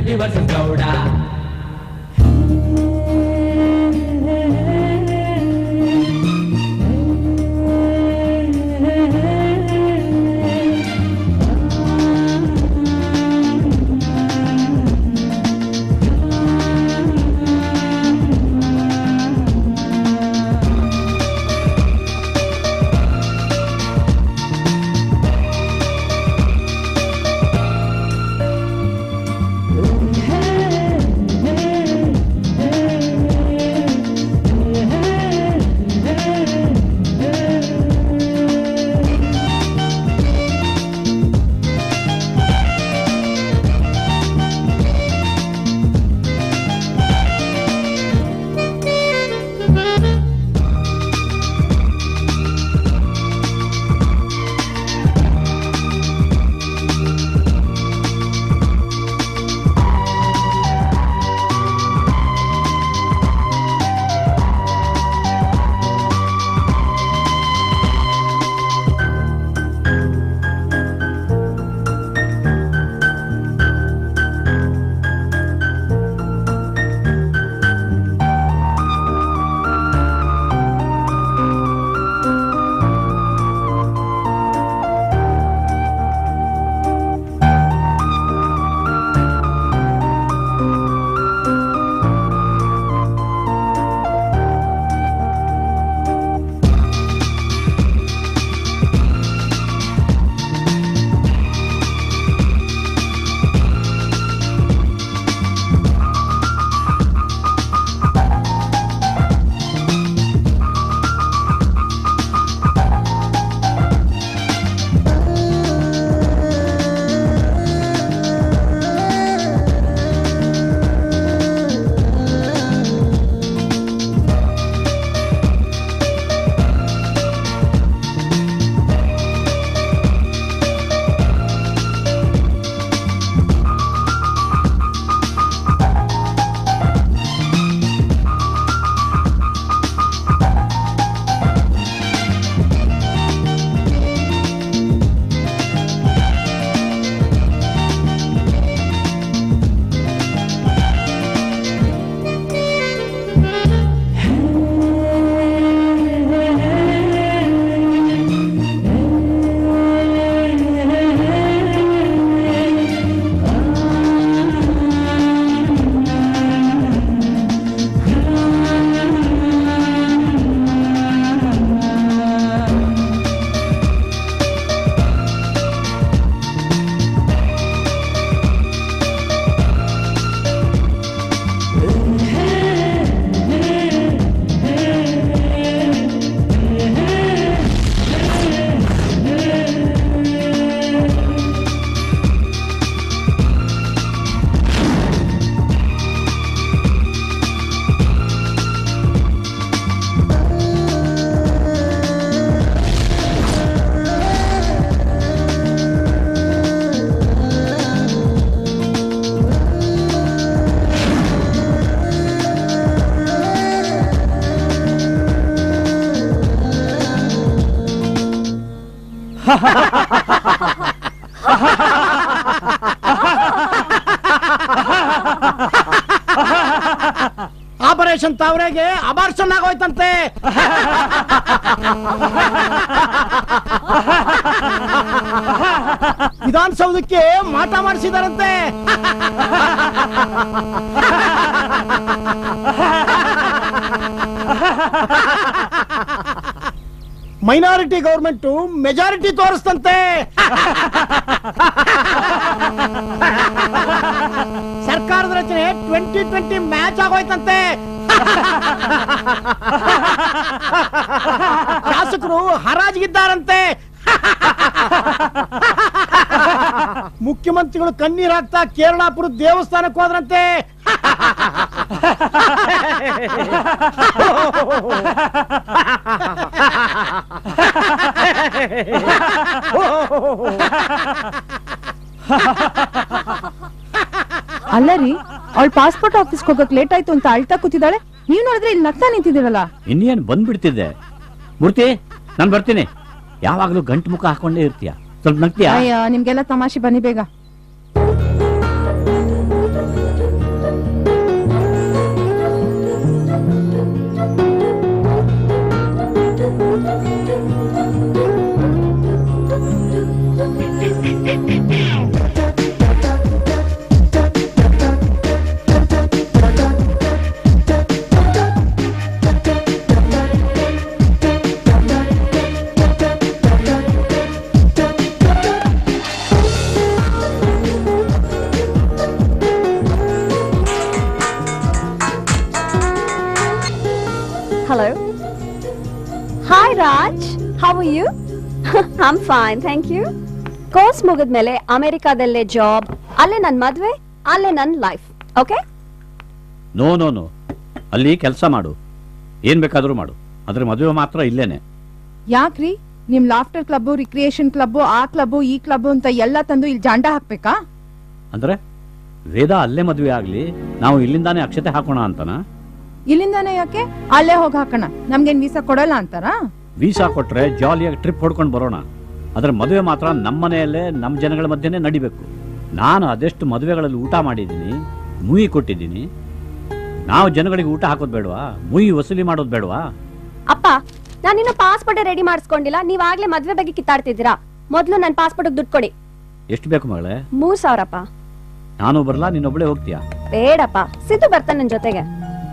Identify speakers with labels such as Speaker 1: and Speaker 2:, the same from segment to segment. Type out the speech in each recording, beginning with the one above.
Speaker 1: Reddy versus Gowda.
Speaker 2: Operation ತಾವರೆಗೆ abortion ಆಗೋಯ್ತಂತೆ. ವಿಧಾನಸೌಧಕ್ಕೆ ಮಾಟ ಮಾಡಿಸಿದಾರಂತೆ. ಮೈನಾರಿಟಿ ಗೌರ್ಮೆಂಟ್ ಮೆಜಾರಿಟಿ ತೋರಿಸ್ತಂತೆ. ಸರ್ಕಾರದ ರಚನೆ 2020 ಮ್ಯಾಚ್ ಆಗೋಯ್ತಂತೆ. ಶಾಸಕರು ಹರಾಜಿಗಿದ್ದಾರಂತೆ. ಮುಖ್ಯಮಂತ್ರಿಗಳು ಕಣ್ಣೀರ್ ಹಾಕ್ತಾ ಕೇರಳಾಪುರ ದೇವಸ್ಥಾನಕ್ಕೆ ಹೋದ್ರಂತೆ.
Speaker 3: ಅಲ್ಲ ರೀ, ಅವಳು ಪಾಸ್ಪೋರ್ಟ್ ಆಫೀಸ್ಗೆ ಹೋಗಕ್ ಲೇಟ್ ಆಯ್ತು ಅಂತ ಅಳ್ತಾ ಕೂತಿದ್ದಾಳೆ. ನೀವ್ ನೋಡಿದ್ರೆ ಇಲ್ಲಿ ನಗ್ತಾ ನಿಂತಿದ್ದೀರಲ್ಲ.
Speaker 4: ಇನ್ನೇನ್ ಬಂದ್ಬಿಡ್ತಿದ್ದೆ. ಮೂರ್ತಿ, ನಾನ್ ಬರ್ತೀನಿ. ಯಾವಾಗ್ಲೂ ಗಂಟು ಮುಖ ಹಾಕೊಂಡೇ ಇರ್ತೀಯ, ಸ್ವಲ್ಪ ನಗ್ತೀಯಾ?
Speaker 3: ನಿಮ್ಗೆಲ್ಲ ತಮಾಷೆ, ಬನ್ನಿ ಬೇಗ.
Speaker 1: Raj, how are you? I am fine, thank you. Course ಮುಗಿದ್ಮೇಲೆ ಅಮೆರಿಕಾದಲ್ಲೇ ಜಾಬ್, ಅಲ್ಲೇ ನನ್ ಮದ್ವೆ, ಅಲ್ಲೇ ನನ್ life. Okay?
Speaker 4: No no no, ಅಲ್ಲಿ ಕೆಲಸ ಮಾಡು, ಏನ್ ಬೇಕಾದ್ರೂ ಮಾಡು, ಆದ್ರೆ ಮದುವೆ ಮಾತ್ರ ಇಲ್ಲೇನೆ.
Speaker 3: ಯಾಕ್ರಿ ನಿಮ್ ಲಾಫ್ಟರ್ ಕ್ಲಬ್, ರಿಕ್ರಿಯೇಷನ್ ಕ್ಲಬ್, ಆ ಕ್ಲಬ್ ಈ ಕ್ಲಬ್ ಅಂತ ಎಲ್ಲ ತಂದು ಇಲ್ಲಿ ಜಾಂಡ ಹಾಕ್ಬೇಕಾ?
Speaker 4: ಅಂದ್ರೆ ವೇದ ಅಲ್ಲೇ ಮದುವೆ ಆಗ್ಲಿ, ನಾವು ಇಲ್ಲಿಂದಾನೇ ಅಕ್ಷತೆ ಹಾಕೋಣ ಅಂತನಾ?
Speaker 3: ಇಲ್ಲಿಂದಾನೇ ಯಾಕೆ, ಅಲ್ಲೇ ಹೋಗಿ ಹಾಕೋಣ, ನಮ್ಗೇನ್ ವೀಸಾ ಕೊಡಲ್ಲ ಅಂತಾರ?
Speaker 4: ವೀಸಾ ಕೊಟ್ರೆ ಜಾಲಿಯಾಗಿ ಟ್ರಿಪ್ ಹೊಡ್ಕೊಂಡು ಬರೋಣ, ಆದ್ರೆ ಮದುವೆ ಮಾತ್ರ ನಮ್ಮ ಮನೆಯಲ್ಲೇ ನಮ್ಮ ಜನಗಳ ಮಧ್ಯೆನೇ ನಡಿಬೇಕು. ನಾನು ಅದೆಷ್ಟು ಮದುವೆಗಳಲ್ಲಿ ಊಟ ಮಾಡಿದ್ದೀನಿ, ಮುಯಿ ಕೊಟ್ಟಿದ್ದೀನಿ. ನಾವು ಜನಗಳಿಗೆ ಊಟ ಹಾಕೋದ್ ಬೇಡವಾ, ಮುಯಿ ವಸೂಲಿ ಮಾಡೋದ್ ಬೇಡವಾ?
Speaker 1: ಅಪ್ಪ, ನಾನಿನ್ನು ಪಾಸ್ಪೋರ್ಟ್ ರೆಡಿ ಮಾಡಿಸ್ಕೊಂಡಿಲ್ಲ, ನೀವಾಗ್ಲೇ ಮದ್ವೆ ಬಗ್ಗೆ ಕಿತ್ತಾಡ್ತಿದ್ದೀರಾ. ಮೊದ್ಲು ನನ್ ಪಾಸ್ಪೋರ್ಟ್ ದುಡ್ಡು ಕೊಡಿ.
Speaker 4: ಎಷ್ಟು ಬೇಕು ಮಗಳೇ?
Speaker 1: 3000.
Speaker 4: ನಾನು ಬರ್ಲಾ, ನೀನೊಬ್ಳೆ ಹೋಗ್ತೀಯಾ?
Speaker 1: ಬೇಡಪ್ಪ, ಸಿದ್ದು ಬರ್ತಾನೆ ನನ್ ಜೊತೆಗೆ.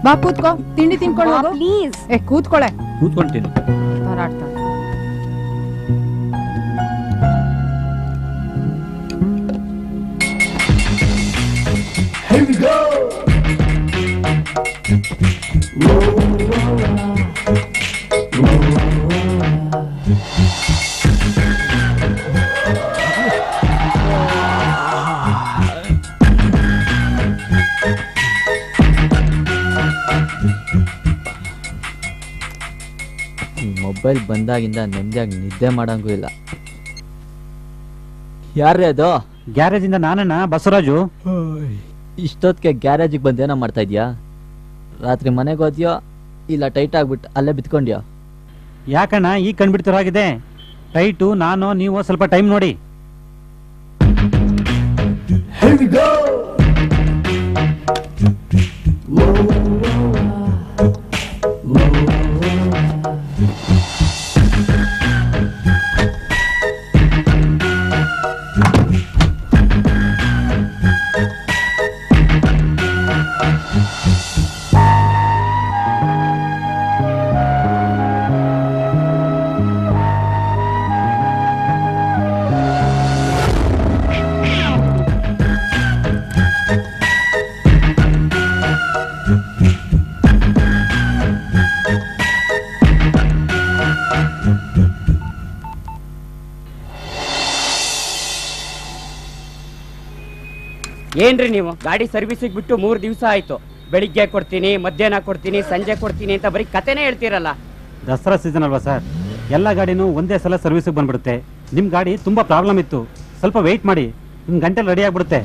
Speaker 3: ಬಾ ಕೂತ್ಕೋ, ತಿಂಡಿ ತಿನ್ಕೊಂಡು ಹೋಗು.
Speaker 1: ಪ್ಲೀಸ್.
Speaker 3: ಕೂತ್ಕೊಳೆ.
Speaker 4: ಕೂತ್ಕೊಂತೀನಿ.
Speaker 5: ಮೊಬೈಲ್ ಬಂದಾಗಿಂದ ನೆಮ್ಮದಿಯಾಗಿ ನಿದ್ದೆ ಮಾಡಂಗೂ ಇಲ್ಲ. ಯಾರೇ ಅದು?
Speaker 6: ಗ್ಯಾರೇಜ್ ಇಂದ ನಾನಣ್ಣ, ಬಸವರಾಜು.
Speaker 5: ಇಷ್ಟೊತ್ತಿಗೆ ಗ್ಯಾರೇಜಿಗೆ ಬಂದೇನೋ ಮಾಡ್ತಾ ಇದ್ಯಾ? ರಾತ್ರಿ ಮನೆಗೆ ಹೋದ್ಯೋ ಇಲ್ಲ ಟೈಟ್ ಆಗ್ಬಿಟ್ಟು ಅಲ್ಲೇ ಬಿತ್ಕೊಂಡ್ಯೋ?
Speaker 6: ಯಾಕಣ್ಣ ಈಗ ಕಂಡ್ಬಿಡ್ತಿರಾಗಿದೆ? ಟೈಟು ನಾನು ನೀವು ಸ್ವಲ್ಪ ಟೈಮ್ ನೋಡಿ.
Speaker 7: ಏನ್ರಿ ನೀವು ಗಾಡಿ ಸರ್ವಿಸಿಗೆ ಬಿಟ್ಟು 3 ದಿವಸ ಆಯ್ತು. ಬೆಳಿಗ್ಗೆ ಕೊಡ್ತೀನಿ, ಮಧ್ಯಾಹ್ನ ಕೊಡ್ತೀನಿ, ಸಂಜೆ ಕೊಡ್ತೀನಿ ಅಂತ ಬರೀ ಕತೆನೇ ಹೇಳ್ತೀರಲ್ಲ.
Speaker 6: ದಸರಾ ಸೀಸನ್ ಅಲ್ವಾ ಸರ್, ಎಲ್ಲ ಗಾಡಿನೂ ಒಂದೇ ಸಲ ಸರ್ವಿಸಿಗೆ ಬಂದ್ಬಿಡುತ್ತೆ. ನಿಮ್ ಗಾಡಿ ತುಂಬಾ ಪ್ರಾಬ್ಲಮ್ ಇತ್ತು, ಸ್ವಲ್ಪ ವೆಯ್ಟ್ ಮಾಡಿ, ನಿಮ್ ಗಂಟೆಲಿ ರೆಡಿ ಆಗ್ಬಿಡುತ್ತೆ.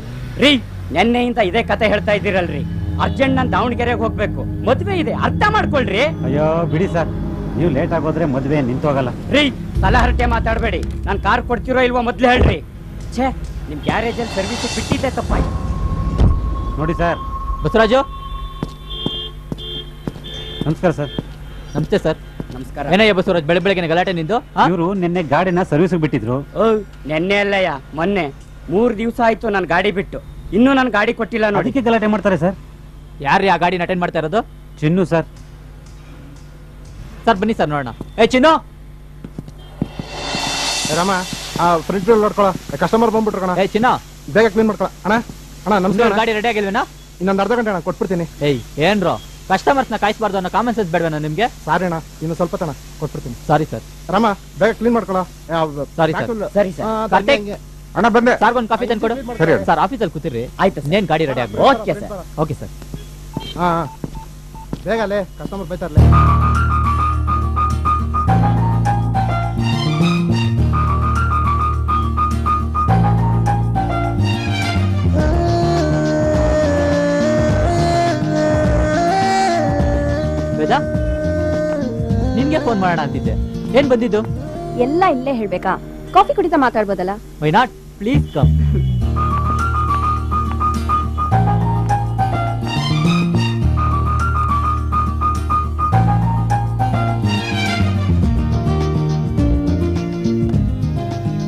Speaker 7: ರೀ, ನೆನ್ನೆಯಿಂದ ಇದೇ ಕತೆ ಹೇಳ್ತಾ ಇದ್ದೀರಲ್ರಿ. ಅರ್ಜೆಂಟ್ ನಾನು ದಾವಣಗೆರೆಗೆ ಹೋಗ್ಬೇಕು, ಮದ್ವೆ ಇದೆ, ಅರ್ಥ ಮಾಡ್ಕೊಳ್ರಿ.
Speaker 6: ಅಯ್ಯೋ ಬಿಡಿ ಸರ್, ನೀವು ಲೇಟ್ ಆಗೋದ್ರೆ ಮದ್ವೆ ನಿಂತೋಗಲ್ಲ.
Speaker 7: ರೀ, ತಲಹರಟೆ ಮಾತಾಡಬೇಡಿ. ನಾನು ಕಾರ್ ಕೊಡ್ತಿರೋ ಇಲ್ವೋ ಮೊದ್ಲು ಹೇಳ್ರಿ. ಛೇ, ನಿಮ್ ಗ್ಯಾರೇಜಲ್ಲಿ ಸರ್ವಿಸ್ ಬಿಟ್ಟಿದ್ದೆ ತಪ್ಪಾಯ್ತು
Speaker 6: ನೋಡಿ ಸರ್.
Speaker 5: ಬಸವರಾಜು,
Speaker 6: ನಮಸ್ಕಾರ ಸರ್.
Speaker 5: ನಮಸ್ತೆ ಸರ್.
Speaker 7: ನಮಸ್ಕಾರ.
Speaker 5: ಏನಯ್ಯ ಬಸವರಾಜ್, ಬೆಳಗ್ಗೆ ಗಲಾಟೆ ನಿಂದು?
Speaker 6: ಇವರು ನಿನ್ನೆ ಗಾಡಿನ ಸರ್ವಿಸ್ಗೆ ಬಿಟ್ಟಿದ್ರು.
Speaker 7: ನೆನ್ನೆ ಅಲ್ಲಯ್ಯ, ಮೊನ್ನೆ. 3 ದಿವಸ ಆಯ್ತು ನಾನು ಗಾಡಿ ಬಿಟ್ಟು, ಇನ್ನೂ ನಾನು ಗಾಡಿ ಕೊಟ್ಟಿಲ್ಲ ನೋಡಿ.
Speaker 6: ಅದಕ್ಕೆ ಗಲಾಟೆ ಮಾಡ್ತಾರೆ ಸರ್.
Speaker 5: ಯಾರು ಆ ಗಾಡಿನ ಅಟೆಂಡ್ ಮಾಡ್ತಾ ಇರೋದು?
Speaker 6: ಚಿನ್ನು ಸರ್.
Speaker 5: ಸರ್ ಬನ್ನಿ ಸರ್ ನೋಡೋಣ. ಚಿನ್ನು,
Speaker 2: ರಾಮ, ಆ ಫ್ರಂಟ್ ವೀಲ್ ನೋಡ್ಕೊಳ, ಕಸ್ಟಮರ್ ಬಂದ್ಬಿಟ್ರು ಕಣ.
Speaker 5: ಚಿನ್ನ,
Speaker 2: ಬೇಗ ಕ್ಲೀನ್ ಮಾಡ್ಕೊಳ. ಅಣ್ಣ ಅಣ್ಣ ನಮಸ್ಕಾರ.
Speaker 5: ಗಾಡಿ ರೆಡಿ ಆಗಿಲ್ವೇನಾ?
Speaker 2: ಇನ್ನೊಂದು ಅರ್ಧ ಗಂಟೆ ಅಣ್ಣ ಕೊಟ್ಬಿಡ್ತೀನಿ.
Speaker 5: ಏನ್ರೋ ಕಸ್ಟಮರ್ಸ್ ನ ಕಾಯಿಸಬಾರ್ದು ಅನ್ನೋ ಕಾಮನ್ ಸೆನ್ಸ್ ಬೇಡವೇನೋ ನಿಮ್ಗೆ?
Speaker 2: ಸಾರಿ ಅಣ್ಣ, ಇನ್ನು ಸ್ವಲ್ಪ ತನ ಕೊಟ್ಬಿಡ್ತೀನಿ.
Speaker 5: ಸಾರಿ ಸರ್.
Speaker 2: ರಾಮ, ಬೇಗ ಕ್ಲೀನ್ ಮಾಡ್ಕೊಳ.
Speaker 5: Sorry sir.
Speaker 7: ಸರಿ ಸರ್.
Speaker 2: ಅಣ್ಣ ಬಂದೆ.
Speaker 5: ಸಾರ್ ಒಂದು ಕಾಫಿ ತಂದ್ಕೊಡು. ಸರ್ ಆಫೀಸಲ್ಲಿ ಕೂತಿರ್ರಿ.
Speaker 7: ಆಯ್ತು
Speaker 5: ನೇನ್ ಗಾಡಿ ರೆಡಿ ಆಗ್ಬೋದು.
Speaker 7: Okay sir.
Speaker 5: Okay sir.
Speaker 2: ಹಾ ಬೇಗ ಅಲ್ಲೇ ಕಸ್ಟಮರ್ ಬೈತಾರಲ್ಲ.
Speaker 5: ವೇದ, ನಿನ್ಗೆ ಫೋನ್ ಮಾಡೋಣ ಅಂತಿದ್ದೆ, ಏನ್ ಬಂದಿದ್ದು?
Speaker 1: ಎಲ್ಲ ಇಲ್ಲೇ ಹೇಳ್ಬೇಕಾ? ಕಾಫಿ ಕುಡಿತಾ ಮಾತಾಡ್ಬೋದಲ್ಲ?
Speaker 5: Why not, please come.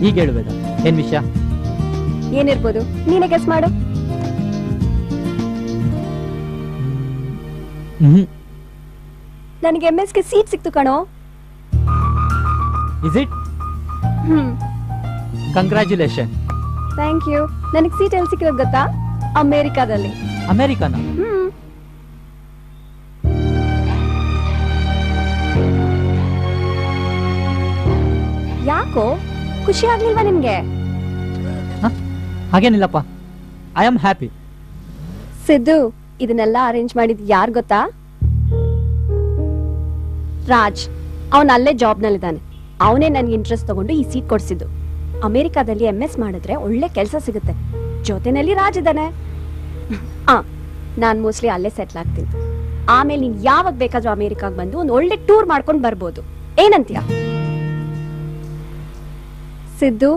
Speaker 5: ಈಗ ಹೇಳು ವೇದ, ಏನ್ ವಿಷಯ?
Speaker 1: ಏನಿರ್ಬೋದು, ನೀನೇ ಗೆಸ್ ಮಾಡು. ನನಗೆ MS ಗೆ ಸೀಟ್ ಸಿಕ್ತು ಕಣೋ.
Speaker 5: Is it? Congratulation.
Speaker 1: Thank you. ನನಗೆ ಸೀಟ್ ಎಲ್ಲಿ ಸಿಕ್ಕಿರೋದು ಗೊತ್ತಾ? ಅಮೆರಿಕಾದಲ್ಲಿ.
Speaker 5: ಅಮೆರಿಕಾನ?
Speaker 1: ಯಾಕೋ ಖುಷಿ ಆಗ್ಲಿಲ್ವಾ ನಿಮ್ಗೆ?
Speaker 5: ಹಾಗೇನಿಲ್ಲಪ್ಪ, ಐ ಆಮ್ ಹ್ಯಾಪಿ.
Speaker 1: ಸಿದ್ದು, ಇದನ್ನೆಲ್ಲ ಅರೇಂಜ್ ಮಾಡಿದ್ ಯಾರ್ ಗೊತ್ತಾ? ರಾಜ್. ಅವನ್ ಅಲ್ಲೇ ಜಾಬ್ ನಲ್ಲಿದ್ದಾನೆ. ಅವನೇ ನನ್ಗೆ ಇಂಟ್ರೆಸ್ಟ್ ತಗೊಂಡು ಈ ಸೀಟ್ ಕೊಡ್ಸಿದ್ದು. ಅಮೆರಿಕಾದಲ್ಲಿ MS ಮಾಡಿದ್ರೆ ಒಳ್ಳೆ ಕೆಲಸ ಸಿಗುತ್ತೆ. ಜೊತೆನಲ್ಲಿ ರಾಜ್ ಇದ್ದಾನೆ. ನಾನ್ ಮೋಸ್ಟ್ಲಿ ಅಲ್ಲೇ ಸೆಟ್ಲ್ ಆಗ್ತೀನಿ. ಆಮೇಲೆ ನೀನ್ ಯಾವಾಗ ಬೇಕಾದ್ರೂ ಅಮೆರಿಕಾಗ್ ಬಂದು ಒಂದ್ ಒಳ್ಳೆ ಟೂರ್ ಮಾಡ್ಕೊಂಡ್ ಬರ್ಬೋದು. ಏನಂತೀಯ? ಸಿದ್ದು,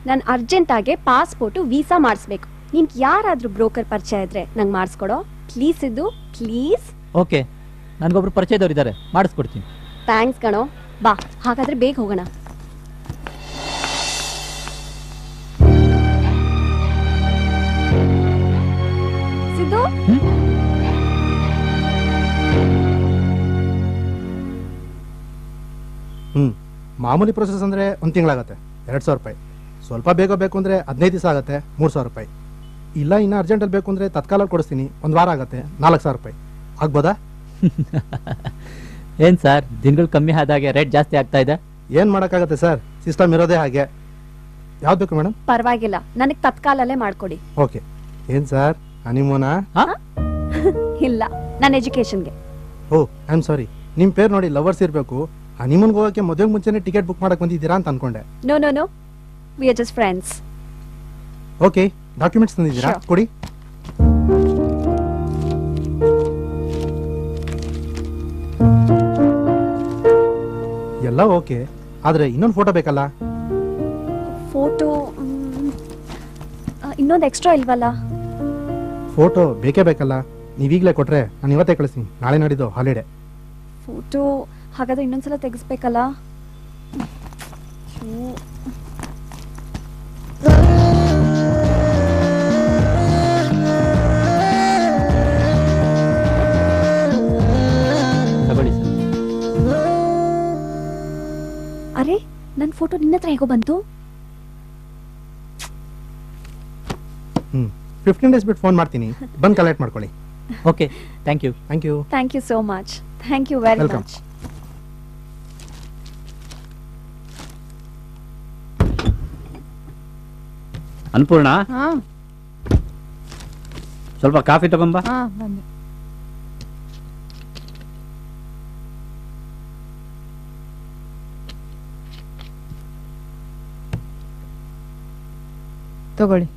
Speaker 1: ನಾನು ಅರ್ಜೆಂಟ್ ಆಗಿ ಪಾಸ್ಪೋರ್ಟ್ ವೀಸಾ ಮಾಡಿಸ್ಬೇಕು. ನಿನ್ ಯಾರಾದ್ರೂ ಬ್ರೋಕರ್ ಪರಿಚಯ ಇದ್ರೆ ನಂಗೆ ಮಾಡಿಸ್ಕೊಡೋ ಪ್ಲೀಸ್. ಸಿದ್ದು ಪ್ಲೀಸ್.
Speaker 5: ಓಕೆ, ನನ್ಗೊಬ್ರು ಪರಿಚಯದವ್ರು ಇದ್ದಾರೆ, ಮಾಡಿಸ್ಕೊಡ್ತೀನಿ.
Speaker 1: ಥ್ಯಾಂಕ್ಸ್ ಕಣೋ. ಬಾ, ಹಾಗಾದ್ರೆ ಬೇಗ ಹೋಗೋಣ. ಸಿದ್ದು,
Speaker 2: ಮಾಮೂಲಿ ಪ್ರೊಸೆಸ್ ಅಂದರೆ 1 ತಿಂಗಳಾಗತ್ತೆ, 2,000 ರೂಪಾಯಿ. ಸ್ವಲ್ಪ ಬೇಗ ಬೇಕು ಅಂದರೆ 15 ದಿವಸ ಆಗುತ್ತೆ, 3,000 ರೂಪಾಯಿ. ಇಲ್ಲ ಇನ್ನು ಅರ್ಜೆಂಟಲ್ಲಿ ಬೇಕು ಅಂದರೆ ತತ್ಕಾಲ ಕೊಡಿಸ್ತೀನಿ, 1 ವಾರ ಆಗುತ್ತೆ, 4,000 ರೂಪಾಯಿ. ಆಗ್ಬೋದಾ?
Speaker 5: ಏನ್ ಸರ್, ದಿನಗಳು ಕಮ್ಮಿ ಆದಾಗೆ ರೇಟ್ ಜಾಸ್ತಿ ಆಗ್ತಾ ಇದೆ?
Speaker 2: ಏನು ಮಾಡೋಕ್ಕಾಗತ್ತೆ ಸರ್, ಸಿಸ್ಟಮ್ ಇರೋದೇ ಹಾಗೆ. ಯಾವ್ದು ಬೇಕು ಮೇಡಮ್?
Speaker 1: ಪರವಾಗಿಲ್ಲ, ನನಗೆ ತತ್ಕಾಲಲ್ಲೇ ಮಾಡ್ಕೊಡಿ.
Speaker 2: ಓಕೆ. ಏನು ಸರ್, ಹನಿಮೂನಾ?
Speaker 1: ಇಲ್ಲ, ನನ್ನ ಎಜುಕೇಶನ್ಗೆ.
Speaker 2: ಓ, ಐ ಆಮ್ ಸಾರಿ. ನಿಮ್ಮ ಪೇರು ನೋಡಿ ಲವರ್ಸ್ ಇರಬೇಕು. ಹನಿಮೂನ್ಗೆ ಹೋಗೋಕ್ಕೆ ಮದುವೆಗೆ ಮುಂಚೆನೇ ಟಿಕೆಟ್ ಬುಕ್ ಮಾಡಕ್ಕೆ ಬಂದಿದ್ದೀರಾ ಅಂತ ಅನ್ಕೊಂಡೆ.
Speaker 1: No no no, we are just friends.
Speaker 2: Okay, documents ತಂದಿದ್ದೀರಾ? ಕೊಡಿ. ಎಲ್ಲ ಓಕೆ, ಆದ್ರೆ ಇನ್ನೊಂದು ಫೋಟೋ ಬೇಕಲ್ಲ?
Speaker 1: ಫೋಟೋ ಇನ್ನೊಂದು ಎಕ್ಸ್ಟ್ರಾ ಇಲ್ವಲ್ಲ?
Speaker 2: ಫೋಟೋ ಬೇಕೇ ಬೇಕಲ್ಲ? ನೀವೀಗಲೇ ಕೊಟ್ರೆ ನಾನು ಇವತ್ತೇ ಕಳಿಸ್ತೀನಿ, ನಾಳೆ ನಾಡಿದ್ದು ಹಾಲಿಡೇ.
Speaker 1: ಫೋಟೋ ಹಾಗಾದ್ರೆ ಇನ್ನೊಂದ್ಸಲ ತೆಗಿಸ್ಬೇಕಲ್ಲ?
Speaker 5: ತಗೊಳ್ಳಿ ಸರ್.
Speaker 1: ಅರೆ, ನನ್ನ ಫೋಟೋ ನಿನ್ನ ಹತ್ರ ಹೇಗೋ ಬಂತು?
Speaker 2: 15 ಡೇಸ್ ಬಿಟ್ಟು ಫೋನ್ ಮಾಡ್ತೀನಿ, ಬಂದು ಕಲೆಕ್ಟ್ ಮಾಡ್ಕೊಳ್ಳಿ.
Speaker 5: Okay, thank you.
Speaker 2: Thank you.
Speaker 1: Thank you so much. Thank you very
Speaker 2: Welcome.
Speaker 1: Much.
Speaker 4: Annapurna,
Speaker 3: ಹಾ
Speaker 4: ಸ್ವಲ್ಪ ಕಾಫಿ ತಗೊಂಬಾ.
Speaker 3: ಹಾ ಬಂದೆ. ತಗೊಳ್ಳಿ.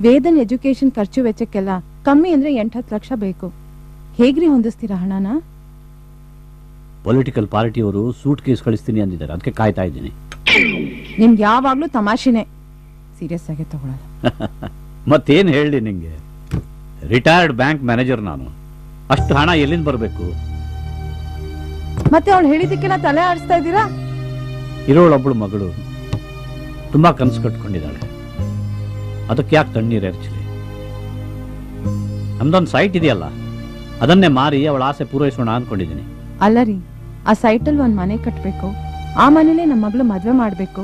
Speaker 3: ವೇದನ್ ಎಜುಕೇಶನ್ ಖರ್ಚು ವೆಚ್ಚಕ್ಕೆಲ್ಲ ಕಮ್ಮಿ ಅಂದ್ರೆ 8-10 ಲಕ್ಷ ಬೇಕು. ಹೇಗ್ರಿ ಹೊಂದಿಸ್ತೀರಾ ಹಣನ?
Speaker 4: ಪೊಲಿಟಿಕಲ್ ಪಾರ್ಟಿಯವರು ಸೂಟ್ ಕೇಸ್ ಕಳಿಸ್ತೀನಿ ಅಂದಿದ್ದಾರೆ, ಅದಕ್ಕೆ ಕಾಯ್ತಾ ಇದ್ದೀನಿ.
Speaker 3: ನಿಮ್ಗೆ ಯಾವಾಗ್ಲೂ ತಮಾಷೆನೆ, ಸೀರಿಯಸ್ ಆಗಿ ತಗೊಳಲ್ಲ.
Speaker 4: ಮತ್ತೇನ್ ಹೇಳಿ ನಿಂಗೆ, ರಿಟೈರ್ಡ್ ಬ್ಯಾಂಕ್ ಮ್ಯಾನೇಜರ್ ನಾನು. ಅಷ್ಟು ಹಣ ಎಲ್ಲಿಂದ ಬರಬೇಕು?
Speaker 3: ಮತ್ತೆ ಅವಳು ಹೇಳಿದಕ್ಕೆಲ್ಲ ತಲೆ ಆಡಿಸ್ತಾ ಇದ್ದೀರಾ?
Speaker 4: ಇರೋಳೊಬ್ಳು ಮಗಳು ತುಂಬಾ ಕನಸು ಕಟ್ಕೊಂಡಿದ್ದಾಳೆ, ಅದಕ್ಕೆ ಯಾಕೆ ತಣ್ಣೀರು ಎರಚಲಿ? ನಮ್ದೊಂದು ಸೈಟ್ ಇದೆಯಲ್ಲ, ಅದನ್ನೇ ಮಾರಿ ಅವಳ ಆಸೆ ಪೂರೈಸೋಣ ಅನ್ಕೊಂಡಿದ್ದೀನಿ.
Speaker 3: ಅಲ್ಲ ರೀ, ಆ ಸೈಟಲ್ಲಿ ಒಂದ್ ಮನೆ ಕಟ್ಬೇಕು, ಆ ಮನೇಲೆ ನಮ್ಮ ಮಗಳು ಮದ್ವೆ ಮಾಡ್ಬೇಕು,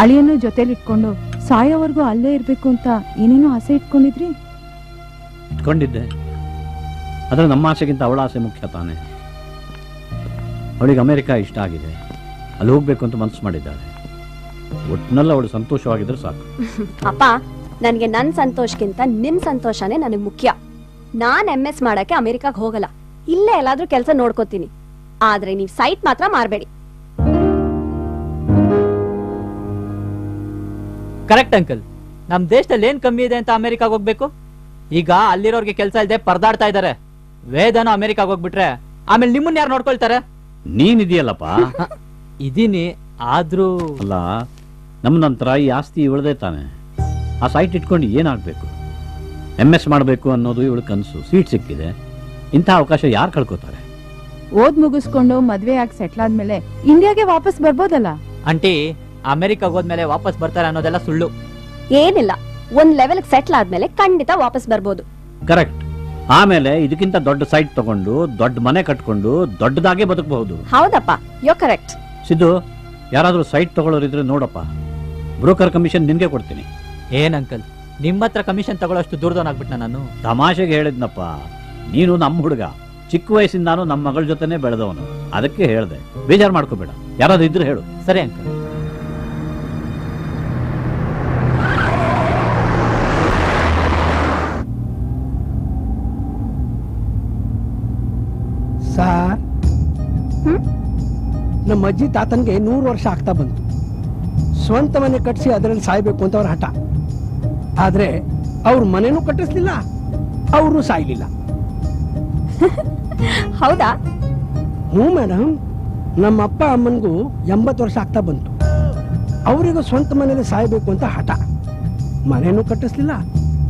Speaker 3: ಅಳಿಯನ್ನು ಜೊತೆಲಿ ಇಟ್ಕೊಂಡು ಸಾಯೋವರೆಗೂ ಅಲ್ಲೇ ಇರ್ಬೇಕು ಅಂತ ಏನೇನೋ ಆಸೆ ಇಟ್ಕೊಂಡಿದ್ರಿ?
Speaker 4: ಇಟ್ಕೊಂಡಿದ್ದೆ, ಆದ್ರೆ ನಮ್ಮ ಆಸೆಗಿಂತ ಅವಳ ಆಸೆ ಮುಖ್ಯ ತಾನೆ. ಅವಳಿಗೆ ಅಮೆರಿಕ ಇಷ್ಟ ಆಗಿದೆ, ಅಲ್ಲಿ ಹೋಗ್ಬೇಕು ಅಂತ ಮನಸ್ಸು ಮಾಡಿದ್ದಾಳೆ. ಒಟ್ಟಿನಲ್ಲಿ ಅವಳು ಸಂತೋಷವಾಗಿದ್ರೆ ಸಾಕು.
Speaker 1: ಅಪ್ಪ, ನನಗೆ ನನ್ನ ಸಂತೋಷಕ್ಕಿಂತ ನಿಮ್ ಸಂತೋಷನೇ ನನಗೆ ಮುಖ್ಯ. ನಾನ್ MS ಮಾಡಕ್ಕೆ ಅಮೆರಿಕಾಗ್ ಹೋಗಲ್ಲ, ಇಲ್ಲೇ ಎಲ್ಲಾದ್ರೂ ಕೆಲಸ ನೋಡ್ಕೋತೀನಿ. ಆದ್ರೆ ನೀವ್ ಸೈಟ್ ಮಾತ್ರ ಮಾರ್ಬೇಡಿ.
Speaker 5: Correct uncle. ನಮ್ ದೇಶದಲ್ಲಿ ಏನ್ ಕಮ್ಮಿ ಇದೆ ಅಂತ ಅಮೆರಿಕಾಗ್ ಹೋಗ್ಬೇಕು? ಈಗ ಅಲ್ಲಿರೋರ್ಗೆ ಕೆಲಸ ಇಲ್ಲದೆ ಪರದಾಡ್ತಾ ಇದಾರೆ. ವೇದನ ಅಮೆರಿಕಾಗ್ ಹೋಗ್ಬಿಟ್ರೆ ಆಮೇಲೆ ನಿಮ್ಮನ್ನ ಯಾರು ನೋಡ್ಕೊಳ್ತಾರೆ?
Speaker 4: ನೀನಿದೆಯಲ್ಲಪ್ಪ.
Speaker 5: ಇದೀನಿ, ಆದ್ರೂ
Speaker 4: ಅಲ್ಲ, ನಮ್ಮ ನಂತರ ಈ ಆಸ್ತಿ ಇವಳದೇ ತಾನೆ. ಆ ಸೈಟ್ ಇಟ್ಕೊಂಡು ಏನಾಗ್ಬೇಕು? MS ಮಾಡಬೇಕು ಅನ್ನೋದು ಇವಳು ಕನಸು. ಸೀಟ್ ಸಿಕ್ಕಿದೆ, ಇಂಥ ಅವಕಾಶ ಯಾರು ಕಳ್ಕೋತಾರೆ?
Speaker 3: ಓದ್ ಮುಗಿಸ್ಕೊಂಡು ಮದ್ವೆ ಆಗಿ ಸೆಟ್ಲ್ ಆದ್ಮೇಲೆ ಇಂಡಿಯಾಗೆ ವಾಪಸ್ ಬರ್ಬೋದಲ್ಲ?
Speaker 5: ಆಂಟಿ, ಅಮೆರಿಕಾಗ್ ಹೋದ್ಮೇಲೆ ವಾಪಸ್ ಬರ್ತಾರೆ ಅನ್ನೋದೆಲ್ಲ ಸುಳ್ಳು.
Speaker 1: ಏನಿಲ್ಲ, ಒಂದ್ ಲೆವೆಲ್ ಸೆಟ್ಲ್ ಆದ್ಮೇಲೆ ಖಂಡಿತ ವಾಪಸ್ ಬರ್ಬೋದು.
Speaker 4: ಕರೆಕ್ಟ್. ಆಮೇಲೆ ಇದಕ್ಕಿಂತ ದೊಡ್ಡ ಸೈಟ್ ತಗೊಂಡು ದೊಡ್ಡ ಮನೆ ಕಟ್ಕೊಂಡು ದೊಡ್ಡದಾಗೆ ಬದುಕಬಹುದು.
Speaker 1: ಹೌದಪ್ಪ, ಯೋ ಕರೆಕ್ಟ್.
Speaker 4: ಸಿದ್ದು, ಯಾರಾದ್ರೂ ಸೈಟ್ ತಗೊಳ್ಳೋರಿದ್ರೆ ನೋಡಪ್ಪ, ಬ್ರೋಕರ್ ಕಮಿಷನ್ ನಿನ್ಗೆ ಕೊಡ್ತೀನಿ.
Speaker 5: ಏನ್ ಅಂಕಲ್, ನಿಮ್ಮ ಹತ್ರ ಕಮಿಷನ್ ತಗೊಳ್ಳೋಷ್ಟು ದೂರದವನಾಗ್ಬಿಟ್ನ ನಾನು?
Speaker 4: ತಮಾಷೆಗೆ ಹೇಳಿದ್ನಪ್ಪ, ನೀನು ನಮ್ಮ ಹುಡುಗ, ಚಿಕ್ಕ ವಯಸ್ಸಿಂದಾನು ನಮ್ಮ ಮಗಳ ಜೊತೆನೆ ಬೆಳೆದವನು, ಅದಕ್ಕೆ ಹೇಳ್ದೆ. ಬೇಜಾರು ಮಾಡ್ಕೋಬೇಡ, ಯಾರಾದ್ರೂ ಇದ್ರೆ ಹೇಳು.
Speaker 5: ಸರಿ ಅಂಕಲ್.
Speaker 8: ಸಾರ್, ನಮ್ಮ ಅಜ್ಜಿ ತಾತನ್ಗೆ 100 ವರ್ಷ ಆಗ್ತಾ ಬಂತು. ಸ್ವಂತ ಮನೆ ಕಟ್ಟಿಸಿ ಅದರಲ್ಲಿ ಸಾಯ್ಬೇಕು ಅಂತ ಅವ್ರ ಹಠ. ಆದ್ರೆ ಅವ್ರ ಮನೆನೂ ಕಟ್ಟಿಸ್ಲಿಲ್ಲ, ಅವರು ಸಾಯ್ಲಿಲ್ಲ.
Speaker 1: ಹೌದಾ?
Speaker 8: ಹ್ಞೂ ಮೇಡಮ್, ನಮ್ಮ ಅಪ್ಪ ಅಮ್ಮನಿಗೂ 80 ವರ್ಷ ಆಗ್ತಾ ಬಂತು. ಅವರಿಗೂ ಸ್ವಂತ ಮನೇಲಿ ಸಾಯ್ಬೇಕು ಅಂತ ಹಠ. ಮನೆನೂ ಕಟ್ಟಿಸ್ಲಿಲ್ಲ,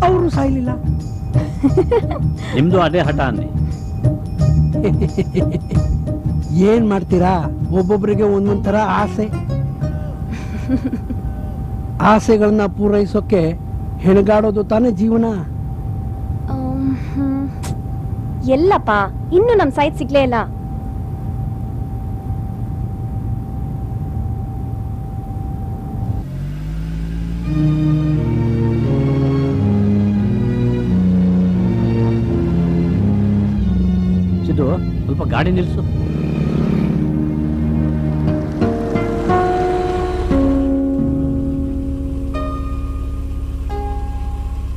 Speaker 8: ಅವರು ಸಾಯ್ಲಿಲ್ಲ.
Speaker 4: ನಿಮ್ದು ಅದೇ ಹಠ ಅನ್ನಿ.
Speaker 8: ಏನ್ ಮಾಡ್ತೀರಾ, ಒಬ್ಬೊಬ್ಬರಿಗೆ ಒಂದೊಂದ್ ತರ ಆಸೆ. ಆಸೆಗಳನ್ನ ಪೂರೈಸೋಕೆ ಹೆಣಗಾಡೋದು ತಾನೇ ಜೀವನ.
Speaker 1: ಎಲ್ಲಪ್ಪ, ಇನ್ನು ನಮ್ ಸೈಟ್ ಸಿಗ್ಲೇ ಇಲ್ಲ.
Speaker 4: ಸಿದ್ದು, ಸ್ವಲ್ಪ ಗಾಡಿ ನಿಲ್ಸು.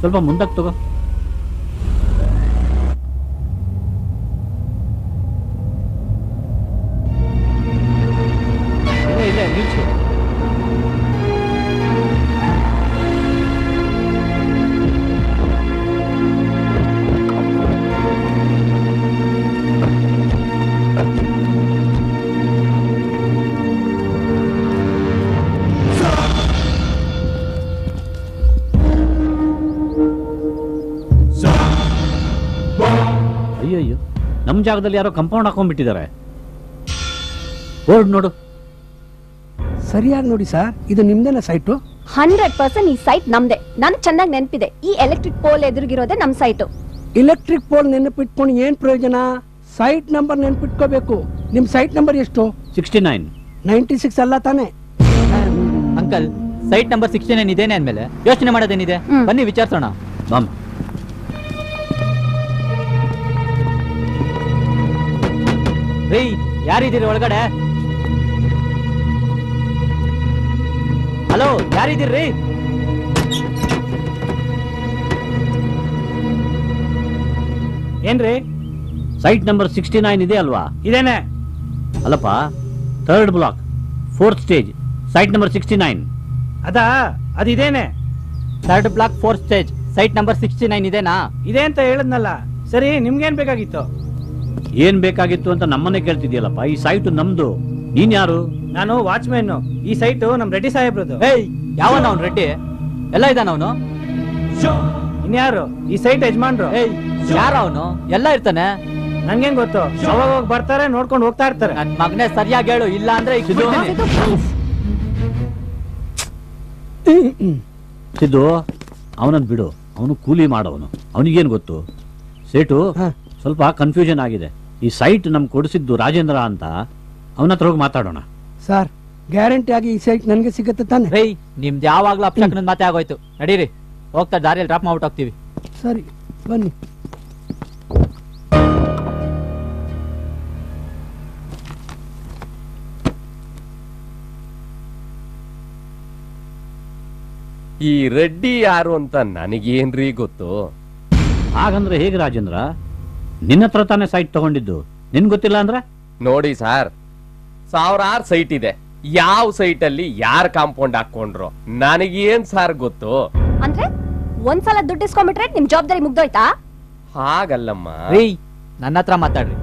Speaker 4: ಸ್ವಲ್ಪ ಮುಂದಕ್ಕೆ ತಗೋ. ಇಲ್ಲ ನಿಲ್ಸು. ಅಯ್ಯಯ್ಯೋ, ನಮ್ ಜಾಗದಲ್ಲಿ ಯಾರೋ ಕಂಪೌಂಡ್ ಹಾಕೊಂಡ್ಬಿಟ್ಟಿದ್ದಾರೆ. ಬೋರ್ಡ್ ನೋಡು.
Speaker 8: ಸರಿಯಾಗಿ ನೋಡಿ ಸರ್, ಇದು ನಿಮ್ದೇನ ಸೈಟು?
Speaker 1: 100% ಈ ಸೈಟ್ ನಮ್ದೆ. ನನಗೆ ಚೆನ್ನಾಗಿ ನೆನಪಿದೆ, ಈ ಎಲೆಕ್ಟ್ರಿಕ್ ಪೋಲ್ ಎದುರುಗಿರೋದೆ ನಮ್ ಸೈಟು.
Speaker 8: ಎಲೆಕ್ಟ್ರಿಕ್ ಪೋಲ್ ನೆನಪಿಟ್ಕೊಂಡು ಏನ್ ಪ್ರಯೋಜನ? ಸೈಟ್ ನಂಬರ್ ನೆನಪಿಟ್ಕೋಬೇಕು. ನಿಮ್ ಸೈಟ್ ನಂಬರ್ ಎಷ್ಟು?
Speaker 4: 69.
Speaker 8: 96 ಅಲ್ಲ ತಾನೆ?
Speaker 5: ಅಂಕಲ್, ಸೈಟ್ ನಂಬರ್ 69 ಇದೇನೆ ಅಂದ್ಮೇಲೆ ಯೋಚನೆ ಮಾಡೋದೇನಿದೆ? ಬನ್ನಿ ವಿಚಾರಿಸೋಣ.
Speaker 4: ಮಾಮ್,
Speaker 5: ರೀ, ಯಾರಿದ್ದೀರಿ ಒಳಗಡೆ? ಹಲೋ, ಯಾರಿದ್ದೀರಿ?
Speaker 8: ಏನ್ರಿ?
Speaker 4: ಸೈಟ್ ನಂಬರ್ 69 ಇದೆ ಅಲ್ವಾ?
Speaker 8: ಇದೇನೆ.
Speaker 4: ಅಲ್ಲಪ್ಪ, 3rd block 4th stage, site number 69.
Speaker 8: ಅದಿದೇನೆ.
Speaker 5: 3rd block 4th stage, site number 69 ಇದೇನಾ?
Speaker 8: ಇದೆ ಅಂತ ಹೇಳದ್ನಲ್ಲ. ಸರಿ, ನಿಮ್ಗೇನ್ ಬೇಕಾಗಿತ್ತು?
Speaker 4: ಏನ್ ಬೇಕಾಗಿತ್ತು ಅಂತ ನಮ್ಮನ್ನೇ ಕೇಳ್ತಿದ್ಯಲ್ಲಪ್ಪ. ಈ ಸೈಟ್ ನಮ್ದು. ನೀನ್ ಯಾರು?
Speaker 8: ನಾನು ವಾಚ್ಮ್ಯಾನ್. ಈ ಸೈಟ್ ನಮ್ ರೆಡ್ಡಿ ಸಾಹೇಬ್ರದು.
Speaker 5: ಏಯ್, ಯಾವನ ಅವ್ನು ರೆಡ್ಡಿ? ಎಲ್ಲ ಇದ್ದಾನ ಅವನು?
Speaker 8: ಇನ್ಯಾರು? ಈ ಸೈಟ್ ಯಜಮಾನ್ರು.
Speaker 5: ಏಯ್, ಯಾರ ಅವನು? ಎಲ್ಲ ಇರ್ತಾನೆ.
Speaker 8: ನನ್ಗೇನ್ ಗೊತ್ತು? ಅವಾಗ ಬರ್ತಾರೆ, ನೋಡ್ಕೊಂಡು ಹೋಗ್ತಾ ಇರ್ತಾರೆ.
Speaker 5: ನನ್ ಮಗನೇ ಸರಿಯಾಗಿ ಹೇಳು, ಇಲ್ಲ ಅಂದ್ರೆ ಈಗ
Speaker 4: ಸಿದ್ದು, ಅವನನ್ನ ಬಿಡು. ಅವನು ಕೂಲಿ ಮಾಡೋವನು, ಅವನಿಗೇನ್ ಗೊತ್ತು? ಸೇಟು ಸ್ವಲ್ಪ ಕನ್ಫ್ಯೂಷನ್ ಆಗಿದೆ. ಈ ಸೈಟ್ ನಮ್ಗೆ ಕೊಡಿಸಿದ್ದು ರಾಜೇಂದ್ರ ಅಂತ, ಅವನ ಹತ್ರ ಹೋಗಿ ಮಾತಾಡೋಣ.
Speaker 8: ಸರ್, ಗ್ಯಾರಂಟಿ ಆಗಿ ಈ ಸೈಟ್ ನನ್ಗೆ ಸಿಗುತ್ತೆ ತಾನೆ?
Speaker 5: ರೈ, ನಿಮ್ದು ಯಾವಾಗ್ಲೂ ಅಪ್ಶಕನ ಮಾತೆ ಆಗೋಯ್ತು. ನಡೀರಿ, ಹೋಗ್ತಾ ದಾರಿಯಲ್ಲಿ ಡ್ರಾಪ್ ಮಾಡ್ಬಿಟ್ಟು ಹೋಗ್ತೀವಿ.
Speaker 8: ಸರಿ, ಬನ್ನಿ.
Speaker 9: ಈ ರೆಡ್ಡಿ ಯಾರು ಅಂತ ನನಗೇನ್ರಿ ಗೊತ್ತು?
Speaker 4: ಹಾಗಂದ್ರೆ ಹೇಗೆ ರಾಜೇಂದ್ರ? ನಿನ್ನ ಹತ್ರ ತಾನೇ ಸೈಟ್ ತಗೊಂಡಿದ್ದು, ನಿನ್ ಗೊತ್ತಿಲ್ಲ ಅಂದ್ರೆ?
Speaker 9: ನೋಡಿ ಸರ್, 1000 ಸೈಟ್ ಇದೆ. ಯಾವ ಸೈಟ್ ಅಲ್ಲಿ ಯಾರ್ ಕಾಂಪೌಂಡ್ ಹಾಕೊಂಡ್ರು ನನಗೇನ್ ಸಾರ್ ಗೊತ್ತು?
Speaker 1: ಅಂದ್ರೆ ಒಂದ್ಸಲ ದುಡ್ಡು ಇಸ್ಕೊಂಡ್ಬಿಟ್ರೆ ನಿಮ್ ಜವಾಬ್ದಾರಿ ಮುಗ್ದೋಯ್ತಾ?
Speaker 9: ಹಾಗಲ್ಲಮ್ಮ.
Speaker 5: ರೀ, ನನ್ನ ಹತ್ರ ಮಾತಾಡ್ರಿ.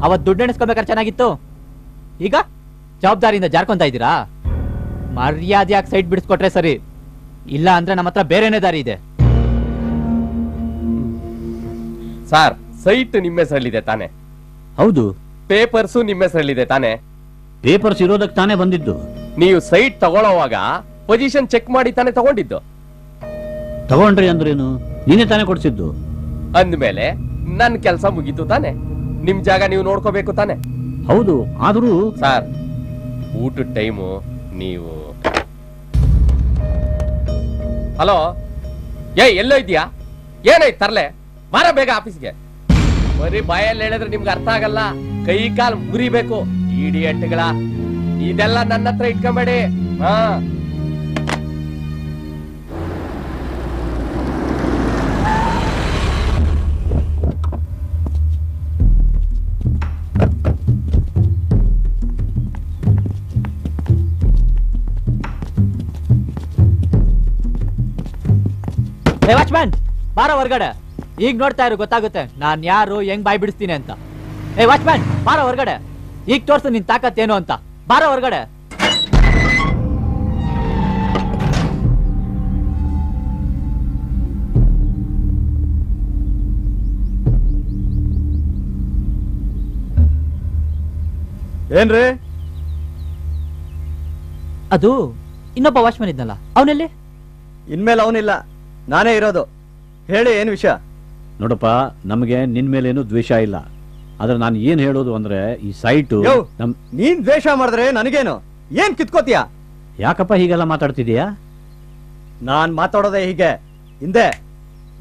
Speaker 5: ಅವತ್ ದುಡ್ಡು ಎಣಿಸ್ಕೋಬೇಕಾದ್ರೆ ಚೆನ್ನಾಗಿತ್ತು, ಈಗ ಜವಾಬ್ದಾರಿಯಿಂದ ಜಾರ್ಕೊಂತ ಇದ್ದೀರಾ? ಮರ್ಯಾದೆಯಾಗಿ ಸೈಟ್ ಬಿಡಿಸ್ಕೊಟ್ರೆ ಸರಿ, ಇಲ್ಲ ಅಂದ್ರೆ ನಮ್ಮ ಹತ್ರ ಬೇರೆನೇ ದಾರಿ ಇದೆ.
Speaker 9: ಸಾರ್, ಸೈಟ್ ನಿಮ್ಮ ಹೆಸರಲ್ಲಿದೆ ತಾನೆ?
Speaker 4: ಹೌದು.
Speaker 9: ಪೇಪರ್ಸು ನಿಮ್ಮ ಹೆಸರಲ್ಲಿದೆ ತಾನೆ?
Speaker 4: ಪೇಪರ್ಸ್ ಇರೋದಕ್ಕೆ ತಾನೇ ಬಂದಿದ್ದು.
Speaker 9: ನೀವು ಸೈಟ್ ತಗೊಳ್ಳೋವಾಗ ಪೊಸಿಷನ್ ಚೆಕ್ ಮಾಡಿ ತಾನೇ ತಗೊಂಡಿದ್ದು?
Speaker 4: ತಗೊಂಡ್ರಿ ಅಂದ್ರೇನು? ನೀನೇ ತಾನೇ ಕೊಡ್ಸಿದ್ದು.
Speaker 9: ಅಂದ್ಮೇಲೆ ನನ್ ಕೆಲಸ ಮುಗೀತು ತಾನೆ? ನಿಮ್ ಜಾಗ ನೀವು ನೋಡ್ಕೋಬೇಕು ತಾನೆ?
Speaker 4: ಹೌದು, ಆದ್ರೂ
Speaker 9: ಸಾರ್, ಊಟದ ಟೈಮು ನೀವು. ಹಲೋ, ಎಲ್ಲೋ ಇದೆಯಾ? ಏನಾಯ್ತು ತರ್ಲೆ? ಬಾರ ಬೇಗ ಆಫೀಸ್ಗೆ. ಬರೀ ಬಾಯಲ್ಲಿ ಹೇಳಿದ್ರೆ ನಿಮ್ಗೆ ಅರ್ಥ ಆಗಲ್ಲ, ಕೈ ಕಾಲ್ ಮುರಿಬೇಕು. ಇಡಿಯಟ್ಗಳ ಇದೆಲ್ಲ ನನ್ನ ಹತ್ರ ಇಟ್ಕೊಂಬೇಡಿ. ಹಾ
Speaker 5: ವಾಚ್ಮ್ಯಾನ್ ಬಾರ ಹೊರಗಡೆ. ಈಗ ನೋಡ್ತಾ ಇರು, ಗೊತ್ತಾಗುತ್ತೆ ನಾನ್ ಯಾರು, ಹೆಂಗ್ ಬಾಯ್ ಬಿಡಿಸ್ತೀನಿ ಅಂತ. ವಾಚ್ಮ್ಯಾನ್ ಬಾರ ಹೊರಗಡೆ, ಈಗ ತೋರ್ಸು ನಿನ್ ತಾಕತ್ತೇನು ಅಂತ. ಬಾರ ಹೊರಗಡೆ.
Speaker 10: ಏನ್ರಿ?
Speaker 5: ಅದು ಇನ್ನೊಬ್ಬ ವಾಚ್ಮ್ಯಾನ್ ಇದ್ನಲ್ಲ, ಅವನಲ್ಲಿ?
Speaker 10: ಇನ್ಮೇಲೆ ಅವನಿಲ್ಲ, ನಾನೇ ಇರೋದು. ಹೇಳಿ, ಏನ್ ವಿಷಯ?
Speaker 4: ನೋಡಪ್ಪ, ನಮಗೆ ನಿನ್ ಮೇಲೇನು ದ್ವೇಷ ಇಲ್ಲ. ಆದ್ರೆ ನಾನು ಏನ್ ಹೇಳೋದು ಅಂದ್ರೆ, ಈ ಸೈಟು
Speaker 10: ನೀನ್ ದ್ವೇಷ ಮಾಡಿದ್ರೆ ನನಗೇನು? ಏನ್ ಕಿತ್ಕೋತೀಯ?
Speaker 4: ಯಾಕಪ್ಪ ಹೀಗೆಲ್ಲ ಮಾತಾಡ್ತಿದೀಯಾ?
Speaker 10: ನಾನ್ ಮಾತಾಡೋದೆ ಹೀಗೆ, ಹಿಂದೆ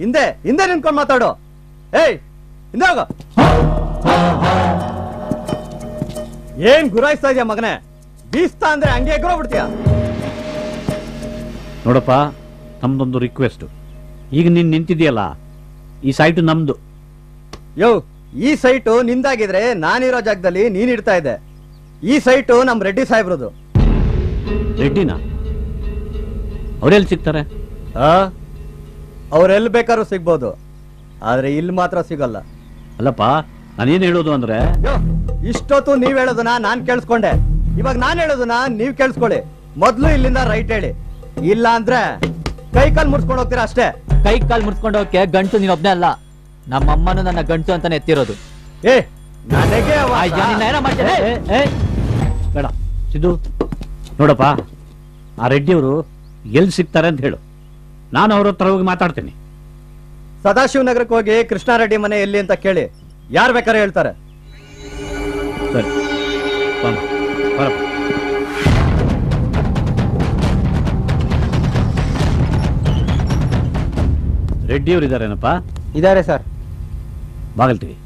Speaker 10: ಹಿಂದೆ ಹಿಂದೆ ನಿಂತ್ಕೊಂಡು ಮಾತಾಡು. ಏಯ್, ಹಿಂದೆ ಹೋಗು. ಏನ್ ಗುರಾಯಿಸ್ತಾ ಇದೆಯಾ ಮಗನೇ? ಬೀಸ್ತಾ ಅಂದ್ರೆ ಹಂಗೆ ಎಗ್ರೋಗ್ಬಿಡ್ತೀಯ.
Speaker 4: ನೋಡಪ್ಪ, ನಮ್ದೊಂದು ರಿಕ್ವೆಸ್ಟ್. ಈಗ ನೀನ್ ನಿಂತಿದ್ಯಲ್ಲ, ಈ ಸೈಟ್ ನಮ್ದು.
Speaker 10: ಈ ಸೈಟು ನಿಂದಾಗಿದ್ರೆ ನಾನಿರೋ ಜಾಗದಲ್ಲಿ ನೀನ್ ಇಡ್ತಾ ಇದ್ದೆ. ಈ ಸೈಟು ನಮ್ ರೆಡ್ಡಿ ಸಾಹೇಬ್ರದು.
Speaker 4: ರೆಡ್ಡಿನ? ಅವ್ರೆಲ್ಲಿ ಸಿಗ್ತಾರೆ?
Speaker 10: ಅವ್ರೆಲ್ಲಿ ಬೇಕಾದ್ರೂ ಸಿಗ್ಬೋದು, ಆದ್ರೆ ಇಲ್ಲಿ ಮಾತ್ರ ಸಿಗಲ್ಲ.
Speaker 4: ಅಲ್ಲಪ್ಪ, ನಾನೇನ್ ಹೇಳೋದು ಅಂದ್ರೆ,
Speaker 10: ಇಷ್ಟೊತ್ತು ನೀವ್ ಹೇಳೋದನ್ನ ನಾನ್ ಕೇಳಿಸ್ಕೊಂಡೆ. ಇವಾಗ ನಾನ್ ಹೇಳೋದನ್ನ ನೀವ್ ಕೇಳಿಸ್ಕೊಳ್ಳಿ. ಮೊದ್ಲು ಇಲ್ಲಿಂದ ರೈಟ್ ಹೇಳಿ, ಇಲ್ಲ ಅಂದ್ರೆ ಕೈ ಕಾಲ್ ಮುರ್ಸ್ಕೊಂಡು ಹೋಗ್ತೀರಾ ಅಷ್ಟೇ.
Speaker 5: ಕೈ ಕಾಲ್ ಮುರ್ಸ್ಕೊಂಡು ಹೋಗಕ್ಕೆ ಗಂಟು ನೀನೊಬ್ನೇ ಅಲ್ಲ, ನಮ್ಮಮ್ಮನು ನನ್ನ ಗಂಟು ಅಂತಾನೆ ಎತ್ತಿರೋದು.
Speaker 10: ನನಗೆ
Speaker 4: ಬೇಡ ಸಿದ್ದು. ನೋಡಪ್ಪ, ಆ ರೆಡ್ಡಿಯವರು ಎಲ್ಲಿ ಸಿಗ್ತಾರೆ ಅಂತ ಹೇಳು, ನಾನು ಅವ್ರ ಹತ್ರ ಹೋಗಿ ಮಾತಾಡ್ತೀನಿ.
Speaker 10: ಸದಾಶಿವನಗರಕ್ಕೆ ಹೋಗಿ ಕೃಷ್ಣಾರೆಡ್ಡಿ ಮನೆ ಎಲ್ಲಿ ಅಂತ ಕೇಳಿ, ಯಾರು ಬೇಕಾದ್ರೆ ಹೇಳ್ತಾರೆ.
Speaker 4: ಸರಿ, ಬರಪ್ಪ. ರೆಡ್ಡಿಯವರು ಇದಾರೇನಪ್ಪ?
Speaker 10: ಇದಾರೆ ಸರ್.
Speaker 4: ಬಾಗಲ್ತೀವಿ.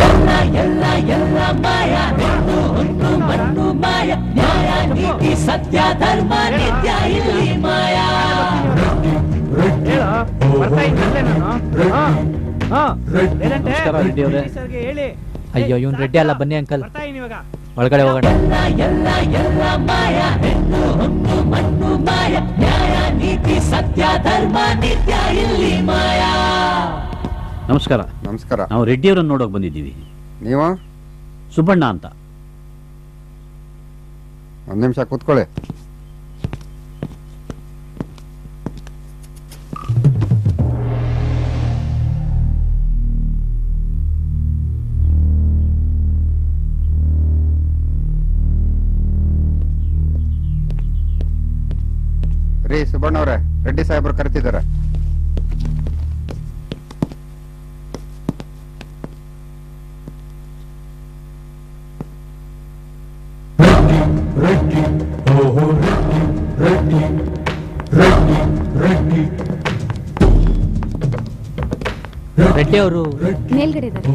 Speaker 11: ಎಲ್ಲ ಎಲ್ಲ ಎಲ್ಲ ಮಾಯ, ಹೆಣ್ಣು ಹುಣ್ಣು ಮಣ್ಣು ಮಾಯ, ನ್ಯಾಯ ನೀತಿ ಸತ್ಯ ಧರ್ಮ ನಿತ್ಯ ಇಲ್ಲಿ ಮಾಯ.
Speaker 5: ಅಯ್ಯೋ, ಇವನ್ ರೆಡ್ಡಿ ಅಲ್ಲ, ಬನ್ನಿ ಅಂಕಲ್ ಒಳಗಡೆ ಹೋಗೋಣ.
Speaker 11: ಎಲ್ಲ ಎಲ್ಲ ಮಾಯ, ಹೆಣ್ಣು ಹುಣ್ಣು ಮಣ್ಣು ಮಾಯ, ನ್ಯಾಯ ನೀತಿ ಸತ್ಯ ಧರ್ಮ ನಿತ್ಯ ಇಲ್ಲಿ ಮಾಯ.
Speaker 4: ನಮಸ್ಕಾರ.
Speaker 12: ನಮಸ್ಕಾರ.
Speaker 4: ನಾವು ರೆಡ್ಡಿಯವರನ್ನು ನೋಡೋಕೆ ಬಂದಿದ್ದೀವಿ.
Speaker 12: ನೀವು?
Speaker 4: ಸುಬ್ಬಣ್ಣ ಅಂತ.
Speaker 12: ಒಂದು ನಿಮಿಷ ಕೂತ್ಕೊಳ್ಳಿ. ರೀ ಸುಬ್ಬಣ್ಣವ್ರೆ, ರೆಡ್ಡಿ ಸಾಹೇಬ್ರು ಕರೆತಿದ್ದಾರೆ.
Speaker 5: ರೆಡ್ಡಿ ಅವರು
Speaker 1: ಮೇಲ್ಗಡೆ ಇದ್ದಾರೆ.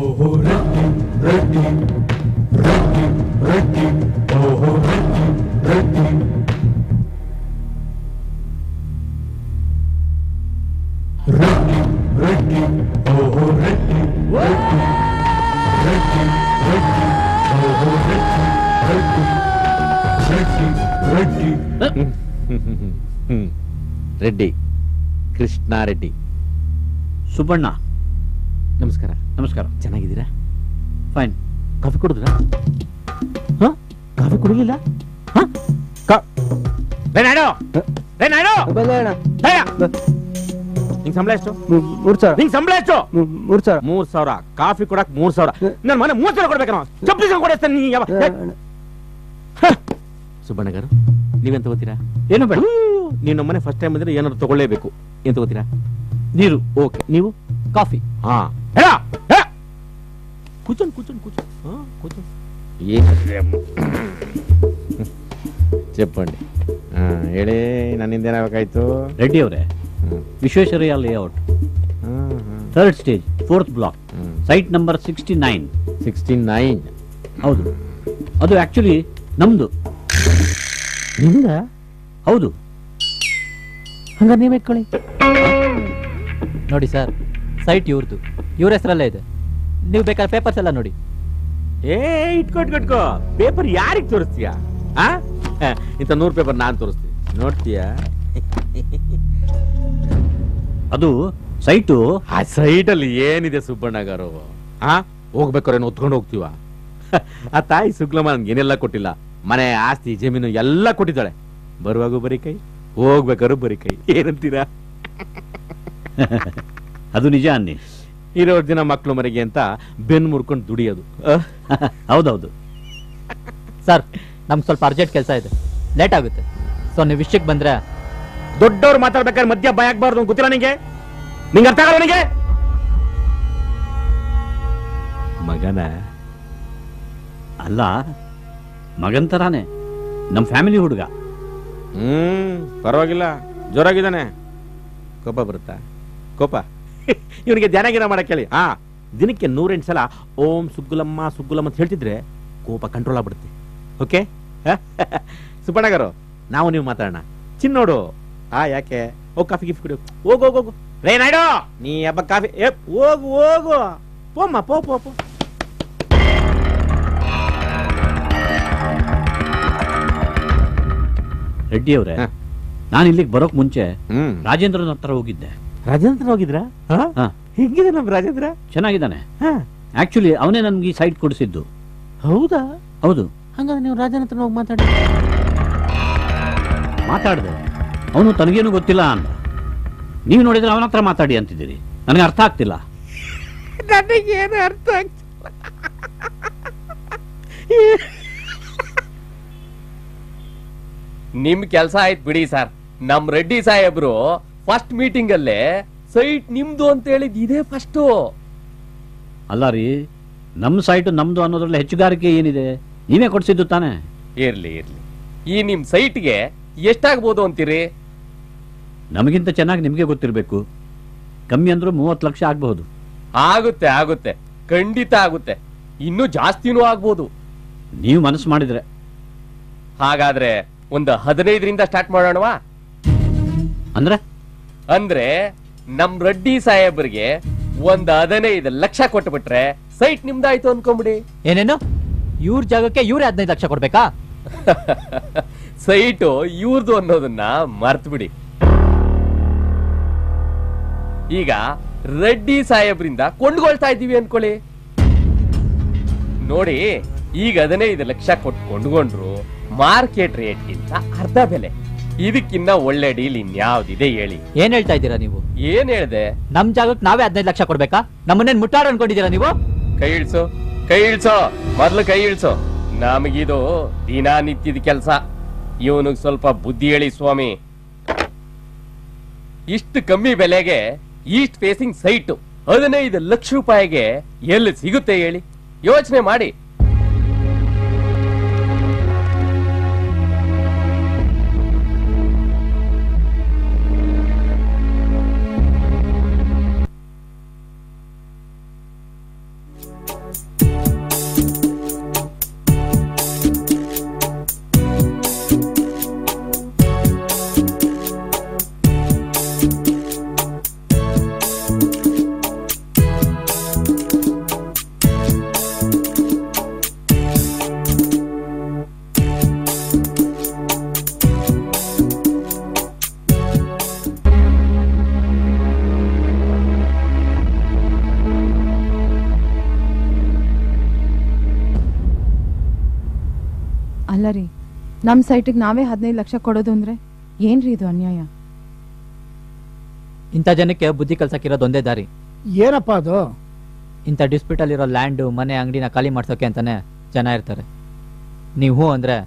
Speaker 13: ರೆಡ್ಡಿ, ಕೃಷ್ಣ ರೆಡ್ಡಿ.
Speaker 4: ಸುಬ್ಬಣ್ಣ,
Speaker 13: ನಮಸ್ಕಾರ.
Speaker 4: ನಮಸ್ಕಾರ.
Speaker 13: ಚೆನ್ನಾಗಿದ್ದೀರಾ?
Speaker 4: ಫೈನ್.
Speaker 13: ಕಾಫಿ ಕುಡಿದ್ರಾ? ಕಾಫಿ ಕುಡಿಲಿಲ್ಲ?
Speaker 6: ನಿಂಗೆ ಸಂಬಳ ಎಷ್ಟು? 3,000. ನಿಂಗೆ ಸಂಬಳ ಎಷ್ಟು? 3,000. 3,000. ಕಾಫಿ ಕೊಡಕ್ 3,000. ನನ್ನ ಮನೆ 3,000 ಕೊಡ್ಬೇಕೇನೋ? ಚಪ್ಪಲಿ ಕೊಡೇಸ್ತಾನೆ ನೀ. ಯಾವ
Speaker 13: ಸುಬ್ಬಣ್ಣ garu, ನೀವೇನ್ ತಗೋತೀರಾ?
Speaker 6: ಏನು ಬೇಡ, ನೀನು ಮನೆ ಫಸ್ಟ್ ಟೈಮ್ ಬಂದ್ರೆ ಏನಾದ್ರು ತಗೊಳ್ಳೇಬೇಕು. ಏನ್ ತಗೋತೀರಾ?
Speaker 13: ನೀರು. ಓಕೆ. ನೀವು?
Speaker 5: ಕಾಫಿ.
Speaker 6: ಹಾ, ಕೂಚನ್ ಕೂಚನ್ ಕೂಚನ್ ಕೂಚನ್.
Speaker 13: చెప్పండి. ಹೇಳಿ, ನನ್ನಿಂದ ಏನಾಗಬೇಕಾಯ್ತು?
Speaker 4: ರೆಡ್ಡಿ ಅವರೇ, Visvesvaraya layout 3rd stage 4th block, site number 69. ಹೌದು, ಅದು ಆಕ್ಚುಲಿ ನಮ್ದು.
Speaker 13: ನಿಮ್ದ?
Speaker 4: ಹೌದು.
Speaker 13: ಹಂಗಾರೆ ನೀವೇ ಇಟ್ಕೊಳ್ಳಿ.
Speaker 5: ನೋಡಿ ಸರ್, ಸೈಟ್ ಇವ್ರದ್ದು, ಇವ್ರ ಹೆಸರಲ್ಲೇ ಇದೆ. ನೀವು ಬೇಕಾದ್ರೆ ಪೇಪರ್ಸ್ ಎಲ್ಲ ನೋಡಿ.
Speaker 13: ಇಟ್ಕೋ ಪೇಪರ್ ಯಾರಿಗೆ ತೋರಿಸ್ತೀಯಾ? ಇಂಥ 100 ಪೇಪರ್ ನಾನು ತೋರಿಸ್ತೀನಿ, ನೋಡ್ತೀಯಾ?
Speaker 4: ಅದು ಸೈಟು.
Speaker 13: ಆ ಸೈಟಲ್ಲಿ ಏನಿದೆ ಸುಬ್ಬಣ್ಣಗಾರು? ಹೋಗ್ಬೇಕಾರೇನು ಹೊತ್ಕೊಂಡು ಹೋಗ್ತೀವ? ಆ ತಾಯಿ ಸುಗ್ಲಮ್ಮ ನನ್ಗೆ ಏನೆಲ್ಲ ಕೊಟ್ಟಿಲ್ಲ, ಮನೆ ಆಸ್ತಿ ಜಮೀನು ಎಲ್ಲ ಕೊಟ್ಟಿದ್ದಾಳೆ. ಬರುವಾಗೂ ಬರೀ ಕೈ, ಹೋಗ್ಬೇಕಾದ್ರು ಬರೀ ಕೈ. ಏನಂತೀರಾ?
Speaker 4: ಅದು ನಿಜ ಅನ್ನಿ.
Speaker 13: ಇರೋರ್ ದಿನ ಮಕ್ಳು ಮನೆಗೆ ಅಂತ ಬೆನ್ನು ಮುರ್ಕೊಂಡು ದುಡಿಯೋದು.
Speaker 4: ಹೌದೌದು
Speaker 5: ಸರ್, ನಮ್ಗೆ ಸ್ವಲ್ಪ ಅರ್ಜೆಂಟ್ ಕೆಲಸ ಇದೆ, ಲೇಟ್ ಆಗುತ್ತೆ. ಸೊ ನೀವು ವಿಷಯಕ್ಕೆ ಬಂದ್ರೆ.
Speaker 13: ದೊಡ್ಡವ್ರು ಮಾತಾಡ್ಬೇಕಾದ್ರೆ ಮಧ್ಯ ಭಯ ಆಗ್ಬಾರ್ದು, ಗೊತ್ತಿಲ್ಲ ನಿಂಗೆ? ನಿಂಗೆ ಅರ್ಥ ಆಗಲ್ಲ ನಿಂಗೆ?
Speaker 4: ಮಗನ ಅಲ್ಲ, ಮಗನ್ ತರಾನೆ, ನಮ್ ಫ್ಯಾಮಿಲಿ ಹುಡುಗ.
Speaker 13: ಪರವಾಗಿಲ್ಲ, ಜೋರಾಗಿದ್ದಾನೆ. ಕೋಪ ಬರುತ್ತಾ? ಕೋಪ ಇವನಿಗೆ ಧ್ಯಾನ ಗಿನ ಮಾಡಕ್ ಹೇಳಿ. ದಿನಕ್ಕೆ 108 ಸಲ ಓಂ ಸುಗ್ಗುಲಮ್ಮ ಸುಗ್ಗುಲಮ್ಮ ಅಂತ ಹೇಳ್ತಿದ್ರೆ ಕೋಪ ಕಂಟ್ರೋಲ್ ಆಗ್ಬಿಡುತ್ತೆ. ಓಕೆ ಸುಬ್ಬಣ್ಣಗಾರು, ನಾವು ನೀವು ಮಾತಾಡೋಣ. ಚಿನ್ನೋಡು ಯಾಕೆ? ಹೋಗ್ ಕಾಫಿ ಗಿಫ್ಟ್ ಕುಡಿಯೋ. ಹೋಗು ರೇ ನಾಯ್ಡು, ನೀ ಹಬ್ಬ ಕಾಫಿ. ಹೋಗು ಪೋಮ್ಮ ಪೋ.
Speaker 4: ರೆಡ್ಡಿ ಅವ್ರೆ, ನಾನು ಇಲ್ಲಿಗೆ ಬರೋಕ್ ಮುಂಚೆ ರಾಜೇಂದ್ರನ ಹತ್ರ ಹೋಗಿದ್ದೆ.
Speaker 13: ರಾಜೇಂದ್ರ ಹೋಗಿದ್ರಾ? ಹೆಂಗಿದೆ ನಮ್ ರಾಜೇಂದ್ರ?
Speaker 4: ಚೆನ್ನಾಗಿದ್ದಾನೆ. ಆಕ್ಚುಲಿ ಅವನೇ ನನ್ಗೆ ಈ ಸೈಟ್ ಕೊಡಿಸಿದ್ದು.
Speaker 13: ಹೌದಾ?
Speaker 4: ಹೌದು.
Speaker 13: ಹಂಗಾದ್ರೆ ನೀವು ರಾಜನ ಹತ್ರ ಹೋಗಿ
Speaker 4: ಮಾತಾಡಿದೆ. ಅವನು ತನಗೇನು ಗೊತ್ತಿಲ್ಲ ಅಂದ. ನೀವು ನೋಡಿದ್ರೆ ಅವನ ಹತ್ರ ಮಾತಾಡಿ ಅಂತಿದ್ದೀರಿ. ನನಗೆ ಅರ್ಥ ಆಗ್ತಿಲ್ಲ.
Speaker 13: ನನಗೇನು ಅರ್ಥ ಆಗ್ತಿಲ್ಲ.
Speaker 9: ನಿಮ್ ಕೆಲಸ ಆಯ್ತು ಬಿಡಿ ಸರ್. ನಮ್ ರೆಡ್ಡಿ ಸಾಹೇಬ್ರು ಫಸ್ಟ್ ಮೀಟಿಂಗ್ ಅಲ್ಲೇ ಸೈಟ್ ನಿಮ್ದು ಅಂತ ಹೇಳಿದ್ ಇದೇ ಫಸ್ಟ್.
Speaker 4: ಅಲ್ಲ ರೀ, ನಮ್ ಸೈಟ್ ನಮ್ದು ಅನ್ನೋದ್ರಲ್ಲಿ ಹೆಚ್ಚುಗಾರಿಕೆ ಏನಿದೆ? ನೀವೇ ಕೊಡ್ಸಿದ್ದು ತಾನೆ.
Speaker 9: ಇರ್ಲಿ ಈ ನಿಮ್ ಸೈಟ್ಗೆ ಎಷ್ಟಾಗ್ಬೋದು ಅಂತೀರಿ?
Speaker 4: ನಮಗಿಂತ ಚೆನ್ನಾಗಿ ನಿಮ್ಗೆ ಗೊತ್ತಿರ್ಬೇಕು. ಕಮ್ಮಿ ಅಂದ್ರೂ 30 ಲಕ್ಷ ಆಗ್ಬಹುದು.
Speaker 9: ಆಗುತ್ತೆ, ಖಂಡಿತ ಆಗುತ್ತೆ. ಇನ್ನೂ ಜಾಸ್ತಿನೂ ಆಗ್ಬೋದು
Speaker 4: ನೀವು ಮನಸ್ಸು ಮಾಡಿದ್ರೆ.
Speaker 9: ಹಾಗಾದ್ರೆ ಒಂದು 15ರಿಂದ ಸ್ಟಾರ್ಟ್ ಮಾಡೋಣವಾ? ಅಂದ್ರೆ ನಮ್ ರೆಡ್ಡಿ ಸಾಹೇಬ್ರಿಗೆ ಒಂದು 15 ಲಕ್ಷ ಕೊಟ್ಬಿಟ್ರೆ ಸೈಟ್ ನಿಮ್ದಾಯ್ತು ಅನ್ಕೊಂಬಿಡಿ.
Speaker 5: ಏನೇನು? ಇವ್ರ ಜಾಗಕ್ಕೆ ಇವ್ರೆ 15 ಲಕ್ಷ ಕೊಡ್ಬೇಕಾ?
Speaker 9: ಸೈಟು ಇವ್ರದು ಅನ್ನೋದನ್ನ ಮರ್ತ್ ಬಿಡಿ. ಈಗ ರೆಡ್ಡಿ ಸಾಹೇಬ್ರಿಂದ ಕೊಂಡ್ಕೊಳ್ತಾ ಇದ್ದೀವಿ ಅನ್ಕೊಳ್ಳಿ. ನೋಡಿ, ಈಗ 15 ಲಕ್ಷ ಕೊಟ್ಟು ಕೊಂಡ್ಕೊಂಡ್ರು ಮಾರ್ಕೆಟ್ ರೇಟ್ಗಿಂತ ಅರ್ಧ ಬೆಲೆ. ಇದಕ್ಕಿನ್ನ ಒಳ್ಳೆ ಡೀಲ್ ಇನ್ಯಾವ್ದಿದೆ ಹೇಳಿ?
Speaker 5: ಏನ್ ಹೇಳ್ತಾ ಇದ್ದೀರಾ ನೀವು?
Speaker 9: ಏನ್ ಹೇಳ್ದೆ?
Speaker 5: ನಮ್ ಜಾಗಕ್ಕೆ ನಾವೇ 15 ಲಕ್ಷ ಕೊಡ್ಬೇಕಾ? ನಮ್ಮನ್ನೇನ್ ಮುಟ್ಟಾಡ ಅನ್ಕೊಂಡಿದ್ದೀರಾ ನೀವು?
Speaker 9: ಕೈ ಇಳ್ಸೋ ಮೊದ್ಲು ಕೈ ಇಳ್ಸೋ. ನಮಗಿದು ದಿನನಿತ್ಯದ ಕೆಲಸ. ಇವನಿಗೆ ಸ್ವಲ್ಪ ಬುದ್ಧಿ ಹೇಳಿ ಸ್ವಾಮಿ. ಇಷ್ಟು ಕಮ್ಮಿ ಬೆಲೆಗೆ ಈಸ್ಟ್ ಫೇಸಿಂಗ್ ಸೈಟ್ 15 ಲಕ್ಷ ರೂಪಾಯಿಗೆ ಎಲ್ಲಿ ಸಿಗುತ್ತೆ ಹೇಳಿ? ಯೋಚನೆ ಮಾಡಿ.
Speaker 3: ಅಲ್ಲ ರೀ, ನಮ್ಮ ಸೈಟಿಗೆ ನಾವೇ 15 ಲಕ್ಷ ಕೊಡೋದು ಅಂದ್ರೆ ಏನ್ರಿ ಇದು ಅನ್ಯಾಯ?
Speaker 5: ಇಂಥ ಜನಕ್ಕೆ ಬುದ್ಧಿ ಕಲ್ಸಕ್ಕಿರೋದು ಒಂದೇ ದಾರಿ.
Speaker 8: ಏನಪ್ಪ ಅದು?
Speaker 5: ಇಂಥ ಡಿಸ್ಪ್ಯೂಟ್ ಅಲ್ಲಿರೋ ಲ್ಯಾಂಡು, ಮನೆ, ಅಂಗಡಿನ ಖಾಲಿ ಮಾಡ್ಸೋಕೆ ಅಂತಾನೆ ಜನ ಇರ್ತಾರೆ. ನೀವು ಅಂದ್ರೆ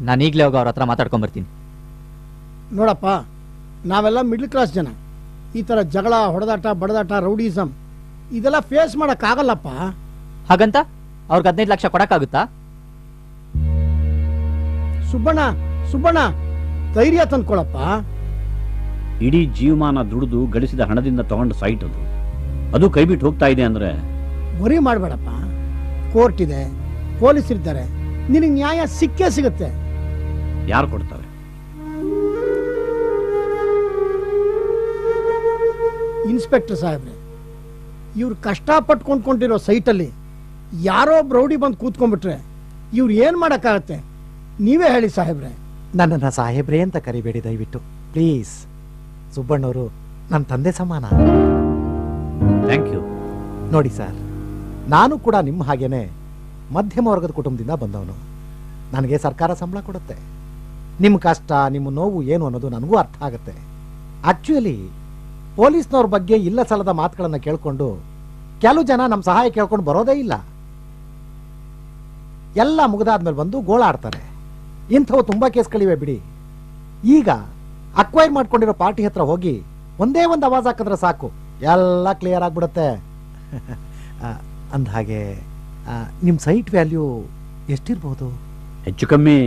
Speaker 5: ನಾನು ಈಗಲೇ ಹೋಗಿ ಅವ್ರ ಹತ್ರ ಮಾತಾಡ್ಕೊಂಬರ್ತೀನಿ.
Speaker 8: ನೋಡಪ್ಪ, ನಾವೆಲ್ಲ ಮಿಡ್ಲ್ ಕ್ಲಾಸ್ ಜನ. ಈ ಥರ ಜಗಳ, ಹೊಡೆದಾಟ, ಬಡದಾಟ, ರೌಡಿಸಮ್ ಇದೆಲ್ಲ ಫೇಸ್ ಮಾಡೋಕ್ಕಾಗಲ್ಲಪ್ಪ.
Speaker 5: ಹಾಗಂತ ಅವ್ರಿಗೆ 15 ಲಕ್ಷ ಕೊಡಕ್ಕಾಗುತ್ತಾ?
Speaker 8: ಸುಬ್ಬಣ್ಣ ಧೈರ್ಯ ತಂದ್ಕೊಳಪ್ಪ.
Speaker 4: ಇಡೀ ಜೀವಮಾನ ದುಡಿದು ಗಳಿಸಿದ ಹಣದಿಂದ ತಗೊಂಡ ಸೈಟ್ ಅದು. ಅದು ಕೈ ಬಿಟ್ಟು ಹೋಗ್ತಾ ಇದೆ ಅಂದ್ರೆ
Speaker 8: ವರಿ ಮಾಡಬೇಡಪ್ಪ. ಕೋರ್ಟ್ ಇದೆ, ಪೊಲೀಸ್ ಇರ್ತಾರೆ, ನಿನಗೆ ನ್ಯಾಯ ಸಿಕ್ಕೇ ಸಿಗುತ್ತೆ.
Speaker 4: ಯಾರು ಕೊಡ್ತಾರೆ?
Speaker 8: ಇನ್ಸ್ಪೆಕ್ಟರ್ ಸಾಹೇಬ್ರೆ, ಇವ್ರು ಕಷ್ಟಪಟ್ಟು ಕೊಂಡ್ಕೊಂಡಿರೋ ಸೈಟಲ್ಲಿ ಯಾರೋ ಬ್ರೌಡಿ ಬಂದು ಕೂತ್ಕೊಂಡ್ಬಿಟ್ರೆ ಇವ್ರು ಏನು ಮಾಡೋಕ್ಕಾಗತ್ತೆ? ನೀವೇ ಹೇಳಿ ಸಾಹೇಬ್ರೆ.
Speaker 14: ನನ್ನನ್ನು ಸಾಹೇಬ್ರೆ ಅಂತ ಕರಿಬೇಡಿ ದಯವಿಟ್ಟು ಪ್ಲೀಸ್. ಸುಬ್ಬಣ್ಣವರು ನನ್ನ ತಂದೆ ಸಮಾನ.
Speaker 4: Thank you.
Speaker 14: ನೋಡಿ ಸರ್, ನಾನು ಕೂಡ ನಿಮ್ಮ ಹಾಗೇನೆ ಮಧ್ಯಮ ವರ್ಗದ ಕುಟುಂಬದಿಂದ ಬಂದವನು. ನನಗೆ ಸರ್ಕಾರ ಸಂಬಳ ಕೊಡುತ್ತೆ. ನಿಮ್ಮ ಕಷ್ಟ, ನಿಮ್ಮ ನೋವು ಏನು ಅನ್ನೋದು ನನಗೂ ಅರ್ಥ ಆಗುತ್ತೆ. ಆಕ್ಚುಲಿ ಪೊಲೀಸ್ನವ್ರ ಬಗ್ಗೆ ಇಲ್ಲ ಸಲ್ಲದ ಮಾತುಗಳನ್ನು ಕೇಳ್ಕೊಂಡು ಕೆಲವು ಜನ ನಮ್ಮ ಸಹಾಯ ಕೇಳ್ಕೊಂಡು ಬರೋದೇ ಇಲ್ಲ. ಎಲ್ಲ ಮುಗಿದಾದ್ಮೇಲೆ ಬಂದು ಗೋಳಾಡ್ತಾರೆ. ಇಂಥವು ತುಂಬಾ ಕೇಸ್ಗಳಿವೆ ಬಿಡಿ. ಈಗ ಅಕ್ವೈರ್ ಮಾಡ್ಕೊಂಡಿರೋ ಪಾರ್ಟಿ ಹತ್ರ ಹೋಗಿ ಒಂದೇ ಒಂದು ಆವಾಜ್ ಹಾಕಿದ್ರೆ ಸಾಕು, ಎಲ್ಲ ಕ್ಲಿಯರ್ ಆಗ್ಬಿಡುತ್ತೆ. ಅಂದಹಾಗೆ ನಿಮ್ಮ ಸೈಟ್ ವ್ಯಾಲ್ಯೂ ಎಷ್ಟಿರ್ಬೋದು?
Speaker 4: ಹೆಚ್ಚು ಕಮ್ಮಿ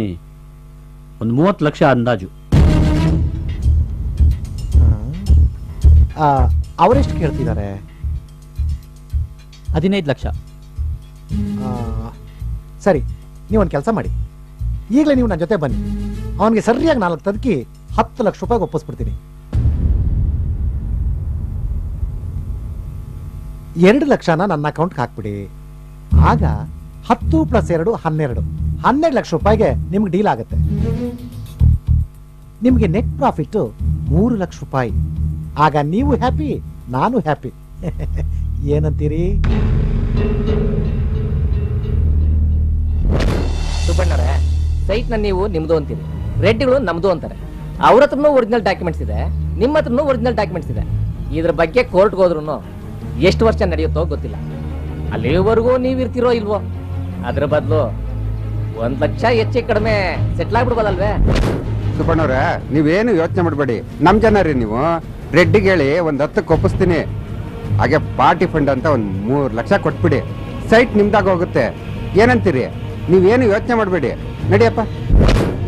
Speaker 4: ಒಂದು 30 ಲಕ್ಷ ಅಂದಾಜು.
Speaker 14: ಅವರೆಷ್ಟು ಕೇಳ್ತಿದ್ದಾರೆ?
Speaker 5: 15 ಲಕ್ಷ.
Speaker 14: ಸರಿ, ನೀವೊಂದು ಕೆಲಸ ಮಾಡಿ, ಈಗಲೇ ನೀವು ನನ್ನ ಜೊತೆ ಬನ್ನಿ. ಅವನಿಗೆ ಸರಿಯಾಗಿ 4 ತದಕಿ 10 ಲಕ್ಷ ರೂಪಾಯಿಗೆ ಒಪ್ಪಿಸ್ಬಿಡ್ತೀನಿ. 2 ಲಕ್ಷನ ನನ್ನ ಅಕೌಂಟ್ಗೆ ಹಾಕ್ಬಿಡಿ. ಆಗ 10 + 2 12 ಲಕ್ಷ ರೂಪಾಯಿಗೆ ನಿಮ್ಗೆ ಡೀಲ್ ಆಗುತ್ತೆ. ನಿಮಗೆ ನೆಟ್ ಪ್ರಾಫಿಟ್ 3 ಲಕ್ಷ ರೂಪಾಯಿ. ಆಗ ನೀವು ಹ್ಯಾಪಿ, ನಾನು ಹ್ಯಾಪಿ. ಏನಂತೀರಿ?
Speaker 15: ಸುಬ್ಬಣ್ಣರೇ, ಸೈಟ್ ನ ನೀವು ನಿಮ್ದು ಅಂತೀರಿ, ರೆಡ್ಡಿಗಳು ನಮ್ದು ಅಂತಾರೆ. ಅವ್ರ ಹತ್ರನೂ ಒರಿಜಿನಲ್ ಡಾಕ್ಯುಮೆಂಟ್ಸ್ ಇದೆ, ನಿಮ್ಮ ಹತ್ರನೂ ಒರಿಜಿನಲ್ ಡಾಕ್ಯುಮೆಂಟ್ಸ್ ಇದೆ. ಇದ್ರ ಬಗ್ಗೆ ಕೋರ್ಟ್ಗೆ ಹೋದ್ರು ಎಷ್ಟು ವರ್ಷ ನಡೆಯುತ್ತೋ ಗೊತ್ತಿಲ್ಲ. ಅಲ್ಲಿವರೆಗೂ ನೀವು ಇರ್ತಿರೋ ಇಲ್ವೋ? ಅದ್ರ ಬದಲು 1 ಲಕ್ಷ ಹೆಚ್ಚೆ ಕಡಿಮೆ ಸೆಟ್ಲ್ ಆಗ್ಬಿಡ್ಬೋದಲ್ವೇ?
Speaker 12: ಸುಬ್ಬಣ್ಣವ್ರೆ, ನೀವೇನು ಯೋಚನೆ ಮಾಡಬೇಡಿ. ನಮ್ ಜನ ರೀ ನೀವು. ರೆಡ್ಡಿಗೆ ಹೇಳಿ 10 ಒಪ್ಪಿಸ್ತೀನಿ. ಹಾಗೆ ಪಾರ್ಟಿ ಫಂಡ್ ಅಂತ 3 ಲಕ್ಷ ಕೊಟ್ಬಿಡಿ. ಸೈಟ್ ನಿಮ್ದಾಗ ಹೋಗುತ್ತೆ. ಏನಂತೀರಿ? ನೀವೇನು ಯೋಚನೆ ಮಾಡಬೇಡಿ. ನಡಿಯಪ್ಪ.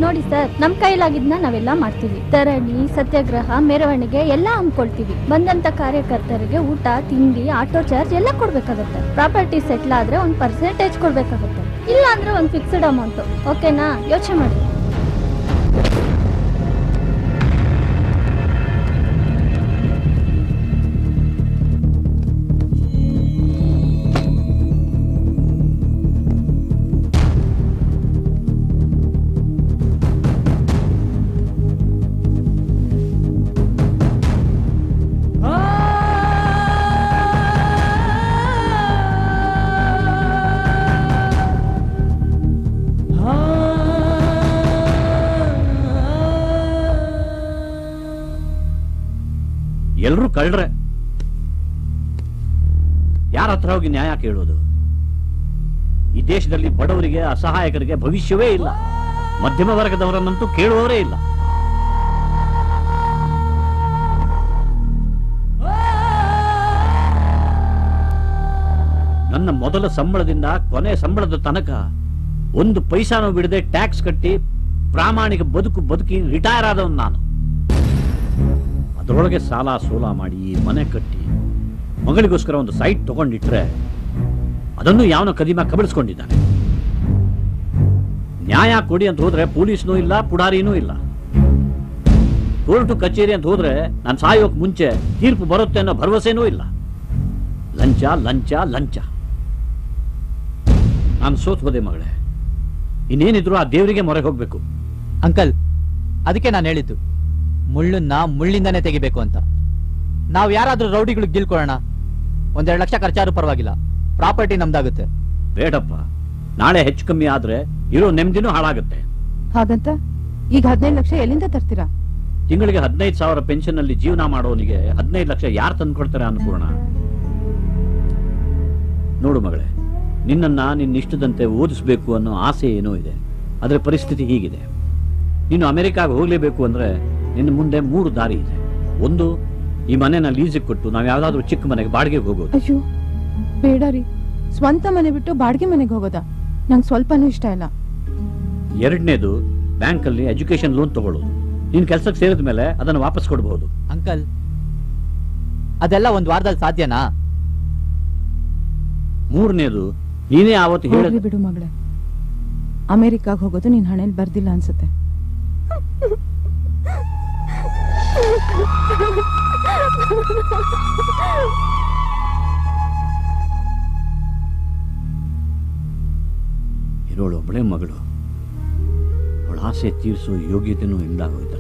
Speaker 16: ನೋಡಿ ಸರ್, ನಮ್ ಕೈಲಾಗಿದ್ನ ನಾವೆಲ್ಲ ಮಾಡ್ತೀವಿ. ಧರಣಿ, ಸತ್ಯಾಗ್ರಹ, ಮೆರವಣಿಗೆ ಎಲ್ಲ ಹಮ್ಮಿಕೊಳ್ತೀವಿ. ಬಂದಂತ ಕಾರ್ಯಕರ್ತರಿಗೆ ಊಟ, ತಿಂಡಿ, ಆಟೋ ಚಾರ್ಜ್ ಎಲ್ಲ ಕೊಡ್ಬೇಕಾಗತ್ತೆ. ಪ್ರಾಪರ್ಟಿ ಸೆಟ್ಲ್ ಆದ್ರೆ 1% ಕೊಡ್ಬೇಕಾಗತ್ತೆ. ಇಲ್ಲ ಅಂದ್ರೆ ಒಂದು ಫಿಕ್ಸ್ಡ್ ಅಮೌಂಟ್. ಓಕೆನಾ? ಯೋಚನೆ ಮಾಡಿ.
Speaker 4: ಎಲ್ರೂ ಕಳ್ರೆ ಯಾರ ಹತ್ರ ಹೋಗಿ ನ್ಯಾಯ ಕೇಳೋದು? ಈ ದೇಶದಲ್ಲಿ ಬಡವರಿಗೆ, ಅಸಹಾಯಕರಿಗೆ ಭವಿಷ್ಯವೇ ಇಲ್ಲ. ಮಧ್ಯಮ ವರ್ಗದವರನ್ನಂತೂ ಕೇಳುವವರೇ ಇಲ್ಲ. ನನ್ನ ಮೊದಲ ಸಂಬಳದಿಂದ ಕೊನೆ ಸಂಬಳದ ತನಕ 1 ಪೈಸಾನು ಬಿಡದೆ ಟ್ಯಾಕ್ಸ್ ಕಟ್ಟಿ ಪ್ರಾಮಾಣಿಕ ಬದುಕಿ ರಿಟೈರ್ ಆದವನು ನಾನು. ಅದರೊಳಗೆ ಸಾಲ ಸೋಲ ಮಾಡಿ ಮನೆ ಕಟ್ಟಿ ಮಗಳಿಗೋಸ್ಕರ ಒಂದು ಸೈಟ್ ತಗೊಂಡಿಟ್ರೆ ಅದನ್ನು ಯಾವನ ಕದಿಮ ಕಬಳಿಸ್ಕೊಂಡಿದ್ದಾನೆ. ನ್ಯಾಯ ಕೊಡಿ ಅಂತ ಹೋದ್ರೆ ಪೊಲೀಸ್ನೂ ಇಲ್ಲ, ಪುಡಾರಿನೂ ಇಲ್ಲ. ಕೋರ್ಟು ಕಚೇರಿ ಅಂತ ಹೋದ್ರೆ ನಾನು ಸಾಯೋಕ್ ಮುಂಚೆ ತೀರ್ಪು ಬರುತ್ತೆ ಅನ್ನೋ ಭರವಸೆನೂ ಇಲ್ಲ. ಲಂಚ ಲಂಚ ಲಂಚ. ನಾನು ಸೋತ್ ಹೋದೆ ಮಗಳೇ. ಇನ್ನೇನಿದ್ರು ಆ ದೇವರಿಗೆ ಮೊರೆ ಹೋಗ್ಬೇಕು.
Speaker 5: ಅಂಕಲ್, ಅದಕ್ಕೆ ನಾನು ಹೇಳಿದ್ದು ಮುಳ್ಳನ್ನ ಮುಳ್ಳಿಂದಾನೇ ತೆಗಿಬೇಕು ಅಂತ. ನಾವು ಯಾರಾದ್ರೂ ರೌಡಿಗಳಿಗೆ ಗಿಲ್ಕೊಳ್ಳೋಣ, 1-2 ಲಕ್ಷ ಖರ್ಚಾದ್ರೂ ಪರವಾಗಿಲ್ಲ, ಪ್ರಾಪರ್ಟಿ ನಮ್ದಾಗುತ್ತೆ.
Speaker 4: ಬೇಡಪ್ಪ, ನಾಳೆ ಹೆಚ್ಚು ಕಮ್ಮಿ ಆದ್ರೆ ಇರೋ ನೆಮ್ಮದಿನೂ ಹಾಳಾಗುತ್ತೆ.
Speaker 3: ಹಾಗಂತ ಈಗ 15 ಲಕ್ಷ ಎಲ್ಲಿಂದ ತರ್ತೀರಾ?
Speaker 4: ತಿಂಗಳಿಗೆ 15,000 ಪೆನ್ಷನ್ ಅಲ್ಲಿ ಜೀವನ ಮಾಡೋನಿಗೆ 15 ಲಕ್ಷ ಯಾರು ತಂದ್ಕೊಡ್ತಾರೆ ಅನ್ನಪೂರ್ಣ? ನೋಡು ಮಗಳೇ, ನಿನ್ನನ್ನ ನಿನ್ನ ಇಷ್ಟದಂತೆ ಓದಿಸ್ಬೇಕು ಅನ್ನೋ ಆಸೆ ಏನೋ ಇದೆ. ಆದ್ರೆ ಪರಿಸ್ಥಿತಿ ಹೀಗಿದೆ. ನೀನು ಅಮೆರಿಕಾಗೆ ಹೋಗ್ಲೇಬೇಕು ಅಂದ್ರೆ ನಿನ್ನ ಮುಂದೆ 3 ದಾರಿ ಇದೆ. ಒಂದು, ಈ ಮನೆನ ಲೀಸಿಗೆ ಕೊಟ್ಟು ನಾವ್ ಯಾವ್ದಾದ್ರು ಚಿಕ್ಕ ಮನೆಗೆ ಬಾಡಿಗೆಗೆ ಹೋಗೋದು.
Speaker 3: ಅಯ್ಯೋ ಬೇಡ ರೀ, ಸ್ವಂತ ಮನೆ ಬಿಟ್ಟು ಬಾಡಿಗೆ ಮನೆಗೆ ಹೋಗೋದಾ? ನಂಗೆ ಸ್ವಲ್ಪನೂ ಇಷ್ಟ ಇಲ್ಲ.
Speaker 4: ಎರಡನೇದು, ಬ್ಯಾಂಕ್ ಅಲ್ಲಿ ಎಜುಕೇಶನ್ ಲೋನ್ ತಗೊಳ್ಳೋದು. ನೀನ್ ಕೆಲ್ಸಕ್ಕೆ ಸೇರಿದ ಮೇಲೆ ಅದನ್ನು ವಾಪಸ್ ಕೊಡಬಹುದು.
Speaker 5: ಅಂಕಲ್, ಅದೆಲ್ಲ 1 ವಾರದಲ್ಲಿ ಸಾಧ್ಯನಾ?
Speaker 4: ಮೂರನೇದು ನೀನೇ ಆವತ್ತು ಹೇಳ
Speaker 3: ಹೋಗ್ಲಿ ಬಿಡು ಮಗಳೇ, ಅಮೆರಿಕಾಗ್ ಹೋಗೋದು ನಿನ್ ಹಣೆಲ್ ಬರ್ದಿಲ್ಲ ಅನ್ಸುತ್ತೆ.
Speaker 4: ಇರೋಳು ಒಬ್ಬಳೇ ಮಗಳು, ಅವಳ ಆಸೆ ತೀರಿಸೋ ಯೋಗ್ಯತೆನೂ ಇಲ್ದಾಗೋಯ್ತಲ್ಲ.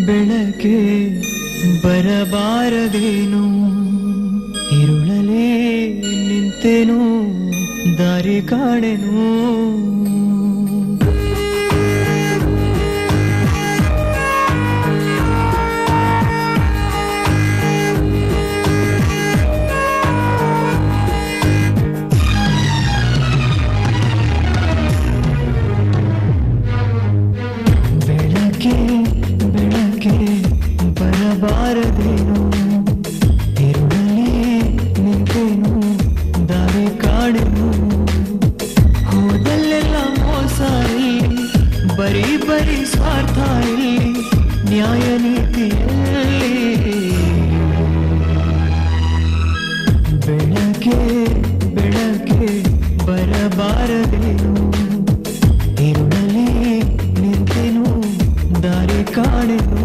Speaker 11: ಬೆಳಕೆ ಬರಬಾರದೇನು, ಇರುಳಲೇ ನಿಂತೆನು ದಾರಿ ಕಾಣೆನು. ಬೆಳಕೆ ಬರಬಾರದೇನು, ಇರುಳಲೇ ನಿಂತೆನು ದಾರಿ ಕಾಣೆನು. ಹೋದಲ್ಲೆಲ್ಲ ಮೋಸ ಇಲ್ಲಿ, ಬರೀ ಬರೀ ಸ್ವಾರ್ಥ ಇಲ್ಲಿ, ನ್ಯಾಯ ನೀತಿಯಲ್ಲಿ. ಬೆಳಕೆ ಬರಬಾರದೇನು, ಇರುಳಲೇ ನಿಂತೆನು ದಾರಿ ಕಾಣೆನು.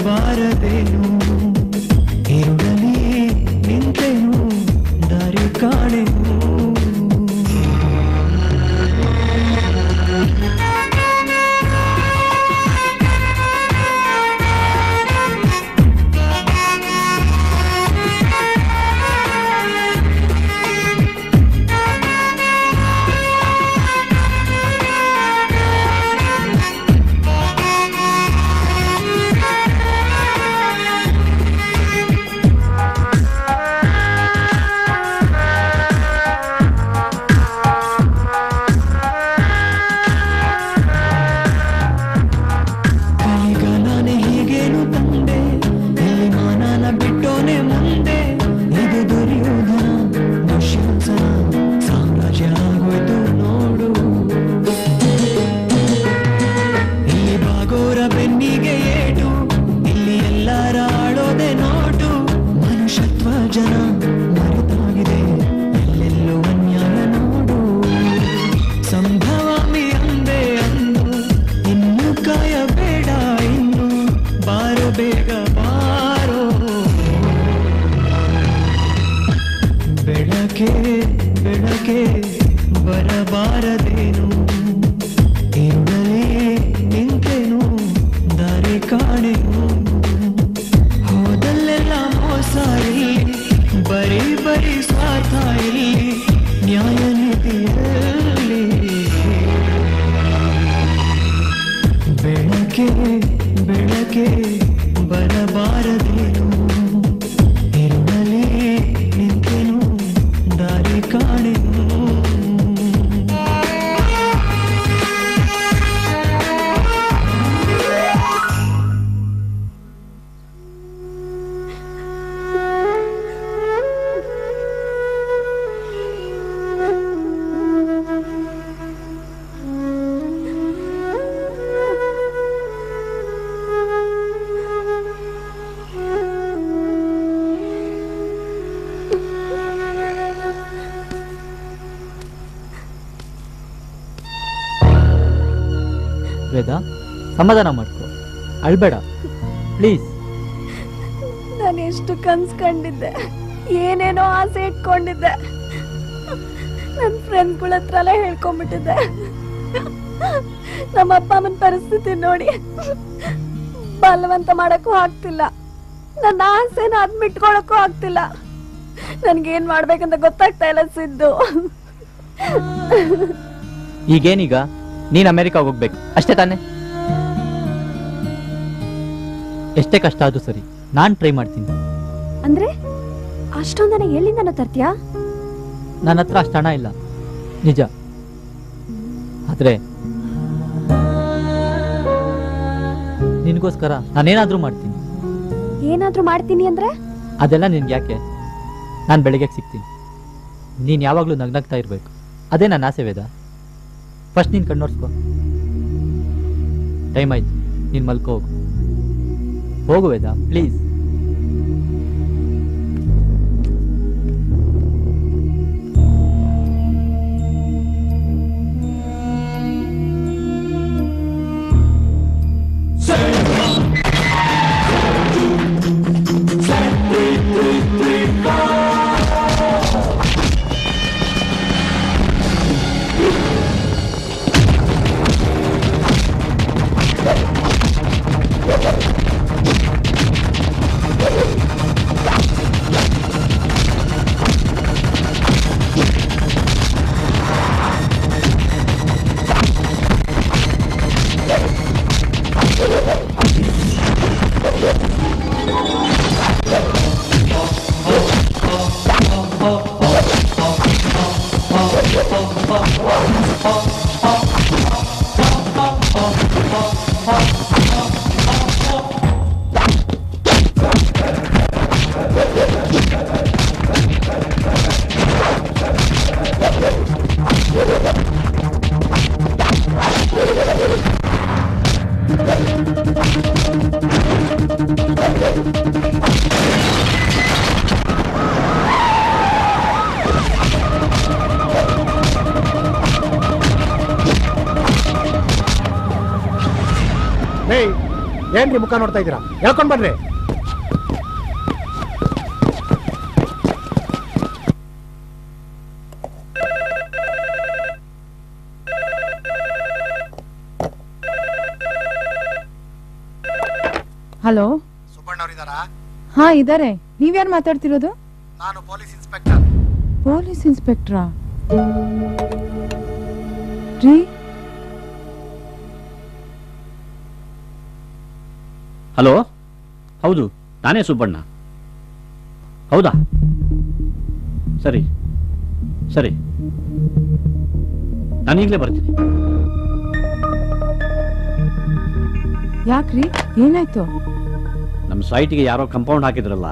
Speaker 11: ಬೆಳಕೆ ಬರಬಾರದೇನು, ಇರುಳಲೇ ನಿಂತೆನು ದಾರಿ ಕಾಣೆನು. ಬೆಳಕೆ ಬರಬಾರದೇನು, ಇರುಳಲೇ ನಿಂತೆನು ದಾರಿ ಕಾಣೆನು. ಹೋದಲ್ಲೆಲ್ಲ ಮೋಸ ಇಲ್ಲಿ, ಬರೀ ಬರೀ ಸ್ವಾರ್ಥ ಇಲ್ಲಿ, ನ್ಯಾಯ ನೀತಿಯಲ್ಲಿ. ಬೆಳಕೆ ಬರಬಾರದೇನು, ಇರುಳಲೇ ನಿಂತೆನು ದಾರಿ ಕಾಣೆನು.
Speaker 5: ವೇದ ಸಮಾಧಾನ ಮಾಡ್ಕೊ, ಅಳ್ಬೇಡ ಪ್ಲೀಸ್.
Speaker 1: ನಾನು ಎಷ್ಟು ಕನ್ಸ್ ಕಂಡಿದ್ದೆ, ಏನೇನೋ ಆಸೆ ಇಟ್ಕೊಂಡಿದ್ದೆ, ನನ್ನ ಫ್ರೆಂಡ್ಗಳ ಹತ್ರ ಎಲ್ಲ ಹೇಳ್ಕೊಂಡ್ಬಿಟ್ಟಿದ್ದೆ. ನಮ್ಮ ಅಪ್ಪ ಅಮ್ಮನ ಪರಿಸ್ಥಿತಿ ನೋಡಿ ಬಲವಂತ ಮಾಡಕ್ಕೂ ಆಗ್ತಿಲ್ಲ, ನನ್ನ ಆಸೆನ ಅದ್ಮಿಟ್ಕೊಳಕ್ಕೂ ಆಗ್ತಿಲ್ಲ. ನನ್ಗೇನ್ ಮಾಡ್ಬೇಕಂತ ಗೊತ್ತಾಗ್ತಾ ಇಲ್ಲ ಸಿದ್ದು.
Speaker 5: ಈಗೇನೀಗ ನೀನ್ ಅಮೆರಿಕಾಗ್ ಹೋಗ್ಬೇಕು ಅಷ್ಟೇ ತಾನೆ? ಎಷ್ಟೇ ಕಷ್ಟ ಆದ್ರೂ ಸರಿ, ನಾನ್ ಟ್ರೈ ಮಾಡ್ತೀನಿ.
Speaker 1: ಅಂದ್ರೆ ಅಷ್ಟೊಂದನ ಎಲ್ಲಿಂದನೋ ತರ್ತೀಯಾ?
Speaker 5: ನನ್ನ ಹತ್ರ ಅಷ್ಟು ಹಣ ಇಲ್ಲ ನಿಜ, ಆದ್ರೆ ನಿನ್ಗೋಸ್ಕರ ನಾನೇನಾದ್ರೂ ಮಾಡ್ತೀನಿ.
Speaker 1: ಏನಾದ್ರೂ ಮಾಡ್ತೀನಿ ಅಂದ್ರೆ?
Speaker 5: ಅದೆಲ್ಲ ನಿನ್ಗೆ ಯಾಕೆ, ನಾನು ಬೆಳಿಗ್ಗೆ ಸಿಗ್ತೀನಿ. ನೀನ್ ಯಾವಾಗ್ಲೂ ನಗ್ನಗ್ತಾ ಇರ್ಬೇಕು, ಅದೇ ನನ್ನ ಆಸೆ ವೇದ. ಫಸ್ಟ್ ನೀನ್ ಕಣ್ಣೋರ್ಸ್ಕೊ. ಟೈಮ್ ಆಯ್ತು, ನೀನ್ ಮಲ್ಕೋ ಹೋಗು. ಹೋಗು ವೇದ ಪ್ಲೀಸ್.
Speaker 14: ಏನ್ರಿ ಮುಖ ನೋಡ್ತಾ ಇದ್ದೀರಾ? ಹೇಳ್ಕೊಂಡ್ ಬರ್ರಿ.
Speaker 3: ಹಲೋ,
Speaker 14: ಸುಬ್ಬಣ್ಣವ್ರಿದಾರಾ?
Speaker 3: ಹಾ ಇದಾರೆ. ನೀವ್ಯಾರು ಮಾತಾಡ್ತಿರೋದು?
Speaker 14: ನಾನು ಪೊಲೀಸ್ ಇನ್ಸ್ಪೆಕ್ಟರ್.
Speaker 3: ಪೊಲೀಸ್ ಇನ್ಸ್ಪೆಕ್ಟ್ರಾ? ರೀ,
Speaker 4: ಹಲೋ, ಹೌದು ನಾನೇ ಸುಬ್ಬಣ್ಣ. ಹೌದಾ? ಸರಿ ಸರಿ, ನಾನೀಗಲೇ ಬರ್ತೀನಿ.
Speaker 3: ಯಾಕ್ರಿ, ಏನಾಯ್ತು?
Speaker 4: ನಮ್ಮ ಸೈಟ್ಗೆ ಯಾರೋ ಕಂಪೌಂಡ್ ಹಾಕಿದ್ರಲ್ಲ,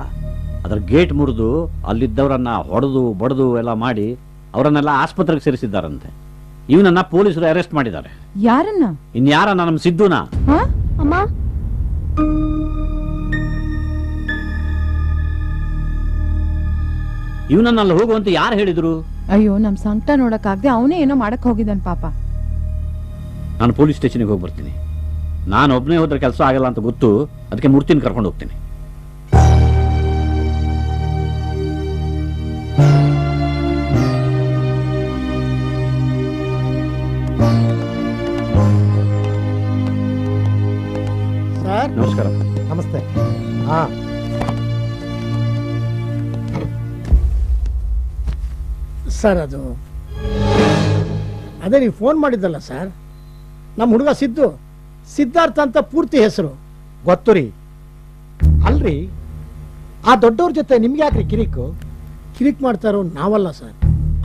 Speaker 4: ಅದರ ಗೇಟ್ ಮುರಿದು ಅಲ್ಲಿದ್ದವರನ್ನ ಹೊಡೆದು ಬಡದು ಎಲ್ಲ ಮಾಡಿ ಅವರನ್ನೆಲ್ಲ ಆಸ್ಪತ್ರೆಗೆ ಸೇರಿಸಿದ್ದಾರಂತೆ. ಇವನನ್ನ ಪೊಲೀಸರು ಅರೆಸ್ಟ್ ಮಾಡಿದ್ದಾರೆ.
Speaker 3: ಯಾರನ್ನ?
Speaker 4: ಇನ್ಯಾರನ್ನ? ನಮ್ಮ ಸಿದ್ದುನ.
Speaker 1: ಅಮ್ಮ,
Speaker 4: ಇವನನ್ನಲ್ಲಿ ಹೋಗುವಂತ ಯಾರು ಹೇಳಿದ್ರು?
Speaker 3: ಅಯ್ಯೋ, ನಮ್ ಸಂಕಟ ನೋಡಕ್ಕಾಗ್ದೆ ಅವನೇ ಏನೋ ಮಾಡಕ್ ಹೋಗಿದ್ದಾನೆ ಪಾಪ.
Speaker 4: ನಾನು ಪೊಲೀಸ್ ಸ್ಟೇಷನ್ಗೆ ಹೋಗಿ ಬರ್ತೀನಿ. ನಾನು ಒಬ್ಬನೇ ಹೋದ್ರೆ ಕೆಲಸ ಆಗಲ್ಲ ಅಂತ ಗೊತ್ತು, ಅದಕ್ಕೆ ಮೂರ್ತಿನ ಕರ್ಕೊಂಡು ಹೋಗ್ತೀನಿ.
Speaker 14: ಸರ್
Speaker 4: ನಮಸ್ಕಾರ.
Speaker 14: ನಮಸ್ತೆ. ಹಾ,
Speaker 8: ಸರ್ ಅದೇ ನೀವು ಫೋನ್ ಮಾಡಿದ್ದಲ್ಲ ಸರ್, ನಮ್ಮ ಹುಡುಗ ಸಿದ್ಧಾರ್ಥ ಅಂತ ಪೂರ್ತಿ ಹೆಸರು.
Speaker 14: ಗೊತ್ತು ರೀ. ಅಲ್ರಿ, ಆ ದೊಡ್ಡವ್ರ ಜೊತೆ ನಿಮ್ಗೆ ಯಾಕ್ರಿ ಕಿರಿಕು?
Speaker 8: ಕಿರಿಕ್ ಮಾಡ್ತಾರೋ ನಾವಲ್ಲ ಸರ್,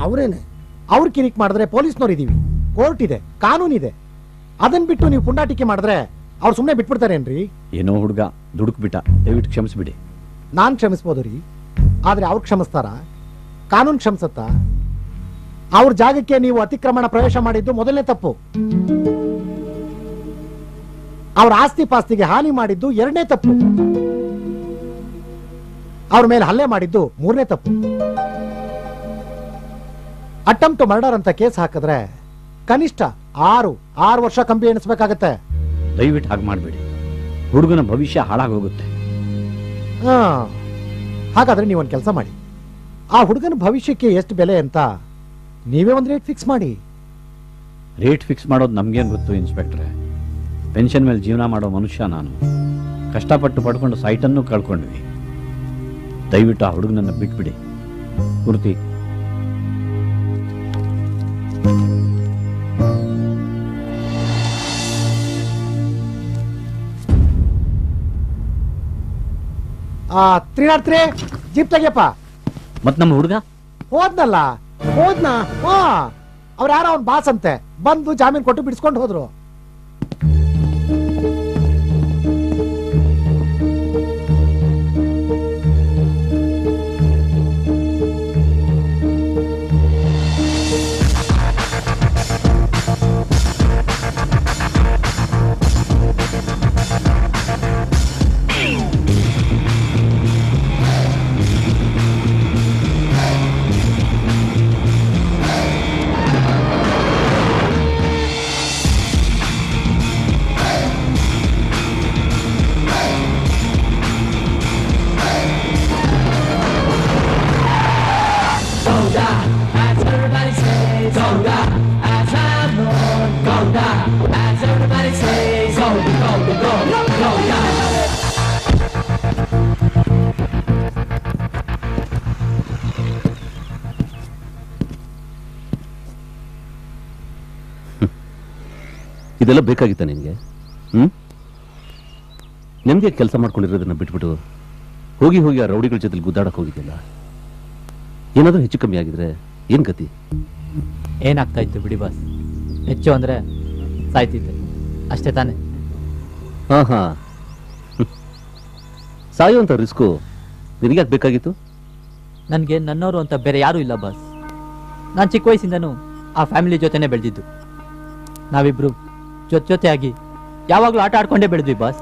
Speaker 8: ಅವರೇನೆ.
Speaker 14: ಅವ್ರು ಕಿರಿಕ್ ಮಾಡಿದ್ರೆ ಪೊಲೀಸ್ನವ್ರು ಇದೀವಿ, ಕೋರ್ಟ್ ಇದೆ, ಕಾನೂನಿದೆ. ಅದನ್ ಬಿಟ್ಟು ನೀವು ಪುಂಡಾಟಿಕೆ ಮಾಡಿದ್ರೆ ಅವ್ರು ಸುಮ್ಮನೆ ಬಿಟ್ಬಿಡ್ತಾರೇನ್ರಿ?
Speaker 4: ಏನೋ ಹುಡುಗ ದುಡುಕ್ಬಿಟ್ಟ, ದಯವಿಟ್ಟು ಕ್ಷಮಿಸ್ಬಿಡಿ.
Speaker 14: ನಾನ್ ಕ್ಷಮಿಸ್ಬೋದು ರೀ, ಆದ್ರೆ ಅವ್ರು ಕ್ಷಮಿಸ್ತಾರ? ಕಾನೂನು ಕ್ಷಮಿಸತ್ತ? ಅವ್ರ ಜಾಗಕ್ಕೆ ನೀವು ಅತಿಕ್ರಮಣ ಪ್ರವೇಶ ಮಾಡಿದ್ದು ಮೊದಲನೇ ತಪ್ಪು. ಅವ್ರ ಆಸ್ತಿ ಪಾಸ್ತಿಗೆ ಹಾನಿ ಮಾಡಿದ್ದು ಎರಡನೇ ತಪ್ಪು. ಅವ್ರ ಮೇಲೆ ಹಲ್ಲೆ ಮಾಡಿದ್ದು ಮೂರನೇ ತಪ್ಪು. ಅಟೆಂಪ್ಟ್ ಮರ್ಡರ್ ಅಂತ ಕೇಸ್ ಹಾಕಿದ್ರೆ ಕನಿಷ್ಠ 6 ವರ್ಷ ಕಂಬಿ ಎಣಿಸ್ಬೇಕಾಗತ್ತೆ.
Speaker 4: ದಯವಿಟ್ಟು ಹಾಗೆ ಮಾಡಬೇಡಿ. ಹುಡುಗನ ಭವಿಷ್ಯ ಹಾಳಾಗೋಗುತ್ತೆ.
Speaker 14: ಹಾ, ಹಾಗಾದ್ರೆ ನೀವೊಂದು ಕೆಲಸ ಮಾಡಿ, ಆ ಹುಡುಗನ ಭವಿಷ್ಯಕ್ಕೆ ಎಷ್ಟು ಬೆಲೆ ಅಂತ ನೀವೇ ಒಂದು ರೇಟ್ ಫಿಕ್ಸ್ ಮಾಡಿ.
Speaker 4: ರೇಟ್ ಫಿಕ್ಸ್ ಮಾಡೋದು ನಮ್ಗೇನು ಗೊತ್ತು ಇನ್ಸ್ಪೆಕ್ಟ್ರೆ? ಪೆನ್ಷನ್ ಮೇಲೆ ಜೀವನ ಮಾಡೋ ಮನುಷ್ಯ ನಾನು. ಕಷ್ಟಪಟ್ಟು ಪಡ್ಕೊಂಡು ಸೈಟನ್ನು ಕಳ್ಕೊಂಡ್ವಿ. ದಯವಿಟ್ಟು ಆ ಹುಡುಗನನ್ನು ಬಿಟ್ಬಿಡಿ. ಪೂರ್ತಿ
Speaker 14: ತ್ರೀ ಜೀಪ್ ತೆಗಿಯಪ್ಪ.
Speaker 4: ಮತ್ ನಮ್ಮ ಹುಡುಗ
Speaker 14: ಹೋದ್ನಾ? ಹಾ, ಅವ್ರು ಯಾರೋ ಅವ್ನ ಬಾಸ್ ಅಂತೆ, ಬಂದು ಜಾಮೀನ್ ಕೊಟ್ಟು ಬಿಡಿಸ್ಕೊಂಡು ಹೋದ್ರು.
Speaker 17: ಇದೆಲ್ಲ ಬೇಕಾಗಿತ್ತ ನಿನಗೆ? ನೆಮ್ಮದಿಯ ಕೆಲಸ ಮಾಡ್ಕೊಂಡಿರೋದನ್ನ ಬಿಟ್ಬಿಟ್ಟು ಹೋಗಿ ಹೋಗಿ ಆ ರೌಡಿಗಳ ಜೊತೆ ಗುದ್ದಾಡಕ್ ಹೋಗಿದ್ದಿಲ್ಲ. ಏನಾದ್ರೂ ಹೆಚ್ಚು ಕಮ್ಮಿ ಆಗಿದ್ರೆ ಏನ್ ಗತಿ?
Speaker 5: ಏನಾಗ್ತಾ ಇತ್ತು ಬಿಡಿ ಬಾಸ್, ಹೆಚ್ಚು ಅಂದ್ರೆ ಸಾಯ್ತಿದ್ದೆ ಅಷ್ಟೇ ತಾನೆ.
Speaker 17: ಹಾ ಸಾಯುವಂತ ರಿಸ್ಕು ನಿನಗ್ಯಾಕೆ ಬೇಕಾಗಿತ್ತು?
Speaker 5: ನನಗೆ ನನ್ನವರು ಅಂತ ಬೇರೆ ಯಾರೂ ಇಲ್ಲ ಬಾಸ್. ನಾನು ಚಿಕ್ಕ ವಯಸ್ಸಿಂದನೂ ಆ ಫ್ಯಾಮಿಲಿ ಜೊತೆನೆ ಬೆಳೆದಿದ್ದು. ನಾವಿಬ್ರು ಜೊತೆಯಾಗಿ ಯಾವಾಗಲೂ ಆಟ ಆಡ್ಕೊಂಡೇ ಬೆಳೆದ್ವಿ ಬಾಸ್.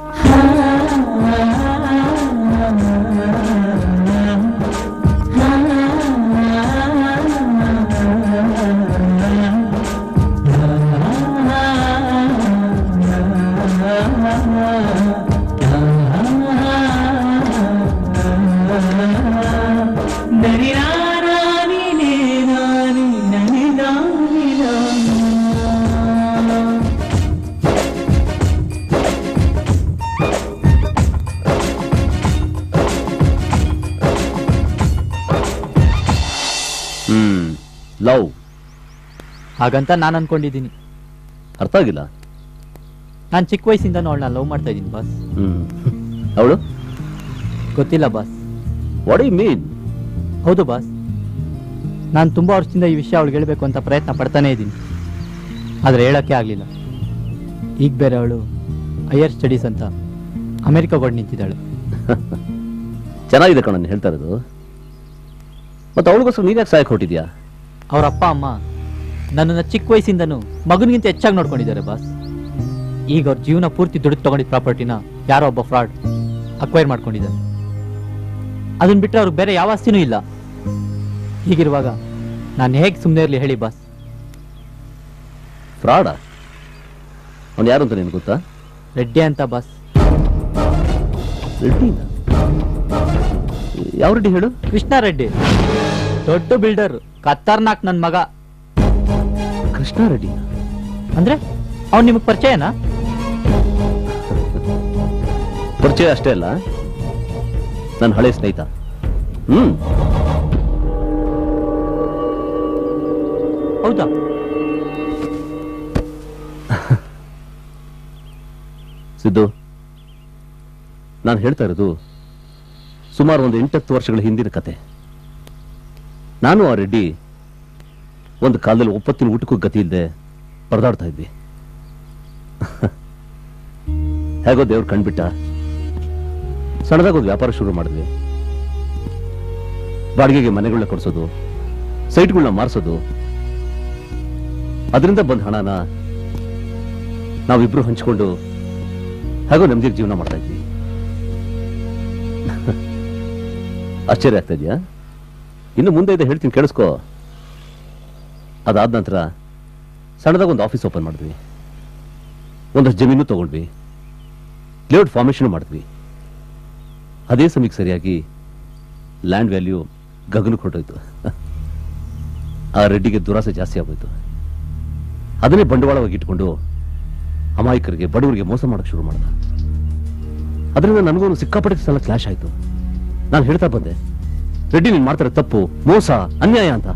Speaker 17: ಲವ್
Speaker 5: ಹಾಗಂತ ನಾನು ಅನ್ಕೊಂಡಿದ್ದೀನಿ.
Speaker 17: ಅರ್ಥ ಆಗಿಲ್ಲ.
Speaker 5: ನಾನು ಚಿಕ್ಕ ವಯಸ್ಸಿಂದ ಅವಳನ್ನ ಲವ್ ಮಾಡ್ತಾ ಇದ್ದೀನಿ ಬಾಸ್.
Speaker 17: ಅವಳು
Speaker 5: ಗೊತ್ತಿಲ್ಲ ಬಾಸ್.
Speaker 17: What you mean?
Speaker 5: ಹೌದು ಬಾಸ್, ನಾನು ತುಂಬಾ ವರ್ಷದಿಂದ ಈ ವಿಷಯ ಅವಳಿಗೆ ಹೇಳಬೇಕು ಅಂತ ಪ್ರಯತ್ನ ಪಡ್ತಾನೆ ಇದ್ದೀನಿ, ಆದ್ರೆ ಹೇಳಕ್ಕೆ ಆಗ್ಲಿಲ್ಲ. ಈಗ ಬೇರೆ ಅವಳು ಹೈಯರ್ ಸ್ಟಡೀಸ್ ಅಂತ ಅಮೆರಿಕ ಹೊರಡು ನಿಂತಿದ್ದಾಳೆ.
Speaker 17: ಚೆನ್ನಾಗಿದೆ ಕಣ ಹೇಳ್ತಾ ಇರೋದು. ಮತ್ತೆ ಅವಳಿಗೋಸ್ಕರ ನೀನ್ ಯಾಕೆ ಸಹಾಯ ಕೊಟ್ಟಿದ್ಯಾ?
Speaker 5: ಅವ್ರ ಅಪ್ಪ ಅಮ್ಮ ನನ್ನನ್ನು ಚಿಕ್ಕ ವಯಸ್ಸಿಂದನೂ ಮಗನಿಗಿಂತ ಹೆಚ್ಚಾಗಿ ನೋಡ್ಕೊಂಡಿದ್ದಾರೆ ಬಾಸ್. ಈಗ ಅವ್ರ ಜೀವನ ಪೂರ್ತಿ ದುಡ್ಡು ತಗೊಂಡಿದ್ದ ಪ್ರಾಪರ್ಟಿನ ಯಾರೋ ಒಬ್ಬ ಫ್ರಾಡ್ ಅಕ್ವೈರ್ ಮಾಡ್ಕೊಂಡಿದ್ದಾರೆ. ಅದನ್ನ ಬಿಟ್ಟರೆ ಅವ್ರಿಗೆ ಬೇರೆ ಯಾವ ಆಸ್ತಿನೂ ಇಲ್ಲ. ಹೀಗಿರುವಾಗ ನಾನು ಹೇಗೆ ಸುಮ್ಮನೆ ಇರಲಿ ಹೇಳಿ ಬಾಸ್?
Speaker 17: ಫ್ರಾಡ? ಅವ್ನು ಯಾರು ಅಂತ ನಿನ್ಗೆ ಗೊತ್ತಾ?
Speaker 5: ರೆಡ್ಡಿ ಅಂತ ಬಾಸ್.
Speaker 17: ರೆಡ್ಡಿ? ಯಾವ ರೆಡ್ಡಿ ಹೇಳು?
Speaker 5: ಕೃಷ್ಣ ರೆಡ್ಡಿ, ದೊಡ್ಡ ಬಿಲ್ಡರ್, ಖತರ್ನಾಕ್ ನನ್ ಮಗ.
Speaker 17: ಕೃಷ್ಣ ರೆಡ್ಡಿ
Speaker 5: ಅಂದ್ರೆ ಅವ್ನು ನಿಮಗ್ ಪರಿಚಯನಾ?
Speaker 17: ಪರಿಚಯ ಅಷ್ಟೇ ಅಲ್ಲ, ನನ್ನ ಹಳೆ ಸ್ನೇಹಿತ.
Speaker 5: ಹೌದಾ?
Speaker 17: ಸಿದ್ದು, ನಾನು ಹೇಳ್ತಾ ಇರೋದು ಸುಮಾರು ಒಂದು 8-10 ವರ್ಷಗಳ ಹಿಂದಿನ ಕತೆ. ನಾನು ಆ ರೆಡ್ಡಿ ಒಂದು ಕಾಲದಲ್ಲಿ ಒಪ್ಪತ್ತಿನ ಊಟಕ್ಕೂ ಗತಿ ಇಲ್ಲದೆ ಪರದಾಡ್ತಾ ಇದ್ವಿ. ಹೇಗೋ ದೇವ್ರು ಕಂಡ್ಬಿಟ್ಟ, ಸಣ್ಣದಾಗ ಒಂದು ವ್ಯಾಪಾರ ಶುರು ಮಾಡಿದ್ವಿ. ಬಾಡಿಗೆಗೆ ಮನೆಗಳನ್ನ ಕೊಡಿಸೋದು, ಸೈಟ್ಗಳನ್ನ ಮಾರಿಸೋದು, ಅದರಿಂದ ಬಂದ ಹಣನ ನಾವಿಬ್ರು ಹಂಚ್ಕೊಂಡು ಹೇಗೋ ನೆಮ್ಮದಿಗೆ ಜೀವನ ಮಾಡ್ತಾ ಇದ್ವಿ. ಆಶ್ಚರ್ಯ ಆಗ್ತಾ ಇದೆಯಾ? ಇನ್ನು ಮುಂದೆ ಇದೆ ಹೇಳ್ತೀನಿ, ಕೇಳಿಸ್ಕೋ. ಅದಾದ ನಂತರ ಸಣ್ಣದಾಗ ಒಂದು ಆಫೀಸ್ ಓಪನ್ ಮಾಡಿದ್ವಿ, ಒಂದಷ್ಟು ಜಮೀನು ತಗೊಂಡ್ವಿ, ಲೇಔಟ್ ಫಾರ್ಮೇಶನ್ ಮಾಡಿದ್ವಿ. ಅದೇ ಸಮಯಕ್ಕೆ ಸರಿಯಾಗಿ ಲ್ಯಾಂಡ್ ವ್ಯಾಲ್ಯೂ ಗಗನಕ್ಕೆ ಹೊರಟೋಯ್ತು. ಆ ರೆಡ್ಡಿಗೆ ದುರಾಸೆ ಜಾಸ್ತಿ ಆಗೋಯ್ತು. ಅದನ್ನೇ ಬಂಡವಾಳವಾಗಿ ಇಟ್ಕೊಂಡು ಅಮಾಯಕರಿಗೆ ಬಡವರಿಗೆ ಮೋಸ ಮಾಡಕ್ಕೆ ಶುರು ಮಾಡ್ದ. ಅದರಿಂದ ನನಗೂ ಸಿಕ್ಕಾಪಟ್ಟೆ ಸಲ ಕ್ಲಾಶ್ ಆಯ್ತು. ನಾನು ಹೇಳ್ತಾ ಬಂದೆ, ರೆಡ್ಡಿ ನೀನು ಮಾಡ್ತಾರೆ ತಪ್ಪು, ಮೋಸ, ಅನ್ಯಾಯ ಅಂತ.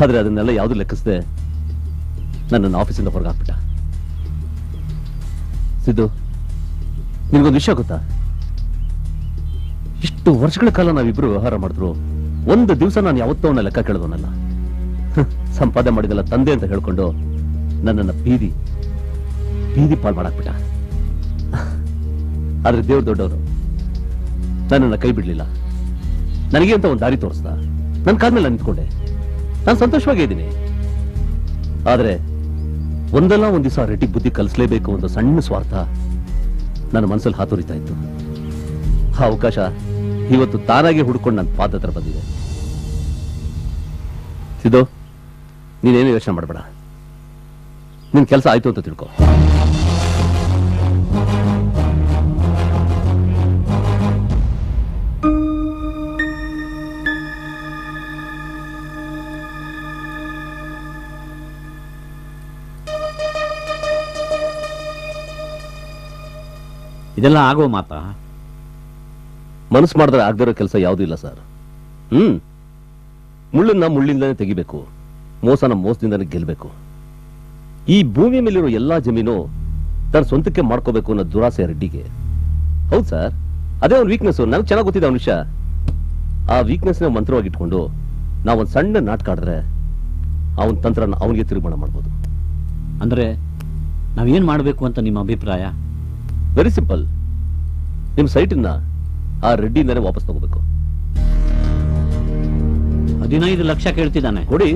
Speaker 17: ಆದ್ರೆ ಅದನ್ನೆಲ್ಲ ಯಾವುದು ಲೆಕ್ಕಿಸದೆ ನನ್ನನ್ನು ಆಫೀಸಿಂದ ಹೊರಗೆ ಹಾಕ್ಬಿಟ್ಟ. ಸಿದ್ದು, ನಿನಗೊಂದು ವಿಷಯ ಗೊತ್ತಾ? ಇಷ್ಟು ವರ್ಷಗಳ ಕಾಲ ನಾವಿಬ್ರು ವ್ಯವಹಾರ ಮಾಡಿದ್ರು ಒಂದು ದಿವಸ ನಾನು ಯಾವತ್ತೂ ಅವನ ಲೆಕ್ಕ ಕೇಳಿದವನಲ್ಲ. ಸಂಪಾದನೆ ಮಾಡಿದಲ್ಲ ತಂದೆ ಅಂತ ಹೇಳ್ಕೊಂಡು ನನ್ನನ್ನು ಬೀದಿ ಪಾಲ್ ಮಾಡಾಕ್ಬಿಟ್ಟ. ಆದ್ರೆ ದೇವ್ರು ದೊಡ್ಡವರು, ನನ್ನನ್ನು ಕೈ ಬಿಡ್ಲಿಲ್ಲ. ನನಗೆ ಅಂತ ಒಂದು ದಾರಿ ತೋರಿಸ್ದ. ನನ್ನ ಕಾದ್ಮೇಲೆ ನಿಂತ್ಕೊಂಡೆ. ನಾನು ಸಂತೋಷವಾಗೇ ಇದ್ದೀನಿ. ಆದ್ರೆ ಒಂದಲ್ಲ ಒಂದ್ ದಿವಸ ರೆಡ್ಡಿ ಬುದ್ಧಿ ಕಲಿಸ್ಲೇಬೇಕು ಒಂದು ಸಣ್ಣ ಸ್ವಾರ್ಥ ನನ್ನ ಮನಸ್ಸಲ್ಲಿ ಹಾತೊರಿತಾ ಇತ್ತು. ಆ ಅವಕಾಶ ಇವತ್ತು ತಾನಾಗೆ ಹುಡ್ಕೊಂಡು ನನ್ನ ಪಾದ ಹತ್ರ ಬಂದಿದೆ. ಸಿದ್ದು, ನೀನೇನು ಯೋಚನೆ ಮಾಡಬೇಡ. ನಿನ್ ಕೆಲಸ ಆಯ್ತು ಅಂತ ತಿಳ್ಕೊ.
Speaker 4: ಇದೆಲ್ಲ ಆಗೋ ಮಾತಾ?
Speaker 17: ಮನಸ್ಸು ಮಾಡಿದ್ರೆ ಆಗದಿರೋ ಕೆಲಸ ಯಾವುದೂ ಇಲ್ಲ ಸರ್. ಮುಳ್ಳನ್ನ ಮುಳ್ಳಿಂದಾನೇ ತೆಗಿಬೇಕು, ಮೋಸನ ಮೋಸದಿಂದಾನೇ ಗೆಲ್ಬೇಕು. ಈ ಭೂಮಿ ಮೇಲಿರೋ ಎಲ್ಲಾ ಜಮೀನು ತನ್ನ ಸ್ವಂತಕ್ಕೆ ಮಾಡ್ಕೋಬೇಕು ಅನ್ನೋ ದುರಾಸೆ ರೆಡ್ಡಿಗೆ. ಹೌದು ಸರ್, ಅದೇ ಅವ್ನ ವೀಕ್ನೆಸ್. ನನಗೆ ಚೆನ್ನಾಗಿ ಗೊತ್ತಿದೆ ಅವನ ವಿಷಯ. ಆ ವೀಕ್ನೆಸ್ ನ ಮಂತ್ರವಾಗಿಟ್ಕೊಂಡು ನಾವೊಂದು ಸಣ್ಣ ನಾಟಕ ಆಡಿದ್ರೆ ಅವನ ತಂತ್ರನ ಅವನಿಗೆ ತಿರುಮಣ ಮಾಡ್ಬೋದು.
Speaker 4: ಅಂದ್ರೆ ನಾವೇನ್ ಮಾಡಬೇಕು ಅಂತ ನಿಮ್ಮ ಅಭಿಪ್ರಾಯ?
Speaker 17: Very simple. ನಿಮ್ ಸೈಟನ್ನ ಆ ರೆಡ್ಡಿಯಿಂದಾನೆ ವಾಪಸ್ ತಗೋಬೇಕು.
Speaker 4: 15 ಲಕ್ಷ ಕೇಳ್ತಿದ್ದಾನೆ.
Speaker 17: ಕೊಡಿ.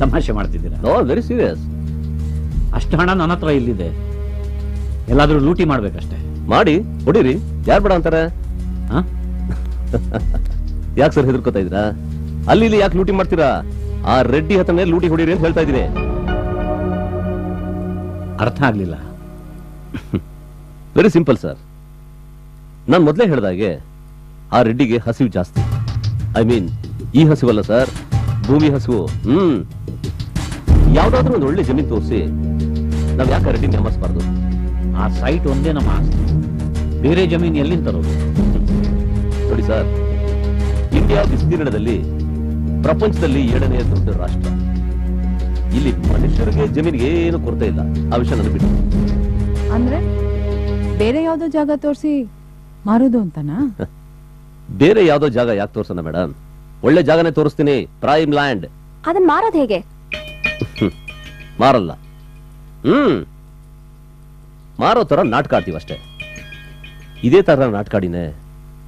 Speaker 4: ತಮಾಷೆ ಮಾಡ್ತಿದ್ದೀರಾ?
Speaker 17: No, very serious.
Speaker 4: ಅಷ್ಟು ಹಣ ನನ್ನ ಹತ್ರ ಇಲ್ಲಿದೆ. ಎಲ್ಲಾದ್ರೂ ಲೂಟಿ ಮಾಡ್ಬೇಕಷ್ಟೇ.
Speaker 17: ಮಾಡಿ ಹೊಡಿರಿ, ಯಾರು ಬೇಡ ಅಂತಾರೆ? ಯಾಕೆ ಸರ್ ಹೆದರ್ಕೋತಾ ಇದ್ದೀರಾ? ಅಲ್ಲಿ ಇಲ್ಲಿ ಯಾಕೆ ಲೂಟಿ ಮಾಡ್ತೀರಾ? ಆ ರೆಡ್ಡಿ ಹತ್ರನೇ ಲೂಟಿ ಹೊಡಿರಿ ಅಂತ ಹೇಳ್ತಾ ಇದ್ದೀನಿ.
Speaker 4: ಅರ್ಥ ಆಗ್ಲಿಲ್ಲ.
Speaker 17: Very simple sir. ನಾನು ಮೊದಲೇ ಹೇಳ್ದಾಗೆ ಆ ರೆಡ್ಡಿಗೆ ಹಸಿವು ಜಾಸ್ತಿ. ಐ ಮೀನ್ ಈ ಹಸಿವಲ್ಲ ಸರ್, ಭೂಮಿ ಹಸಿವು. ಯಾವ್ದಾದ್ರೂ ಒಂದು ಒಳ್ಳೆ ಜಮೀನು ತೋರಿಸಿ ನಾವ್ ಯಾಕೆ ರೆಡ್ಡಿ ನೆಮ್ಮಸ್ಬಾರ್ದು?
Speaker 4: ಆ ಸೈಟ್ ಒಂದೇ ನಮ್ಮ ಆಸ್ತಿ. ಬೇರೆ ಜಮೀನು ಎಲ್ಲಿಂದ ತರೋದು?
Speaker 17: ನೋಡಿ ಸರ್, ಇಂಡಿಯಾ ವಿಸ್ತೀರ್ಣದಲ್ಲಿ ಪ್ರಪಂಚದಲ್ಲಿ 7ನೇ ದೊಡ್ಡ ರಾಷ್ಟ್ರ. ಇಲ್ಲಿ ಮನುಷ್ಯರಿಗೆ ಜಮೀನಿಗೆ ಏನು ಕೊರತೆ ಇಲ್ಲ. ಆ ವಿಷಯ ನನಗೆ ಬಿಟ್ಟು.
Speaker 3: ಅಂದ್ರೆ ಬೇರೆ ಯಾವ್ದೋ ಜಾಗ ತೋರಿಸಿ ಮಾರೋದು ಅಂತನಾ?
Speaker 17: ಬೇರೆ ಯಾವ್ದೋ ಜಾಗ ಯಾಕೆ ತೋರ್ಸೋಣ ಮೇಡಮ್? ಒಳ್ಳೆ ಜಾಗನೇ ತೋರಿಸ್ತೀನಿ, ಪ್ರೈಮ್ ಲ್ಯಾಂಡ್.
Speaker 1: ಅದನ್ನ ಮಾರೋದು ಹೇಗೆ?
Speaker 17: ಮಾರಲ್ಲ. ಮಾರೋ ತರ ನಾಟಕ ಆಡ್ತೀವಿ ಅಷ್ಟೇ. ಇದೇ ತರ ನಾಟಕ ಆಡಿನೇ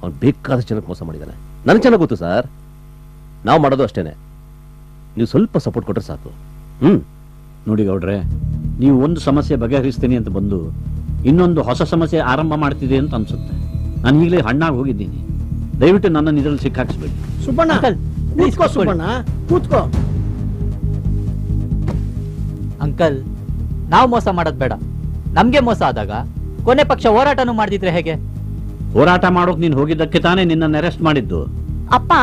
Speaker 17: ಅವ್ನು ಬೇಕಾದ ಜನಕ್ಕೆ ಮೋಸ ಮಾಡಿದಾನೆ. ನನಗೆ ಚೆನ್ನಾಗಿ ಗೊತ್ತು ಸರ್. ನಾವು ಮಾಡೋದು ಅಷ್ಟೇನೆ. ನೀವು ಸ್ವಲ್ಪ ಸಪೋರ್ಟ್ ಕೊಟ್ರೆ ಸಾಕು.
Speaker 4: ನೋಡಿ ಗೌಡ್ರೆ, ನೀವು ಒಂದು ಸಮಸ್ಯೆ ಬಗೆಹರಿಸ್ತೀನಿ ಅಂತ ಬಂದು ಇನ್ನೊಂದು ಹೊಸ ಸಮಸ್ಯೆ ಆರಂಭ ಮಾಡ್ತಿದೆ ಅಂತ ಅನ್ಸುತ್ತೆ. ನಾನು ಈಗಲೇ ಹಣ್ಣಾಗಿ ಹೋಗಿದ್ದೀನಿ. ದಯವಿಟ್ಟು ನನ್ನ ಇದರಲ್ಲಿ ಸಿಕ್ಕಾಕ್ಸ್ಬೇಡಿ.
Speaker 8: ಸುಬ್ಬಣ್ಣ, ಕೂತ್ಕೋ ಸುಬ್ಬಣ್ಣ, ಕೂತ್ಕೋ.
Speaker 5: ಅಂಕಲ್, ನಾವು ಮೋಸ ಮಾಡೋದ್ ಬೇಡ. ನಮ್ಗೆ ಮೋಸ ಆದಾಗ ಕೊನೆ ಪಕ್ಷ ಹೋರಾಟನೂ ಮಾಡ್ದಿದ್ರೆ ಹೇಗೆ?
Speaker 4: ಹೋರಾಟ ಮಾಡೋಕ್ ನೀನ್ ಹೋಗಿದ್ದಕ್ಕೆ ತಾನೇ ನಿನ್ನ ಅರೆಸ್ಟ್ ಮಾಡಿದ್ದು.
Speaker 1: ಅಪ್ಪ,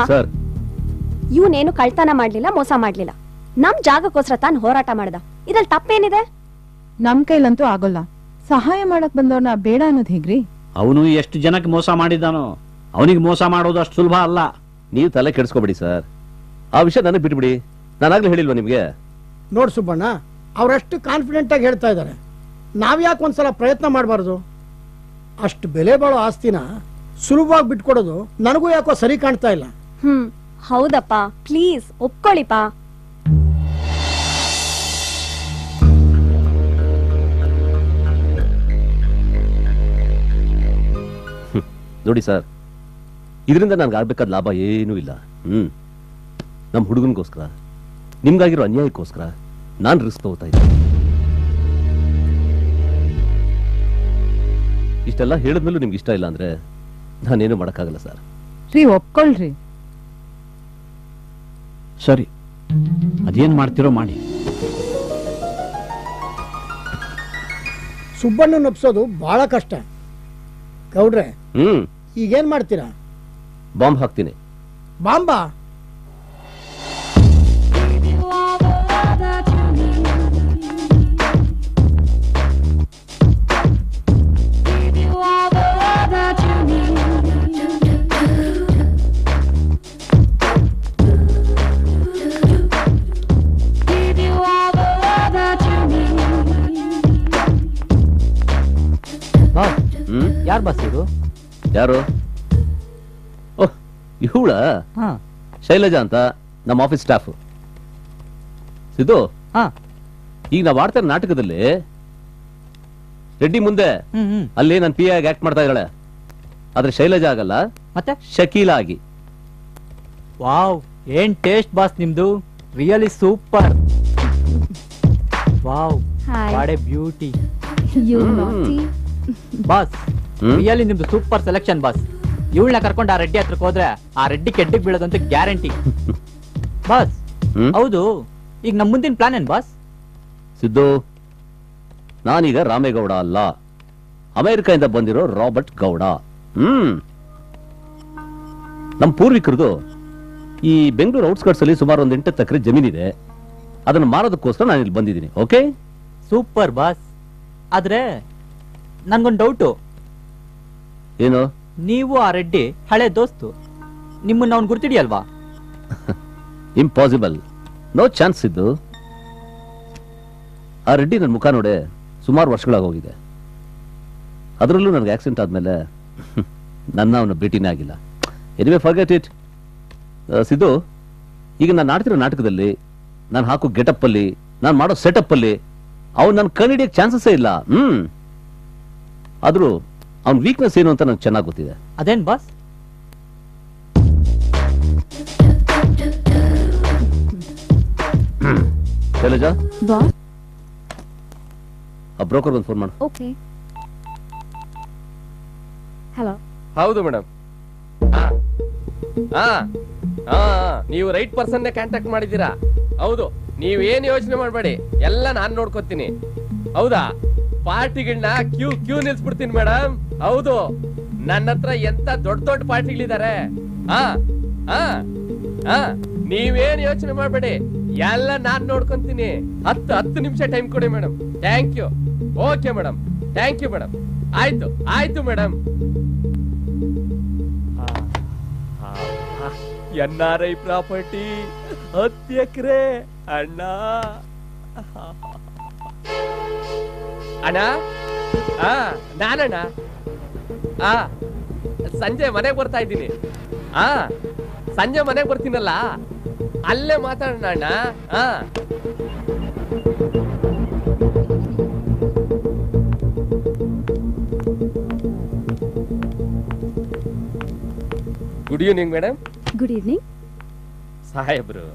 Speaker 1: ಇವನೇನು ಕಳ್ತನ ಮಾಡ್ಲಿಲ್ಲ, ಮೋಸ ಮಾಡ್ಲಿಲ್ಲ. ನಮ್ ಜಾಗಕ್ಕೋಸ್ಕರ ತಾನು ಹೋರಾಟ ಮಾಡ್ದ. ಇದ್ರಲ್ಲಿ ತಪ್ಪೇನಿದೆ?
Speaker 3: ನಮ್ ಕೈಲಂತೂ ಆಗೋಲ್ಲ. ಸಹಾಯ ಮಾಡಕ್ ಬಂದವ್ರನ್ನ ಬೇಡ ಅನ್ನೋದು ಹೇಗ್ರಿ?
Speaker 4: ಅವನು ಎಷ್ಟು ಜನಕ್ಕೆ ಮೋಸ ಮಾಡಿದ್ದಾನೋ, ಅವನಿಗೆ ಮೋಸ ಮಾಡೋದು ಅಷ್ಟು ಸುಲಭ ಅಲ್ಲ.
Speaker 17: ನೀವು ತಲೆ ಕೆಡಿಸ್ಕೋಬೇಡಿ ಸರ್. ಆ ವಿಷಯ ನನಗೆ ಬಿಟ್ಬಿಡಿ. ನಾನಾಗ್ಲೇ ಹೇಳಿಲ್ವಾ ನಿಮ್ಗೆ?
Speaker 8: ನೋಡ್ ಸುಬ್ಬಣ್ಣ, ಅವ್ರಷ್ಟು ಕಾನ್ಫಿಡೆಂಟ್ ಆಗಿ ಹೇಳ್ತಾ ಇದ್ದಾರೆ. ನಾವ್ಯಾಕೆ ಒಂದ್ಸಲ ಪ್ರಯತ್ನ ಮಾಡಬಾರ್ದು? ಅಷ್ಟು ಬೆಲೆ ಬಾಳೋ ಆಸ್ತಿನ ಸುಲಭವಾಗಿ ಬಿಟ್ಕೊಡೋದು ನನಗೂ ಯಾಕೋ ಸರಿ ಕಾಣ್ತಾ ಇಲ್ಲ.
Speaker 1: ಹೌದಪ್ಪ, ಪ್ಲೀಸ್ ಒಪ್ಕೊಳ್ಳಿಪ್ಪ.
Speaker 17: ನೋಡಿ ಸರ್, ಇದರಿಂದ ನನ್ಗೆ ಆಗ್ಬೇಕಾದ ಲಾಭ ಏನೂ ಇಲ್ಲ. ನಮ್ಮ ಹುಡುಗನಿಗೋಸ್ಕರ, ನಿಮ್ಗಾಗಿರೋ ಅನ್ಯಾಯಕ್ಕೋಸ್ಕರ ನಾನು ರಿಸ್ಕ್ ತಗೋತಾ ಇದ್ದೆ. ಇಷ್ಟೆಲ್ಲ ಹೇಳಿದ್ಮೇಲೂ ನಿಮ್ಗೆ ಇಷ್ಟ ಇಲ್ಲ ಅಂದ್ರೆ ನಾನೇನು ಮಾಡಕ್ಕಾಗಲ್ಲ ಸರ್.
Speaker 3: ಒಪ್ಕೊಳ್ರಿ.
Speaker 4: ಸರಿ, ಅದೇನ್ ಮಾಡ್ತಿರೋ ಮಾಡಿ.
Speaker 8: ಸುಬ್ಬಣ್ಣನ ಒಪ್ಸೋದು ಬಹಳ ಕಷ್ಟ. ಗೌಡ್ರೆ
Speaker 17: ಹ್ಮ್
Speaker 8: ಈಗೇನ್ ಮಾಡ್ತೀರಾ?
Speaker 17: ಬಾಂಬ್ ಹಾಕ್ತೀನಿ.
Speaker 8: ಬಾಂಬಾ?
Speaker 5: ಯಾರು ಬಸ್ ಇದು?
Speaker 17: ಯಾರು? ಓಹ್ ಇವಳ ಶೈಲಜಾ ಅಂತ ನಮ್ಮ ಆಫೀಸ್ ಸ್ಟಾಫ್. ಸಿದ್ದು, ಈಗ ನಾವು ಆಡ್ತಾ ಇರೋ ನಾಟಕದಲ್ಲಿ ರೆಡ್ಡಿ ಮುಂದೆ ಅಲ್ಲಿ ನನ್ನ ಪಿ ಆಗಿ ಆಕ್ಟ್ ಮಾಡ್ತಾ ಇದ್ದಾಳೆ. ಆದ್ರೆ ಶೈಲಜಾ ಆಗಲ್ಲ,
Speaker 5: ಮತ್ತೆ
Speaker 17: ಶಕೀಲಾ ಆಗಿ.
Speaker 5: ವಾವ್, ಏನ್ ಟೇಸ್ಟ್ ಬಾಸ್ ನಿಮ್ದು, really super. Wow, what A beauty. Boss, really ನಿಮ್ದು ಸೂಪರ್ ಸೆಲೆಕ್ಷನ್ ಬಾಸ್. ಇವಳನ್ನ ಕರ್ಕೊಂಡು ಆ ರೆಡ್ಡಿ ಹತ್ರಕ್ಕೆ ಹೋದ್ರೆ ಆ ರೆಡ್ಡಿ ಕೆಡ್ಡಿಗೆ ಬೀಳೋದಂತ ಗ್ಯಾರಂಟಿ. ಬಾಸ್, ಹೌದು, ಈಗ ನಮ್ಮ ಮುಂದಿನ ಪ್ಲಾನ್ ಏನ್ ಬಾಸ್?
Speaker 17: ಸಿದ್ದು, ನಾನೀಗ ರಾಮೇಗೌಡ ಅಲ್ಲ, ಅಮೆರಿಕದಿಂದ ಬಂದಿರೋ ರಾಬರ್ಟ್ ಗೌಡ. ನಮ್ಮ ಪೂರ್ವಿಕರದು ಈ ಬೆಂಗಳೂರು ಔಟ್ಸ್ಕರ್ಟ್ಸ್ ಅಲ್ಲಿ ಸುಮಾರು ಒಂದು 8 ಎಕರೆ ಜಮೀನಿದೆ. ಅದನ್ನು ಮಾರೋದಕ್ಕೋಸ್ಕರ ನಾನು ಇಲ್ಲಿ ಬಂದಿದ್ದೀನಿ. Okay,
Speaker 5: super boss. ಆದ್ರೆ ನನ್ಗೊಂದು ಡೌಟು.
Speaker 17: ಏನು?
Speaker 5: ನೀವು ಆ ರೆಡ್ಡಿ ಹಳೆ ದೋಸ್ತು, ನಿಮ್ಮನ್ನ ಅವ್ನು ಗುರ್ತಿಡಿಯಲ್ವಾ?
Speaker 17: ಇಂಪಾಸಿಬಲ್, ನೋ ಚಾನ್ಸ್ ಇದ್ದು. ಆ ರೆಡ್ಡಿ ನನ್ನ ಮುಖ ನೋಡೆ ಸುಮಾರು ವರ್ಷಗಳಾಗೋಗಿದೆ. ಅದರಲ್ಲೂ ನನಗೆ ಆಕ್ಸಿಡೆಂಟ್ ಆದ್ಮೇಲೆ ನನ್ನ ಅವನು ಭೇಟಿನೇ ಆಗಿಲ್ಲ. Anyway forget it. ಸಿದ್ದು, ಈಗ ನಾನು ಆಡ್ತಿರೋ ನಾಟಕದಲ್ಲಿ ನಾನು ಹಾಕೋ ಗೆಟಪ್ ಅಲ್ಲಿ, ನಾನು ಮಾಡೋ ಸೆಟಪ್ ಅಲ್ಲಿ ಅವ್ನು ನನ್ನ ಕಣ್ಣಿಡಿಯಕ್ಕೆ ಚಾನ್ಸಸ್ಸೇ ಇಲ್ಲ. ಆದ್ರೂ ಅವ್ನ ವೀಕ್ನೆಸ್ ಏನು ಅಂತ ನಂಗೆ ಚೆನ್ನಾಗಿ ಗೊತ್ತಿದೆ.
Speaker 5: ಅದೇನ್ ಬಾಸ್?
Speaker 17: ಶೈಲಜಾ,
Speaker 1: ಬಾಸ್,
Speaker 17: ಆ ಬ್ರೋಕರ್ ಒಂದು ಫೋನ್ ಮಾಡು.
Speaker 1: ಓಕೆ. ಹಲೋ.
Speaker 9: ಹೌದು ಮೇಡಮ್. ನೀವು ರೈಟ್ ಪರ್ಸನ್ನೇ ಕಾಂಟ್ಯಾಕ್ಟ್ ಮಾಡಿದ್ದೀರಾ. ಹೌದು, ನೀವೇನು ಯೋಚನೆ ಮಾಡಬೇಡಿ, ಎಲ್ಲ ನಾನು ನೋಡ್ಕೊತೀನಿ. ಹೌದಾ? ಪಾರ್ಟಿಗಳನ್ನ ಕ್ಯೂ ನಿಲ್ಸ್ಬಿಡ್ತೀನಿ ಮೇಡಮ್. ಹೌದು, ನನ್ನ ಹತ್ರ ಎಂತ ದೊಡ್ಡ ದೊಡ್ಡ ಪಾರ್ಟಿಗಳಿದ್ದಾರೆ. ನೀವೇನು ಯೋಚನೆ ಮಾಡಬೇಡಿ, ಎಲ್ಲ ನಾನ್ ನೋಡ್ಕೊಂತೀನಿ. 10 ನಿಮಿಷ ಟೈಮ್ ಕೊಡಿ madam. Thank you. Okay madam, thank you madam. ಆಯ್ತು ಮೇಡಮ್. NRI ಪ್ರಾಪರ್ಟಿ 10 ಎಕರೆ ಅಣ್ಣ. ಅಣ್ಣ, ನಾನಣ್ಣ. ಸಂಜೆ ಮನೆಗೆ ಬರ್ತಾ ಇದ್ದೀನಿ. ಸಂಜೆ ಮನೆಗೆ ಬರ್ತೀನಲ್ಲ, ಅಲ್ಲೇ ಮಾತಾಡೋಣ ಅಣ್ಣ. Good evening madam.
Speaker 1: Good evening.
Speaker 9: ಸಾಹೇಬ್ರು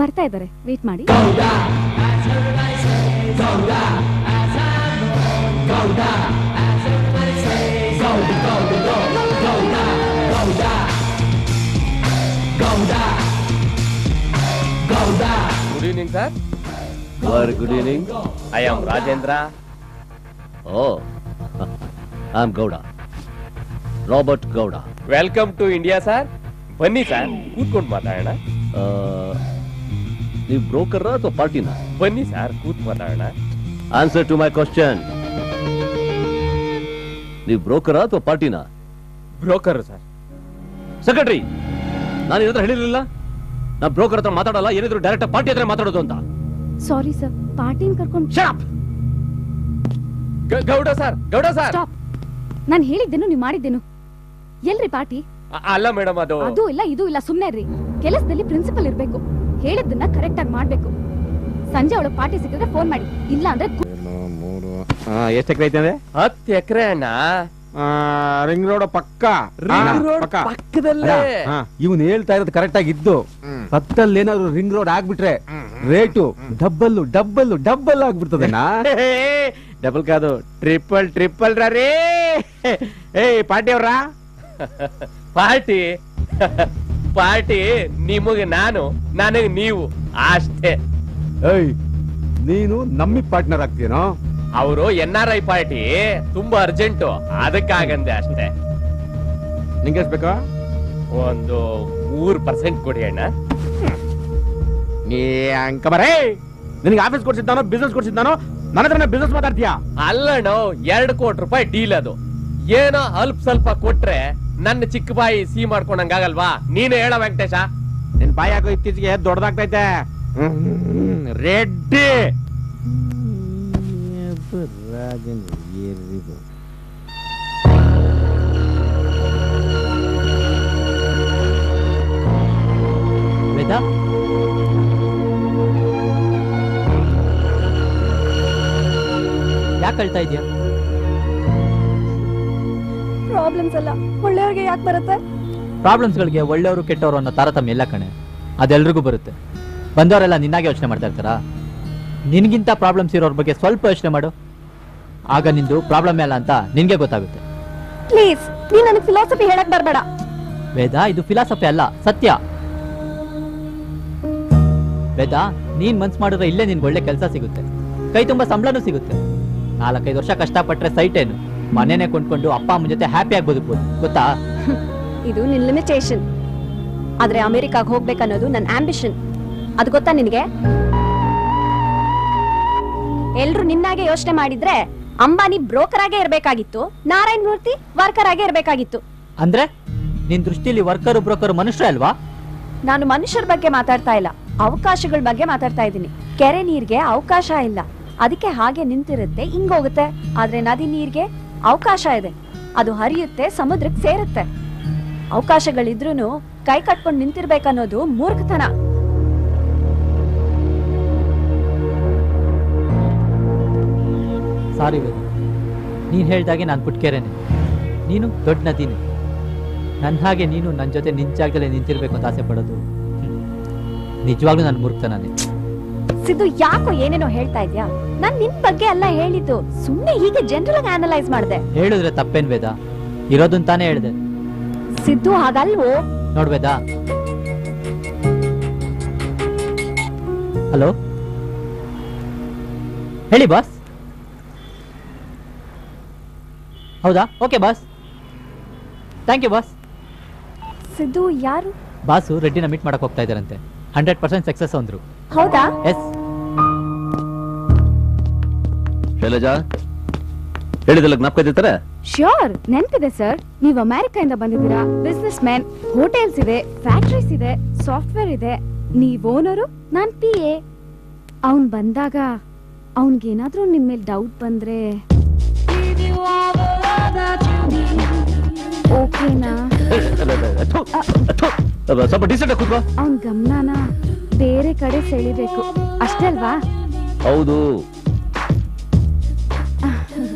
Speaker 1: ಬರ್ತಾ ಇದ್ದಾರೆ, ವೇಟ್ ಮಾಡಿ.
Speaker 9: Good evening sir.
Speaker 17: Very good evening.
Speaker 9: I am Rajendra.
Speaker 17: Oh, I am Gowda, Robert Gowda.
Speaker 9: Welcome to India sir. ಬನ್ನಿ ಸರ್, ಕೂತ್ಕೊಂಡು ಮಾತಾಡೋಣ.
Speaker 17: ನೀವು ಬ್ರೋಕರ್ ಅಥವಾ ಪಾರ್ಟಿನ?
Speaker 9: ಬನ್ನಿ ಸರ್, ಕೂತ್ ಮಾತಾಡೋಣ.
Speaker 17: Answer to my question. ನೀವು ಬ್ರೋಕರ್ ಅಥವಾ ಪಾರ್ಟಿನ?
Speaker 9: Broker sir.
Speaker 17: ಸೆಕ್ರೆಟರಿ, ನಾನು ಏನಾದ್ರೂ ಹೇಳಿರ್ಲಿಲ್ಲ? ನಾ ಬ್ರೋಕರ್ ಹತ್ರ ಮಾತಾಡಲ್ಲ, ಏನಿದ್ರು ಡೈರೆಕ್ಟ್ ಪಾರ್ಟಿ ಹತ್ರ ಮಾತಾಡೋದು ಅಂತ.
Speaker 1: ಸಾರಿ ಸರ್, ಪಾರ್ಟಿನ ಕರ್ಕೊಂಡು.
Speaker 9: Gowda sir, Gowda sir.
Speaker 1: Stop. ನಾನು ಹೇಳಿದ್ದೇನು, ನೀವು ಮಾಡಿದ್ದೇನು? ಎಲ್ರಿ ಪಾರ್ಟಿ?
Speaker 9: ಅಲ್ಲ ಮೇಡಮ್, ಅದು
Speaker 1: ಇಲ್ಲ ಇದು ಇಲ್ಲ, ಸುಮ್ನೆ ಇರ್ರಿ. ಕೆಲಸದಲ್ಲಿ ಪ್ರಿನ್ಸಿಪಲ್ ಇರ್ಬೇಕು, ಹೇಳಿದ್ದನ್ನ ಕರೆಕ್ಟ್ ಆಗಿ ಮಾಡ್ಬೇಕು. ಸಂಜೆ ಒಳಗೆ ಪಾರ್ಟಿ ಸಿಕ್ಕಿದ್ರೆ ಫೋನ್ ಮಾಡಿ, ಇಲ್ಲ ಅಂದ್ರೆ
Speaker 13: ಎಷ್ಟು ಎಕರೆ ಐತೆ ಅಂದ್ರೆ?
Speaker 9: 10 ಎಕರೆ ಅಣ್ಣ.
Speaker 13: ರಿಂಗ್ ರೋಡ್ ಪಕ್ಕ,
Speaker 9: ರಿಂಗ್ ರೋಡ್ ಪಕ್ಕದಲ್ಲೇ.
Speaker 13: ಇವನ್ ಹೇಳ್ತಾ ಇರೋದು ಕರೆಕ್ಟ್ ಆಗಿದ್ದು. ಪಕ್ಕದಲ್ಲಿ ಏನಾದ್ರು ರಿಂಗ್ ರೋಡ್ ಆಗ್ಬಿಟ್ರೆ ರೇಟು ಡಬ್ಬಲ್ ಆಗ್ಬಿಡ್ತದೆ. ಡಬಲ್ ಕಾದು ಟ್ರಿಪಲ್ ರೇ. ಪಾರ್ಟಿ ಅವ್ರ
Speaker 9: ಪಾರ್ಟಿ ನಿಮಗೆ ನಾನು, ನನಗೆ ನೀವು, ಅಷ್ಟೇ.
Speaker 13: ನೀನು ನಮ್ಮಿ ಪಾರ್ಟ್ನರ್ ಆಗ್ತೀನೋ?
Speaker 9: ಅವರು NRI ಪಾರ್ಟಿ ತುಂಬಾ ಅರ್ಜೆಂಟು, ಅದಕ್ಕಾಗಂದೆ ಅಷ್ಟೇ.
Speaker 13: ನಿಂಗೆ ಎಷ್ಟು ಬೇಕಾ?
Speaker 9: ಒಂದು 3% ಕೊಡಿ ಅಣ್ಣ.
Speaker 13: ನೀ ಅಂಕಬರೇ, ನಿನಗೆ ಆಫೀಸ್ ಕೊಡ್ಸಿದ್ದಾನೋ ಬಿಸ್ನೆಸ್ ಕೊಡ್ಸಿದ್ದಾನೋ? ನನ್ನ ಹತ್ರನೇ ಬಿಸ್ನೆಸ್ ಮಾತಾಡ್ತೀಯಾ?
Speaker 9: ಅಲ್ಲಣ್ಣ, 2 ಕೋಟಿ ರೂಪಾಯಿ ಡೀಲ್ ಅದು. ಏನೋ ಅಲ್ಪ ಸ್ವಲ್ಪ ಕೊಟ್ರೆ ನನ್ನ ಚಿಕ್ಕ ಬಾಯಿ ಸಿಹಿ ಮಾಡ್ಕೊಂಡಂಗಾಗಲ್ವಾ? ನೀನು ಹೇಳ ವೆಂಕಟೇಶ.
Speaker 13: ನಿನ್ ಬಾಯಿ ಹಾಕೋ ಇತ್ತೀಚೆಗೆ ದೊಡ್ಡದಾಗ್ತೈತೆ. ರೆಡ್ಡಿ
Speaker 5: ವೇದಾ, ಯಾಕೆ ಅಳ್ತಾ ಇದೆಯಾ?
Speaker 1: ಪ್ರಾಬ್ಲಮ್ಸ್ ಎಲ್ಲ ಒಳ್ಳೆಯವ್ರಿಗೆ ಯಾಕೆ ಬರುತ್ತೆ?
Speaker 5: ಪ್ರಾಬ್ಲಮ್ಸ್ಗಳಿಗೆ ಒಳ್ಳೆಯವರು ಕೆಟ್ಟವರು ಅನ್ನೋ ತಾರತಮ್ಯ ಎಲ್ಲ ಕಣೆ, ಅದೆಲ್ರಿಗೂ ಬರುತ್ತೆ. ಬಂದವರೆಲ್ಲ ನಿನ್ನಾಗೆ ಯೋಚನೆ ಮಾಡ್ತಾ ಇರ್ತಾರಾ? ನಿನ್ಗಿಂತ ಪ್ರಾಬ್ಲಮ್ಸ್ ಇರೋರ ಬಗ್ಗೆ ಸ್ವಲ್ಪ ಯೋಚನೆ ಮಾಡು, ಆಗ ನಿಂದು ಪ್ರಾಬ್ಲಮ್ ಅಲ್ಲ ಅಂತ ನಿನ್ಗೆ ಗೊತ್ತಾಗುತ್ತೆ.
Speaker 1: ಪ್ಲೀಸ್, ನೀನ್ ನನಗೆ ಫಿಲಾಸಫಿ ಹೇಳಕ್ ಬರ್ಬೇಡ.
Speaker 5: ವೇದ, ಇದು ಫಿಲಾಸಫಿ ಅಲ್ಲ, ಸತ್ಯ. ವೇದ, ನೀನ್ ಮನ್ಸ್ ಮಾಡಿದ್ರೆ ಇಲ್ಲೇ ನಿನ್ಗೆ ಒಳ್ಳೆ ಕೆಲಸ ಸಿಗುತ್ತೆ, ಕೈ ತುಂಬಾ ಸಂಬಳನೂ ಸಿಗುತ್ತೆ. 4-5 ವರ್ಷ ಕಷ್ಟಪಟ್ರೆ ಸೈಟ್ ಏನು, ಮನೆನೇ ಕೊಂಡ್ಕೊಂಡು ಅಪ್ಪ ಅಮ್ಮನ ಜೊತೆ ಹ್ಯಾಪಿಯಾಗಿ ಬದುಕಬಹುದು, ಗೊತ್ತಾ?
Speaker 1: ಇದು ನಿನ್ ಲಿಮಿಟೇಷನ್. ಆದ್ರೆ ಅಮೆರಿಕಾಗ್ ಹೋಗ್ಬೇಕನ್ನೋದು ನನ್ನ ಆಂಬಿಷನ್. ಅದು ಗೊತ್ತಾ ನಿನಗೆ? ಎಲ್ರು ನಿನ್ನಾಗೆ ಯೋಚನೆ ಮಾಡಿದ್ರೆ ಅಂಬಾನಿ ಬ್ರೋಕರ್ ಆಗೇ ಇರ್ಬೇಕಾಗಿತ್ತು, ನಾರಾಯಣ್ ಮೂರ್ತಿ ವರ್ಕರ್ ಆಗೇ ಇರ್ಬೇಕಾಗಿತ್ತು.
Speaker 5: ಅಂದ್ರೆ ನಿನ್ ದೃಷ್ಟಿಲಿ ವರ್ಕರ್ ಬ್ರೋಕರ್ ಮನುಷ್ಯ ಅಲ್ವಾ?
Speaker 1: ನಾನು ಮನುಷ್ಯರ ಬಗ್ಗೆ ಮಾತಾಡ್ತಾ ಇಲ್ಲ, ಅವಕಾಶಗಳ ಬಗ್ಗೆ ಮಾತಾಡ್ತಾ ಇದ್ದೀನಿ. ಕೆರೆ ನೀರ್ಗೆ ಅವಕಾಶ ಇಲ್ಲ, ಅದಕ್ಕೆ ಹಾಗೆ ನಿಂತಿರುತ್ತೆ, ಹಿಂಗೋಗುತ್ತೆ. ಆದ್ರೆ ನದಿ ನೀರ್ಗೆ ಅವಕಾಶ ಇದೆ, ಅದು ಹರಿಯುತ್ತೆ, ಸಮುದ್ರಕ್ಕೆ ಸೇರುತ್ತೆ. ಅವಕಾಶಗಳಿದ್ರೂ ಕೈ ಕಟ್ಕೊಂಡು ನಿಂತಿರ್ಬೇಕನ್ನೋದು ಮೂರ್ಖತನ.
Speaker 5: ಸಾರಿ ವೇದ, ನೀನ್ ಹೇಳ್ದಾಗೆ ನಾನು ಪುಟ್ಕೆರೆನೆ, ನೀನು ದೊಡ್ಡ ನದಿನೇ. ನನ್ನ ಹಾಗೆ ನೀನು ನನ್ನ ಜೊತೆ ನಿನ್ ಜಾಗದಲ್ಲಿ ನಿಂತಿರ್ಬೇಕು ಅಂತ ಆಸೆ ಪಡೋದು ನಿಜವಾಗ್ಲೂ ನನ್ನ ಮೂರ್ಖತನನೇ.
Speaker 1: ಸಿದ್ದು, ಯಾಕೋ ಏನೇನೋ ಹೇಳ್ತಾ ಇದ್ಯಾ? ನಾನ್ ನಿನ್ ಬಗ್ಗೆ ಎಲ್ಲ ಹೇಳಿದ್ದು, ಸುಮ್ನೆ ಹೀಗೆ ಜನರಲ್ ಆಗಿ ಅನಲೈಸ್ ಮಾಡ್ದೆ.
Speaker 5: ಹೇಳಿದ್ರೆ ತಪ್ಪೇನ್ ವೇದ, ಇರೋದನ್ ತಾನೇ ಹೇಳ್ದೆ.
Speaker 1: ಸಿದ್ದು, ಹಾಗಲ್ವೋ?
Speaker 5: ನೋಡ್ ವೇದ, ಹಲೋ, ಹೇಳಿ ಬಾಸ್. ಹೌದಾ? Okay boss, thank you boss.
Speaker 1: Siddu ಯಾರು?
Speaker 5: ಬಾಸು ರೆಡ್ಡಿನ ಮೀಟ್ ಮಾಡಕ್ ಹೋಗ್ತಾ ಇದಾರಂತೆ, 100% ಸಕ್ಸಸ್ ಅಂದ್ರು.
Speaker 1: ಹೌದಾ?
Speaker 5: ಎಸ್.
Speaker 17: ಶೈಲಜಾ, ಹೇಳಿದಲ್ಲ ಜ್ಞಾಪಕ ಇದ್ದೀರಾ?
Speaker 3: ಶ್ಯೂರ್, ನೆನಪಿದೆ ಸರ್. ನೀವು ಅಮೆರಿಕದಿಂದ ಬಂದಿದ್ದೀರಾ, ಬಿಸ್ನೆಸ್ ಮ್ಯಾನ್, ಹೋಟೆಲ್ಸ್ ಇದೆ, ಫ್ಯಾಕ್ಟ್ರೀಸ್ ಇದೆ, ಸಾಫ್ಟ್ವೇರ್ ಇದೆ. ನೀವ್ ಓನರು, ನಾನ್ PA. ಅವನ್ ಬಂದಾಗ ಅವನ್ಗೇನಾದ್ರೂ ನಿಮ್ ಮೇಲೆ ಡೌಟ್ ಬಂದ್ರೆ ಓಕೆನಾ?
Speaker 17: ಸ್ವಲ್ಪ ಡೀಸೆಂಟ್ ಆಗಿ ಕೂತ್ಕೋ.
Speaker 3: ಅವನ್ ಗಮನನ ಬೇರೆ ಕಡೆ ಸೆಳಿಬೇಕು, ಅಷ್ಟೇ ಅಲ್ವಾ?
Speaker 17: ಹೌದು,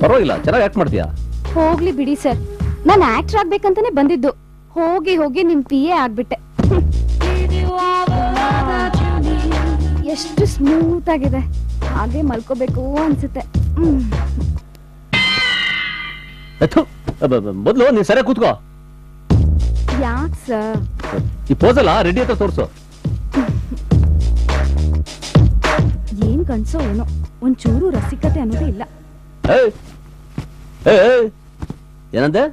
Speaker 17: ಪರವಾಗಿಲ್ಲ, ಚೆನ್ನಾಗಿ ಆಕ್ಟ್ ಮಾಡ್ತೀಯಾ.
Speaker 3: ಹೋಗ್ಲಿ ಬಿಡಿ ಸರ್, ನಾನು ಆಕ್ಟರ್ ಆಗ್ಬೇಕಂತಾನೆ ಬಂದಿದ್ದು. ಹೋಗಿ ಹೋಗಿ ನಿಮ್ PA ಆಗ್ಬಿಟ್ಟೆ. ಎಷ್ಟು ಸ್ಮೂತ್ ಆಗಿದೆ, ಹಾಗೆ ಮಲ್ಕೋಬೇಕು ಅನ್ಸುತ್ತೆ.
Speaker 17: ಮೊದ್ಲು ನೀನ್ ಸರಿಯಾಗಿ ಕೂತ್ಕೋ.
Speaker 3: ಯಾಕ್ ಸರ್?
Speaker 17: ಈ ಪೋಸಲ್ಲ ರೆಡ್ಡಿ ಹತ್ರ ತೋರ್ಸು.
Speaker 3: ಏನ್ ಕನ್ಸೋ ಏನೋ, ಒಂಚೂರು ರಸಿಕತೆ ಅನ್ನೋದೇ ಇಲ್ಲ.
Speaker 17: ಏನಂದೆ?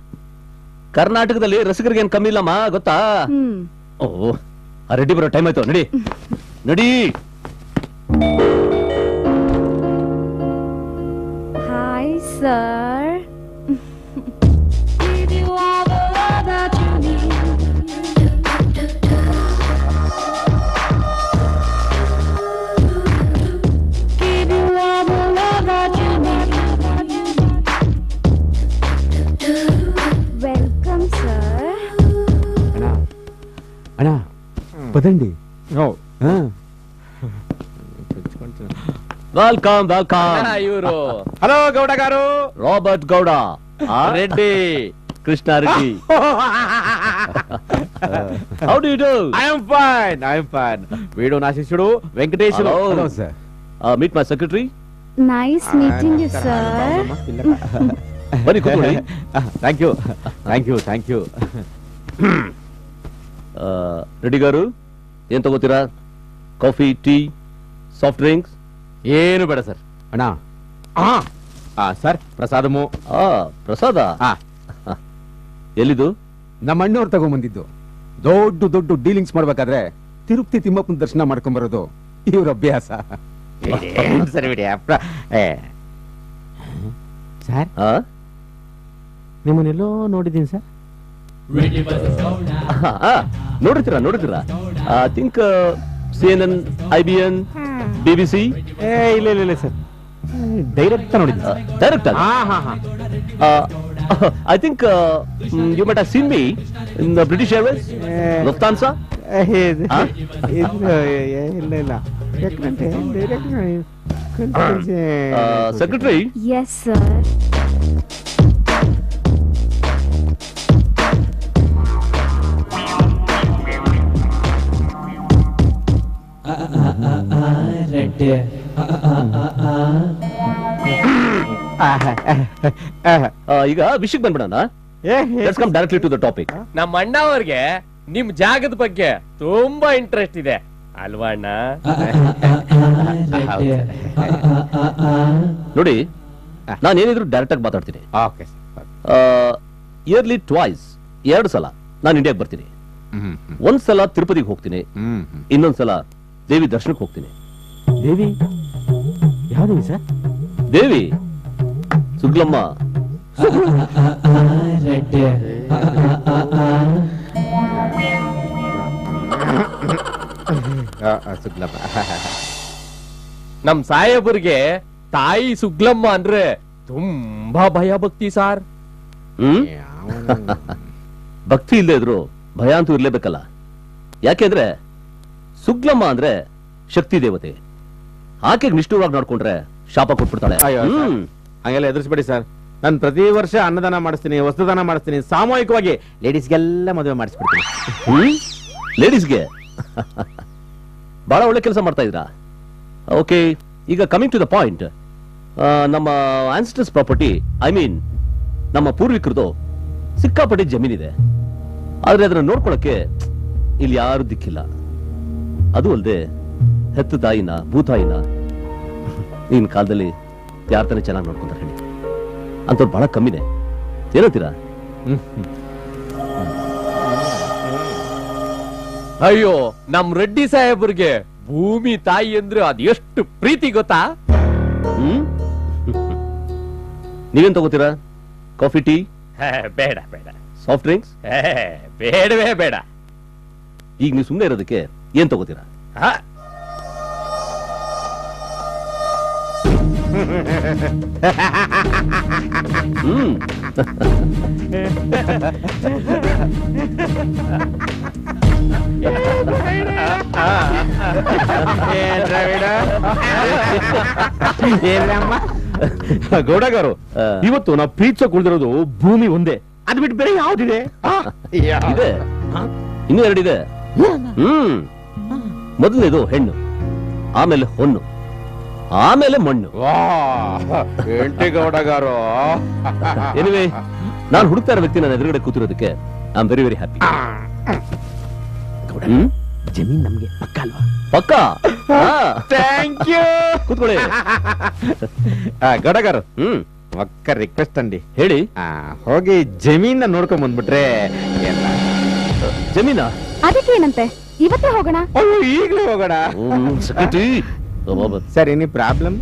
Speaker 17: ಕರ್ನಾಟಕದಲ್ಲಿ ರಸಿಕರಿಗೆ ಏನ್ ಕಮ್ಮಿ ಇಲ್ಲಮ್ಮ, ಗೊತ್ತಾ? ಓ, ಆ ರೆಡ್ಡಿ ಬರೋ ಟೈಮ್ ಆಯ್ತು, ನಡಿ ನಡಿ.
Speaker 3: Hi sir. Welcome sir.
Speaker 13: ಅಣ್ಣ ಪದಂಡಿ.
Speaker 17: Welcome welcome.
Speaker 9: ಇವರು
Speaker 13: hello Gowda garu.
Speaker 17: Robert Gowda, Reddy, Krishna Reddy. How do you do?
Speaker 13: I am fine. I am fine. వీడు నా శిష్యుడు Venkateswaru.
Speaker 17: Hello
Speaker 13: sir.
Speaker 17: Meet my secretary.
Speaker 3: Nice meeting you sir.
Speaker 17: ಬನ್ನಿ ಕೂತ್ಕೊಳ್ಳಿ.
Speaker 13: Thank you. Thank you. Thank you.
Speaker 17: Reddy garu, ಏನ್ ತಗೋತೀರಾ? Coffee, tea, soft drinks?
Speaker 13: ಏನು ಬೇಡ sir. ಅಣ್ಣ ಸರ್ ಪ್ರಸಾದಮು.
Speaker 17: ಪ್ರಸಾದ ಎಲ್ಲಿದು?
Speaker 12: ನಮ್ಮ ಅಣ್ಣವ್ರು ತಗೊಂಬಂದಿದ್ದು. ದೊಡ್ಡ ದೊಡ್ಡ ಡೀಲಿಂಗ್ಸ್ ಮಾಡ್ಬೇಕಾದ್ರೆ ತಿರುಪತಿ ತಿಮ್ಮಪ್ಪನ ದರ್ಶನ ಮಾಡ್ಕೊಂಬರೋದು ಇವ್ರ ಅಭ್ಯಾಸ.
Speaker 13: ಸರಿ ಬಿಡಿ. ಸರ್ ನಿಮ್ಮನ್ನೆಲ್ಲೋ ನೋಡಿದ್ದೀನಿ ಸರ್.
Speaker 17: ನೋಡಿದ್ದೀರಾ? I think CNN, IBN, BBC.
Speaker 13: ಇಲ್ಲ ಸರ್, ಡೈರೆಕ್ಟ್ ನೋಡಿದ್ದೀನಿ.
Speaker 17: Direct? I think you might have seen me in the British Airways, Lufthansa.
Speaker 13: ಇಲ್ಲ
Speaker 17: Secretary.
Speaker 3: Yes, sir.
Speaker 17: ಈಗ ವಿಷಯಕ್ಕೆ ಬಂದ್ಬಿಡೋಣ. Let's come directly to the topic.
Speaker 9: ನಮ್ಮ ಅಣ್ಣ ಅವ್ರಿಗೆ ನಿಮ್ ಜಾಗದ ಬಗ್ಗೆ ತುಂಬಾ ಇಂಟ್ರೆಸ್ಟ್ ಇದೆ ಅಲ್ವಾ ಅಣ್ಣ?
Speaker 17: ನೋಡಿ, ನಾನೇನಿದ್ರು ಡೈರೆಕ್ಟ್ ಆಗಿ ಮಾತಾಡ್ತೀನಿ. ಇಯರ್ಲಿ ಟ್ವೈಸ್, 2 ಸಲ ನಾನು ಇಂಡಿಯಾಗೆ ಬರ್ತೀನಿ. ಒಂದ್ಸಲ ತಿರುಪತಿಗೆ ಹೋಗ್ತೀನಿ, ಇನ್ನೊಂದ್ಸಲ ದೇವಿ ದರ್ಶನಕ್ಕೆ ಹೋಗ್ತೀನಿ.
Speaker 13: ದೇವಿ ಯಾವ ದೇವಿ ಸರ್?
Speaker 17: ದೇವಿ ಸುಗ್ಲಮ್ಮ.
Speaker 9: ನಮ್ ಸಾಹೇಬರಿಗೆ ತಾಯಿ ಸುಗ್ಲಮ್ಮ ಅಂದ್ರೆ ತುಂಬಾ ಭಯ ಭಕ್ತಿ ಸಾರ್.
Speaker 17: ಭಕ್ತಿ ಇಲ್ಲದೆ ಇದ್ರು ಭಯ ಅಂತೂ ಇರ್ಲೇಬೇಕಲ್ಲ. ಯಾಕೆಂದ್ರೆ ಸುಗ್ಲಮ್ಮ ಅಂದ್ರೆ ಶಕ್ತಿ ದೇವತೆ. ಆಕೆಗೆ ನಿಷ್ಠುರವಾಗಿ ನೋಡ್ಕೊಂಡ್ರೆ ಶಾಪ ಕೊಟ್ಬಿಡ್ತಾಳೆ.
Speaker 13: ಹಂಗೆಲ್ಲ ಎದುರಿಸ್ಬೇಡಿ ಸರ್. ನಾನು ಪ್ರತಿ ವರ್ಷ ಅನ್ನದಾನ ಮಾಡಿಸ್ತೀನಿ, ವಸ್ತ್ರದಾನ ಮಾಡಿಸ್ತೀನಿ, ಸಾಮೂಹಿಕವಾಗಿ ಲೇಡೀಸ್ಗೆಲ್ಲ ಮದುವೆ ಮಾಡಿಸ್ಬಿಡ್ತೀನಿ.
Speaker 17: ಲೇಡೀಸ್ಗೆ ಬಹಳ ಒಳ್ಳೆ ಕೆಲಸ ಮಾಡ್ತಾ ಇದ್ರಾ. ಓಕೆ, ಈಗ ಕಮಿಂಗ್ ಟು ದ ಪಾಯಿಂಟ್. ನಮ್ಮ ಆನ್ಸಿಸ್ಟರ್ಸ್ ಪ್ರಾಪರ್ಟಿ, ಐ ಮೀನ್ ನಮ್ಮ ಪೂರ್ವಿಕರದು ಸಿಕ್ಕಾಪಟ್ಟೆ ಜಮೀನಿದೆ. ಆದ್ರೆ ಅದನ್ನ ನೋಡ್ಕೊಳಕ್ಕೆ ಇಲ್ಲಿ ಯಾರು ದಿಕ್ಕಿಲ್ಲ. ಅದು ಅಲ್ಲದೆ ಹೆತ್ತ ತಾಯಿನ, ಭೂತಾಯಿನ ಈಗಿನ ಕಾಲದಲ್ಲಿ ಯಾರ ತಾನೇ ಚೆನ್ನಾಗಿ ನೋಡ್ಕೊಂತಾರೆ ಹೇಳಿ? ಅಂತವ್ರು ಬಹಳ ಕಮ್ಮಿನೇ. ಏನಂತೀರಾ?
Speaker 9: ಅಯ್ಯೋ, ನಮ್ ರೆಡ್ಡಿ ಸಾಹೇಬ್ರಿಗೆ ಭೂಮಿ ತಾಯಿ ಅಂದ್ರೆ ಅದ್ ಎಷ್ಟು ಪ್ರೀತಿ ಗೊತ್ತಾ?
Speaker 17: ನೀವೇನ್ ತಗೋತೀರಾ? Coffee, tea?
Speaker 9: ಬೇಡ ಬೇಡ.
Speaker 17: Soft drinks?
Speaker 9: ಬೇಡವೇ ಬೇಡ.
Speaker 17: ಈಗ ನೀವು ಸುಮ್ಮನೆ ಇರೋದಕ್ಕೆ ಏನ್ ತಗೋತೀರಾ?
Speaker 13: ಗೌಡಗಾರು, ಇವತ್ತು ನಾವು ಪ್ರೀತಿಸೋಕೆ ಉಳಿದಿರೋದು ಭೂಮಿ ಒಂದೇ. ಅದು ಬಿಟ್ಟು ಬೇರೆ ಯಾವ್ದಿದೆ?
Speaker 17: ಇದೆ, ಇನ್ನೂ 2 ಇದೆ. ಮೊದಲನೇದು ಹೆಣ್ಣು, ಆಮೇಲೆ ಹೊನ್ನು, ಆಮೇಲೆ ಮಣ್ಣು.
Speaker 13: ಗೌಡಗಾರು,
Speaker 17: ಎನಿವೇ, ನಾನು ಹುಡುಕ್ತಾ ಇರೋ ವ್ಯಕ್ತಿ ನನ್ನ ಎದುರುಗಡೆ ಕೂತಿರೋದಕ್ಕೆ I am very very happy.
Speaker 13: ಜಮೀನ್ ನಮ್ಗೆ ಪಕ್ಕ ಅಲ್ವಾ?
Speaker 17: ಪಕ್ಕ.
Speaker 13: Thank you.
Speaker 17: ಕೂತ್ಕೊಳ್ಳಿ.
Speaker 13: ಗೌಡಗಾರು, ಒಕ್ಕ ರಿಕ್ವೆಸ್ಟ್ ಅಂಡಿ.
Speaker 17: ಹೇಳಿ.
Speaker 13: ಹೋಗಿ ಜಮೀನ್ ನೋಡ್ಕೊಂಡ್ ಬಂದ್ಬಿಟ್ರೆ ಎಲ್ಲ.
Speaker 17: ಜಮೀನ?
Speaker 3: ಅದಕ್ಕೆ ಏನಂತೆ, ಇವತ್ತೇ ಹೋಗೋಣ.
Speaker 13: ಈಗಲೇ ಹೋಗೋಣ. Sir, any problem?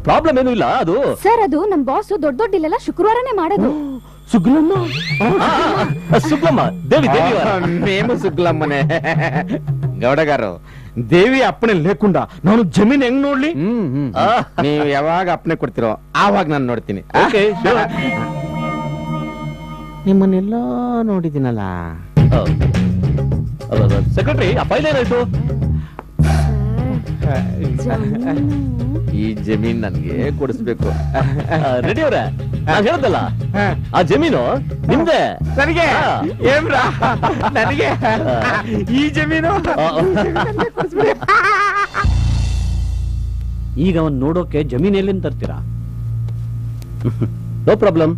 Speaker 17: ಪ್ರಾಬ್ಲಮ್ ಏನು ಇಲ್ಲ. ಅದು
Speaker 3: ಸರ್, ಅದು ನಮ್ ಬಾಸ್ ದೊಡ್ಡ ದೊಡ್ಡ ಇಲ್ಲೆಲ್ಲ ಶುಕ್ರವಾರನೇ ಮಾಡೋದು.
Speaker 13: ಸುಗ್ಲಮ್ಮ?
Speaker 17: ಸುಗ್ಲಮ್ಮ ದೇವಿ,
Speaker 13: ನೇಮ ಸುಗ್ಲಮ್ಮನೆ. ಗೌಡಗಾರು, ದೇವಿ ಅಪ್ಪಣೆ ಲೇకుండా ನಾನು ಜಮೀನ್ ಹೆಂಗ್ ನೋಡ್ಲಿ? ನೀವು ಯಾವಾಗ ಅಪ್ಪಣೆ ಕೊಡ್ತಿರೋ ಆವಾಗ ನಾನು ನೋಡ್ತೀನಿ. ನಿಮ್ಮನ್ನೆಲ್ಲ ನೋಡಿದ್ದೀನಲ್ಲ.
Speaker 17: ಸೆಕ್ರೆಟರಿ, ಆ ಫೈಲ್ ಏನಾಯ್ತು?
Speaker 13: ಈ ಜಮೀನ್ ನನ್ಗೆ ಕೊಡಿಸ್ಬೇಕು.
Speaker 17: ರೆಡ್ಡಿ ಅವ್ರೆ, ನಾನು ಹೇಳ್ದಲ್ಲ, ಆ ಜಮೀನು ನಿಮ್ದೆ.
Speaker 13: ನನಗೆ ಏನ್ರಾ? ನನಗೆ ಈ ಜಮೀನು?
Speaker 4: ಈಗ ಅವನ್ ನೋಡೋಕೆ ಜಮೀನ್ ಎಲ್ಲಿಂದ ತರ್ತೀರಾ?
Speaker 17: No problem.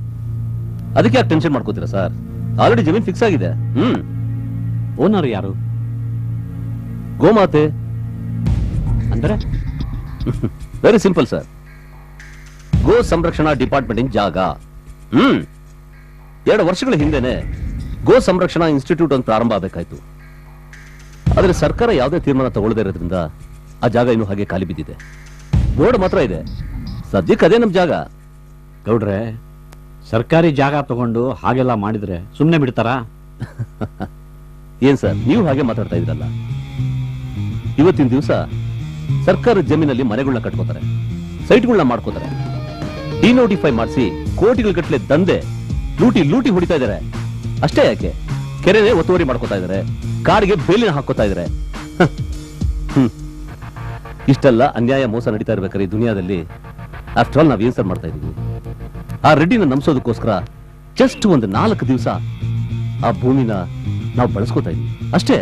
Speaker 17: ಅದಕ್ಕೆ ಯಾಕೆ ಟೆನ್ಷನ್ ಮಾಡ್ಕೋತೀರಾ ಸರ್? ಆಲ್ರೆಡಿ ಜಮೀನ್ ಫಿಕ್ಸ್ ಆಗಿದೆ.
Speaker 4: ಓನರ್ ಯಾರು?
Speaker 17: ಗೋಮಾತೆ.
Speaker 4: ಅಂದ್ರೆ
Speaker 17: ವೆರಿ ಸಿಂಪಲ್ ಸರ್. ಗೋ ಸಂರಕ್ಷಣಾ ಡಿಪಾರ್ಟ್ಮೆಂಟ್ ಜಾಗ. 2 ವರ್ಷಗಳ ಹಿಂದೆನೆ ಗೋ ಸಂರಕ್ಷಣಾ ಇನ್ಸ್ಟಿಟ್ಯೂಟ್ ಒಂದು ಪ್ರಾರಂಭ ಆಗಬೇಕಾಯ್ತು. ಆದ್ರೆ ಸರ್ಕಾರ ಯಾವುದೇ ತೀರ್ಮಾನ ತಗೊಳ್ಳದೇ ಇರೋದ್ರಿಂದ ಆ ಜಾಗ ಇನ್ನು ಹಾಗೆ ಖಾಲಿ ಬಿದ್ದಿದೆ. ಬೋರ್ಡ್ ಮಾತ್ರ ಇದೆ. ಸದ್ಯಕ್ಕೆ ಅದೇ ನಮ್ ಜಾಗ.
Speaker 4: ಗೌಡ್ರೆ, ಸರ್ಕಾರಿ ಜಾಗ ತಗೊಂಡು ಹಾಗೆಲ್ಲ ಮಾಡಿದ್ರೆ ಸುಮ್ಮನೆ ಬಿಡ್ತಾರಾ?
Speaker 17: ಏನ್ ಸರ್ ನೀವು ಹಾಗೆ ಮಾತಾಡ್ತಾ ಇದ್ರಲ್ಲ? ಇವತ್ತಿನ ದಿವಸ ಸರ್ಕಾರದ ಜಮೀನಲ್ಲಿ ಮನೆಗಳನ್ನ ಕಟ್ಕೋತಾರೆ, ಸೈಟ್ಗಳನ್ನ ಮಾಡ್ಕೋತಾರೆ, ಡಿನೋಟಿಫೈ ಮಾಡಿಸಿ ಕೋಟಿಗಳ ಗಟ್ಟಲೆ ದಂಧೆ ಲೂಟಿ ಹೊಡಿತಾ ಇದಾರೆ. ಅಷ್ಟೇ ಯಾಕೆ, ಕೆರೆನೇ ಒತ್ತುವರಿ ಮಾಡ್ಕೋತಾ ಇದಾರೆ, ಕಾಡಿಗೆ ಬೇಲಿನ ಹಾಕೋತಾ ಇದಾರೆ. ಇಷ್ಟೆಲ್ಲ ಅನ್ಯಾಯ ಮೋಸ ನಡೀತಾ ಇರ್ಬೇಕಾದ್ರೆ ಈ ದುನಿಯಾದಲ್ಲಿ ಆಫ್ಟರ್ ಆಲ್ ನಾವ್ ಏನ್ ಸರ್ ಮಾಡ್ತಾ ಇದೀವಿ? ಆ ರೆಡ್ಡಿನ ನಂಬಿಸೋದಕ್ಕೋಸ್ಕರ ಜಸ್ಟ್ ಒಂದು 4 ದಿವಸ ಆ ಭೂಮಿನ ನಾವು ಬಳಸ್ಕೋತಾ ಇದೀವಿ ಅಷ್ಟೇ.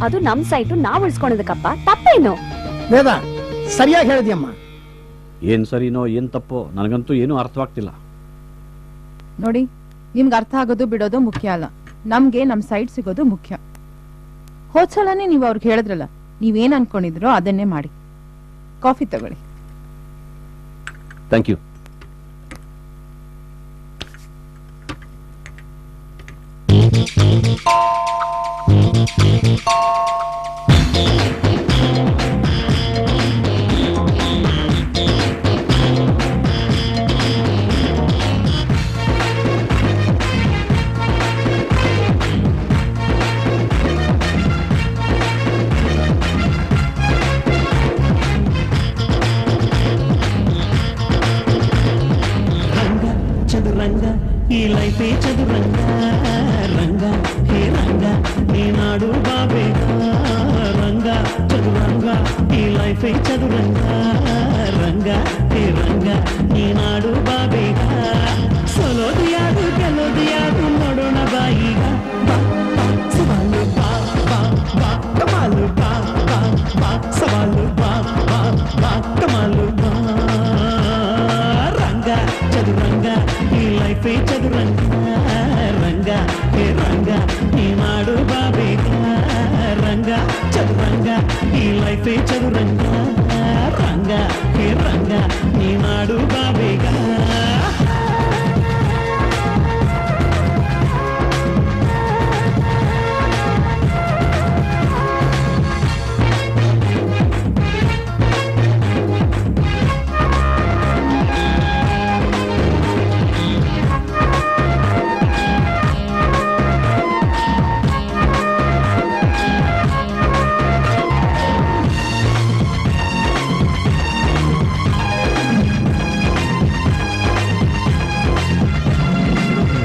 Speaker 1: ಅದು ನಮ್ ಸೈಟು ನಾವ್ ಉಳಿಸ್ಕೊಳೋದಕ್ಕಪ್ಪ, ತಪ್ಪೇನು?
Speaker 8: ವೇದ ಸರಿಯಾಗಿ ಹೇಳಿದ್ಯಮ್ಮ.
Speaker 4: ಏನ್ ಸರಿನೋ ಏನ್ ತಪ್ಪೋ ನನಗಂತೂ ಏನೂ ಅರ್ಥವಾಗ್ತಿಲ್ಲ.
Speaker 18: ನೋಡಿ, ನಿಮ್ಗೆ ಅರ್ಥ ಆಗೋದು ಬಿಡೋದು ಮುಖ್ಯ ಅಲ್ಲ, ನಮ್ಗೆ ನಮ್ ಸೈಟ್ ಸಿಗೋದು ಮುಖ್ಯ. ಹೋದ್ಸಲನೇ ನೀವು ಅವ್ರಿಗೆ ಹೇಳಿದ್ರಲ್ಲ, ನೀವೇನ್ ಅನ್ಕೊಂಡಿದ್ರೋ ಅದನ್ನೇ ಮಾಡಿ. ಕಾಫಿ ತಗೊಳ್ಳಿ.
Speaker 17: Thank you.
Speaker 11: చదురంగ ఈ లైఫే చదురంగ రంగ హే రంగ నీ నాడు బాబే రంగ చదురంగ ఈ లైఫే చదురంగ రంగ హే రంగ నీ నాడు బాబే సొలోది యాదు ಗೆಲೋದಿ ಯಾದು ನೋಡೋಣ ಬಾಯಿಗ ಸವಾಲು ಬಾ ಬಾ ಬಾ ಕಮಾಲು ಬಾ ಬಾ ಬಾ ಸವಾಲು ಬಾ ಬಾ ಬಾ ಕಮಾಲು ಬಾ ರಂಗ ಚದುರಂಗ ಈ ಲೈಫೇ ಚದುರಂಗ ರಂಗ ಹೇ ರಂಗ ನೀ ಮಾಡು ಬಾಬೇಗ ರಂಗ ಚದುರಂಗ ಈ ಲೈಫೇ ಚದುರಂಗ ರಂಗ ಹೇ ರಂಗ ನೀ ಮಾಡು ಬಾಬೇಗ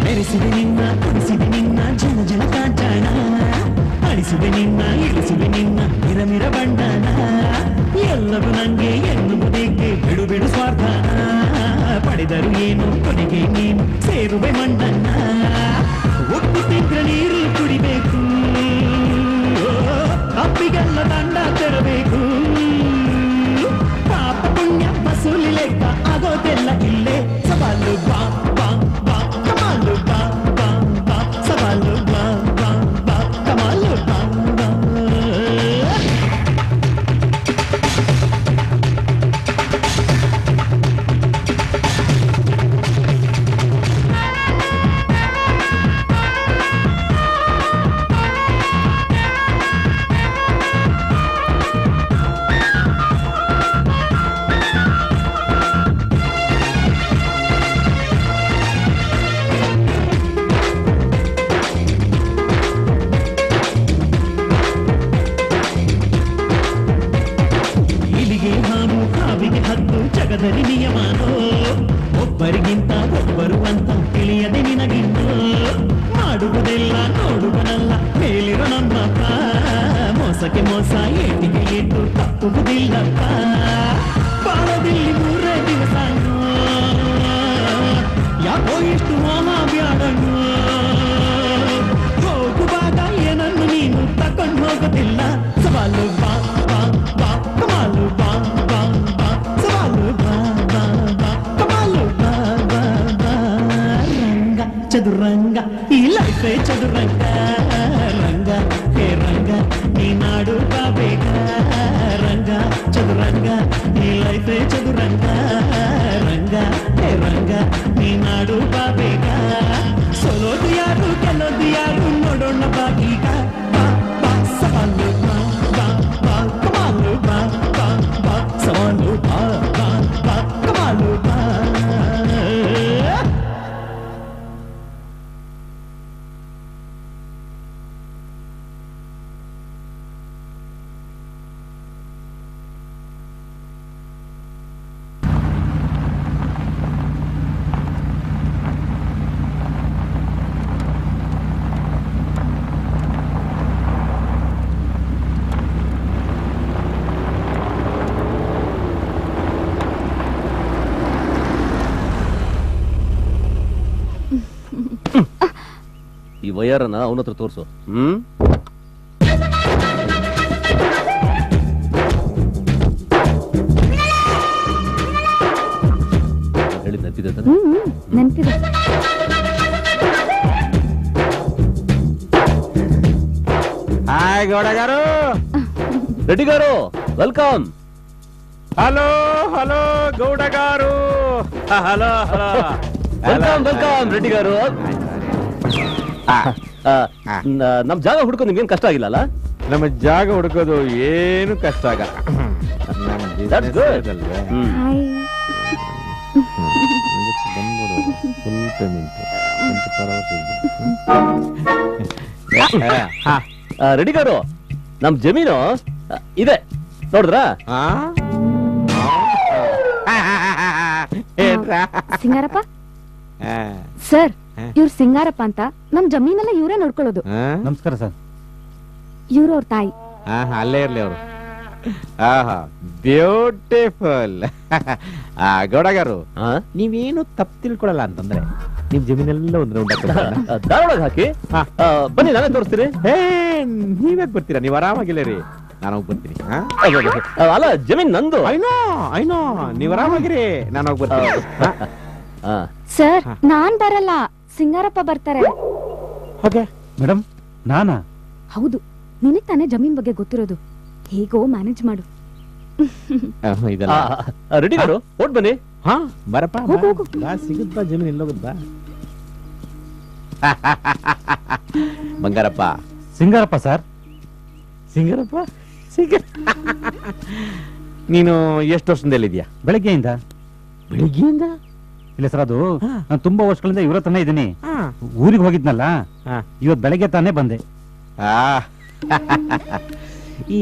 Speaker 11: ಮೆರೆಸಿದೆ ನಿನ್ನ ಕುಡಿಸಿದೆ ನಿನ್ನ ಜನ ಜನ ಕಾಂಚಾಣ ಅಳಿಸಿದೆ ನಿನ್ನ ಇಳಿಸಿದೆ ನಿನ್ನ ಮಿರಮಿರ ಬಣ್ಣನ ಎಲ್ಲವೂ ನಂಗೆ ಎನ್ನುವುದೇಕೆ ಬಿಡು ಬಿಡು ಸ್ವಾರ್ಥನ ಪಡೆದರು ಏನು ಕೊನೆಗೆ ನೀನು ಸೇರುವೆ ಮಣ್ಣನ್ನ ಒಟ್ಟು ತಿಂದ್ರ ನೀರು ಕುಡಿಬೇಕು ಅಪ್ಪಿಗೆಲ್ಲ ದಂಡ ತೆರಬೇಕು ಪಾಪ ಪುಣ್ಯ ವಸೂಲಿ ಲೆಕ್ಕ ಆಗೋದೆಲ್ಲ ಇಲ್ಲೇ ಸವಾಲು ಬಾ ಬಾ ಬಾ ಕಮಾಲು ಬಾ ಬಾ ಬಾ ಸವಾಲು ಬಾ ಬಾ ಬಾ ಕಮಾಲು ಬಾ ಬಾ ಹಾವಿಗೆ ಹತ್ತು ಜಗದಲ್ಲಿ ನಿಯಮಾನೋ ಒಬ್ಬರಿಗಿಂತ ಒಬ್ಬರು ಅಂತ ತಿಳಿಯದೆ ನಿನಗಿನ್ನು ಮಾಡುವುದೆಲ್ಲ ನೋಡುವನಲ್ಲ ಮೇಲಿರೋ ನಮ್ಮಪ್ಪ ಮೋಸಕ್ಕೆ ಮೋಸ ಏಟಿಗೆ ಏಟು ತಪ್ಪುವುದಿಲ್ಲಪ್ಪ ಬಾಳದಲ್ಲಿ 3 ದಿವಸ ಯಾಕೋ ಇಷ್ಟು ಮಹಾಬ್ಯಾಡಣ್ಣು ಹೋಗುವಾಗ ಏನನ್ನು ನೀನು ತಕೊಂಡು ಹೋಗೋದಿಲ್ಲ ಸವಾಲು ಬಾ ಬಾ ಬಾ ಕಮಾಲು ಬಾ ಬಾ ಬಾ ಸವಾಲು ಬಾ ಬಾ ಬಾ ಕಮಾಲು ಬಾ ಬಾ ಬಾ ರಂಗ ಚದುರಂಗ ಈ ಲೈಫೇ ಚದುರಂಗ ರಂಗ ಹೇ ರಂಗ ನೀ ನಾಡು ಬಾಬೇಗ ರಂಗ ಚದುರಂಗ ಈ ಲೈಫೇ ಚದುರಂಗ ರಂಗ
Speaker 17: ವಯರನ್ನ ಅವನ ಹತ್ರ ತೋರಿಸು. ಹೇಳಿ ನೆನಪಿದೆ ತಾನೆ?
Speaker 3: ನೆನಪಿದೆ.
Speaker 13: Hi Gowda garu.
Speaker 17: Reddy garu welcome.
Speaker 13: Hello hello Gowda garu. Hello hello
Speaker 17: welcome welcome Reddy garu. ನಮ್ ಜಾಗ ಹುಡ್ಕೊಂಡು ನಿಮ್ಗೇನ್ ಕಷ್ಟ ಆಗಿಲ್ಲ?
Speaker 13: ನಮ್ಮ ಜಾಗ ಹುಡುಕೋದು ಏನು ಕಷ್ಟ ಆಗಲ್ಲ.
Speaker 17: ರೆಡ್ಡಿ ಗಾರು ನಮ್ ಜಮೀನು ಇದೆ ನೋಡಿದ್ರ?
Speaker 3: ಸಿಂಗಾರಪ್ಪ ಸರ್, ಇವ್ರು ಸಿಂಗಾರಪ್ಪ ಅಂತ ನಮ್ ಜಮೀನೆಲ್ಲ ಇವರೇ ನೋಡ್ಕೊಳ್ಳೋದು.
Speaker 6: ನಮಸ್ಕಾರ ಸರ್.
Speaker 3: ಇವ್ರು ಅವ್ರ ತಾಯಿ.
Speaker 13: ಅಲ್ಲೇ ಇರ್ಲಿ ಅವರು. ಬ್ಯೂಟಿಫುಲ್. ಗೌಡಗಾರು ನೀವೇನು ತಪ್ಪು ತಿಳ್ಕೊಳಲ್ಲ ಅಂತಂದ್ರೆ ನಿಮ್ ಜಮೀನೆಲ್ಲ ಒಂದು
Speaker 17: ಧಾರವಾಡ ಹಾಕಿ ಬನ್ನಿ, ನಾನೇ ತೋರಿಸ್ತೀನಿ.
Speaker 13: ನೀವ್ಯಾಕೆ ಬರ್ತೀರಾ? ನೀವ್ ಆರಾಮಾಗಿಲ್ಲ ರೀ, ನಾನು ಹೋಗಿ ಬರ್ತೀನಿ.
Speaker 17: ಅಲ್ಲ ಜಮೀನ್ ನಂದು.
Speaker 13: ಐನೋ ನೀವ್ ಆರಾಮಾಗಿರಿ, ನಾನು ಹೋಗಿ ಬರ್ತೀನಿ.
Speaker 3: ಸರ್ ನಾನ್ ಬರಲ್ಲ, ಸಿಂಗಾರಪ್ಪ ಬರ್ತಾರೆ.
Speaker 6: ಮೇಡಮ್ ನಾನಾ?
Speaker 3: ಹೌದು, ನಿನಗ್ ತಾನೇ ಜಮೀನ್ ಬಗ್ಗೆ ಗೊತ್ತಿರೋದು. ಹೇಗೋ ಮ್ಯಾನೇಜ್ ಮಾಡು.
Speaker 17: ರೆಡ್ಡಿ ಗಾರು ಓಟ್ ಬನ್ನಿ.
Speaker 13: ಹಾ ಬರಪ್ಪ, ಸಿಗುತ್ತಾ ಜಮೀನ್ ಎಲ್ಲೋಗುತ್ತಾ? ಬಂಗಾರಪ್ಪ.
Speaker 6: ಸಿಂಗಾರಪ್ಪ ಸರ್.
Speaker 13: ಸಿಂಗಾರಪ್ಪ ನೀನು ಎಷ್ಟು ವರ್ಷದಿಂದ ಇದೆಯಾ?
Speaker 6: ಬೆಳಗ್ಗೆಯಿಂದ.
Speaker 13: ಬೆಳಿಗ್ಗೆಯಿಂದ?
Speaker 6: ಇಲ್ಲ ಸರ್, ಅದು ನಾನು ತುಂಬಾ ವರ್ಷಗಳಿಂದ ಇವ್ರ ಹತ್ರನೇ ಇದ್ದೀನಿ. ಊರಿಗೆ ಹೋಗಿದ್ನಲ್ಲ, ಇವತ್ ಬೆಳಗ್ಗೆ ತಾನೇ ಬಂದೆ.
Speaker 13: ಈ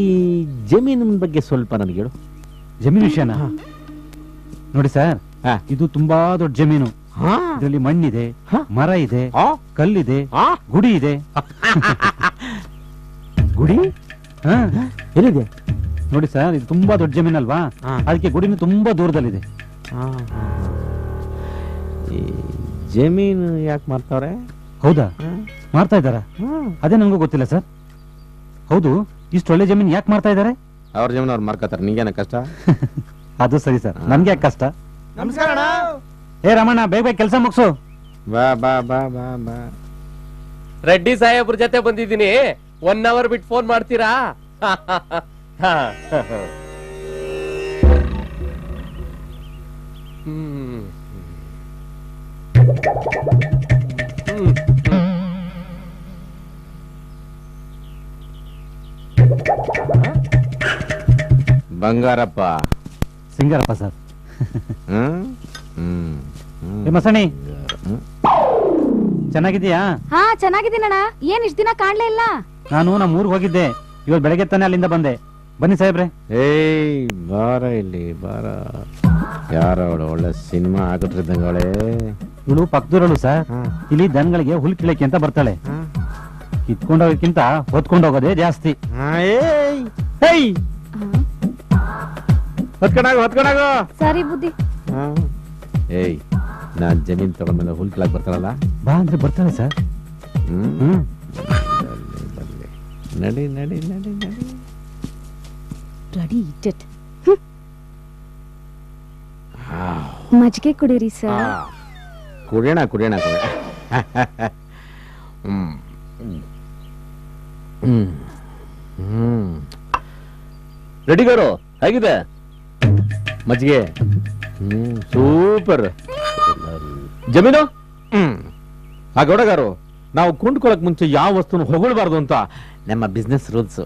Speaker 13: ಜಮೀನಿನ ಬಗ್ಗೆ ಸ್ವಲ್ಪ ನನಗೆ ಹೇಳು.
Speaker 6: ಜಮೀನು ವಿಷಯನ ನೋಡಿ ಸರ್, ಇದು ತುಂಬಾ ದೊಡ್ಡ ಜಮೀನು. ಇದರಲ್ಲಿ ಮಣ್ಣಿದೆ, ಮರ ಇದೆ, ಕಲ್ಲಿದೆ, ಗುಡಿ ಇದೆ.
Speaker 13: ಗುಡಿ ಎಲ್ಲಿದೆ?
Speaker 6: ನೋಡಿ ಸರ್, ಇದು ತುಂಬಾ ದೊಡ್ಡ ಜಮೀನಲ್ವಾ, ಅದಕ್ಕೆ ಗುಡಿನೂ ತುಂಬಾ ದೂರದಲ್ಲಿದೆ.
Speaker 13: ಜಮೀನು ಯಾಕೆ ಮಾಡ್ತಾವ್ರೆ?
Speaker 6: ಹೌದಾ, ಮಾಡ್ತಾ ಇದ್ದಾರ? ಅದೇ ನನಗೂ ಗೊತ್ತಿಲ್ಲ ಸರ್. ಹೌದು, ಇಷ್ಟು ಒಳ್ಳೆ ಜಮೀನು ಯಾಕೆ ಮಾಡ್ತಾ ಇದ್ದಾರೆ?
Speaker 13: ಅವ್ರ ಜಮೀನು ಅವ್ರು ಮಾರ್ಕೋತಾರೆ, ನಿಂಗೇನ ಕಷ್ಟ?
Speaker 6: ಅದು ಸರಿ ಸರ್, ನನ್ಗೆ ಯಾಕೆ ಕಷ್ಟ?
Speaker 8: ನಮಸ್ಕಾರ.
Speaker 6: ಏ ರಮಣ್ಣ, ಬೇಗ ಬೇಗ ಕೆಲಸ ಮುಗಿಸು.
Speaker 13: ಬಾ ಬಾ ಬಾ ಬಾ ಬಾ. ರೆಡ್ಡಿ ಸಾಹೇಬ್ರ ಜೊತೆ ಬಂದಿದ್ದೀನಿ, 1 hour ಬಿಟ್ಟು ಫೋನ್ ಮಾಡ್ತೀರಾ? ಬಂಗಾರಪ್ಪ.
Speaker 6: ಸಿಂಗಾರಪ್ಪ ಸರ್. ಮಸಣಿ ಚೆನ್ನಾಗಿದ್ಯಾ?
Speaker 3: ಹಾ ಚೆನ್ನಾಗಿದ್ದೀನಣ್ಣ. ಏನ್ ಇಷ್ಟ ದಿನ ಕಾಣ್ಲೇ ಇಲ್ಲ?
Speaker 6: ನಾನು ನಮ್ಮ ಊರಿಗೆ ಹೋಗಿದ್ದೆ, ಇವತ್ತು ಬೆಳಗ್ಗೆ ತಾನೆ ಅಲ್ಲಿಂದ ಬಂದೆ. ಬನ್ನಿ ಸಾಹೇಬ್ರೆ.
Speaker 13: ಏಯ್ ಬಾರ ಇಲ್ಲಿ ಬಾರ. ಯಾರ ಒಳ್ಳೆ ಸಿನಿಮಾ ಆಗಿದ್ದಂಗಳೇ.
Speaker 6: ಇವಳು ಪಕ್ಕದೂರಳು ಸರ್. ಇಲ್ಲಿ ದನಗಳಿಗೆ ಹುಲ್ ಕಿಳಕ್ಕೆ ಅಂತ ಬರ್ತಾಳೆ. ಕಿತ್ಕೊಂಡೋಗಕ್ಕಿಂತ ಹೊತ್ಕೊಂಡೋಗೋದೇ ಜಾಸ್ತಿ.
Speaker 13: ಹೊತ್ಕೊಂಡಾಗೋ.
Speaker 3: ಸರಿ ಬುದ್ಧಿ.
Speaker 13: ಏಯ್, ನಾನ್ ಜಮೀನ್ ತಗೊಂಡ್ಮೇಲೆ ಹುಲ್ ಕಿಳಕ್ ಬರ್ತಾರಲ್ಲ,
Speaker 6: ಬಾ ಅಂದ್ರೆ ಬರ್ತಾಳೆ ಸರ್.
Speaker 13: ನಡಿ ನಡಿ ನಡಿ ನಡಿ.
Speaker 3: Ready it. ಮಜ್ಜಿಗೆ ಕುಡೀರಿ ಸರ್.
Speaker 13: ಕುಡಿಯೋಣ ಕುಡಿಯೋಣ.
Speaker 17: ರೆಡ್ಡಿ ಗಾರು ಹೇಗಿದೆ
Speaker 13: ಮಜ್ಜಿಗೆ? ಸೂಪರ್.
Speaker 17: ಜಮೀನು?
Speaker 13: ಆ ಗೌಡಗಾರು, ನಾವು ಕೊಂಡ್ಕೊಳಕ್ ಮುಂಚೆ ಯಾವ ವಸ್ತುನ ಹೊಗಳ್ಬಾರ್ದು ಅಂತ ನಮ್ಮ ಬಿಸ್ನೆಸ್ ರೂಲ್ಸ್.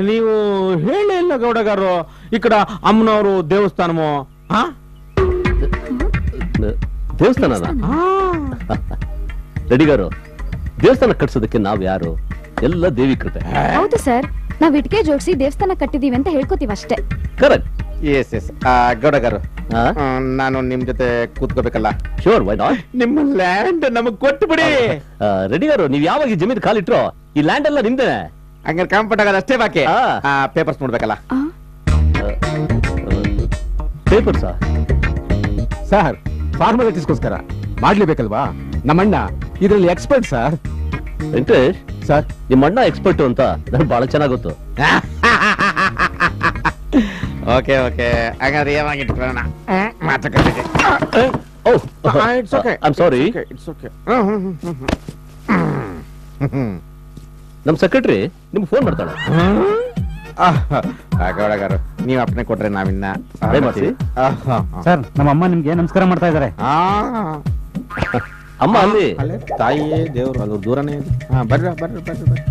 Speaker 13: ನೀವು ಹೇಳೇ ಇಲ್ಲ ಗೌಡಗಾರು, ಈ ಕಡೆ ಅಮ್ಮನವರು ದೇವಸ್ಥಾನಮೋ?
Speaker 17: ದೇವಸ್ಥಾನ? ರೆಡ್ಡಿ ಗಾರು, ದೇವಸ್ಥಾನ ಕಟ್ಸೋದಕ್ಕೆ ನಾವ್ ಯಾರು? ಎಲ್ಲ ದೇವಿ ಕೃಪೆ.
Speaker 3: ಹೌದು ಸರ್, ನಾವ್ ಇಟ್ಕೆ ಜೋಡಿಸಿ ದೇವಸ್ಥಾನ ಕಟ್ಟಿದೀವಿ ಅಂತ ಹೇಳ್ಕೊತೀವಿ ಅಷ್ಟೇ.
Speaker 17: ಕರೆಕ್ಟ್.
Speaker 13: S S. ಗೌಡಗಾರು, ನಾನು ನಿಮ್ ಜೊತೆ ಕೂತ್ಕೋಬೇಕಲ್ಲ?
Speaker 17: Sure, why not?
Speaker 13: ನಿಮ್ಮ ಲ್ಯಾಂಡ್ ನಮಗ್ ಕೊಟ್ಟು ಬಿಡಿ.
Speaker 17: ರೆಡ್ಡಿ ಗಾರು, ನೀವ್ ಯಾವಾಗ ಈ ಜಮೀನು ಕಾಲಿಟ್ರೋ ಈ ಲ್ಯಾಂಡ್ ಎಲ್ಲ ನಿಮ್ದೇ.
Speaker 13: ಹಂಗಾರೆ ಕಂಫರ್ಟ್ ಆಗೋದು ಅಷ್ಟೇ ಬಾಕಿ. ಪೇಪರ್ಸ್ ನೋಡ್ಬೇಕಲ್ಲ?
Speaker 17: ಪೇಪರ್
Speaker 19: ಸರ್ ಫಾರ್ಮಾಲಿಟೀಸ್ಗೋಸ್ಕರ ಮಾಡ್ಲೇಬೇಕಲ್ವಾ ನಮ್ಮಣ್ಣ ಇದರಲ್ಲಿ ಎಕ್ಸ್ಪರ್ಟ್ ಸರ್.
Speaker 17: ವೆಂಕಟೇಶ್ ಸರ್, ನಿಮ್ಮ ಅಣ್ಣ ಎಕ್ಸ್ಪರ್ಟ್ ಅಂತ ನನಗೆ ಬಹಳ ಚೆನ್ನಾಗಿ ಗೊತ್ತು.
Speaker 13: ಓಕೆ ಓಕೆ ಹಾಗಾದ್ರೆ ಏನಾಗಿಟ್ಕೊಳ್ಳೋಣ ಮಾತುಕತೆಗೆ.
Speaker 17: I'm sorry. ನಮ್ ಸೆಕ್ರೆಟರಿ ನಿಮ್ಗೆ ಫೋನ್ ಮಾಡ್ತಾಳೆ.
Speaker 13: ಗೌಡಗಾರು ನೀವ್ ಅಪ್ಪನೆ ಕೊಟ್ರೆ ನಾವಿನ್ನ
Speaker 6: ಸರ್ ನಮ್ಮ ಅಮ್ಮ ನಿಮ್ಗೆ ನಮಸ್ಕಾರ ಮಾಡ್ತಾ ಇದಾರೆ.
Speaker 17: ಅಮ್ಮ ಅಲ್ಲಿ
Speaker 13: ತಾಯಿಯೇ ದೇವ್ರು ಅದು ದೂರನೇ ಇದೆ. ಬರ್ರಿ ಬರ್ರಿ ಬರ್ರಿ ಬರ್ರಿ.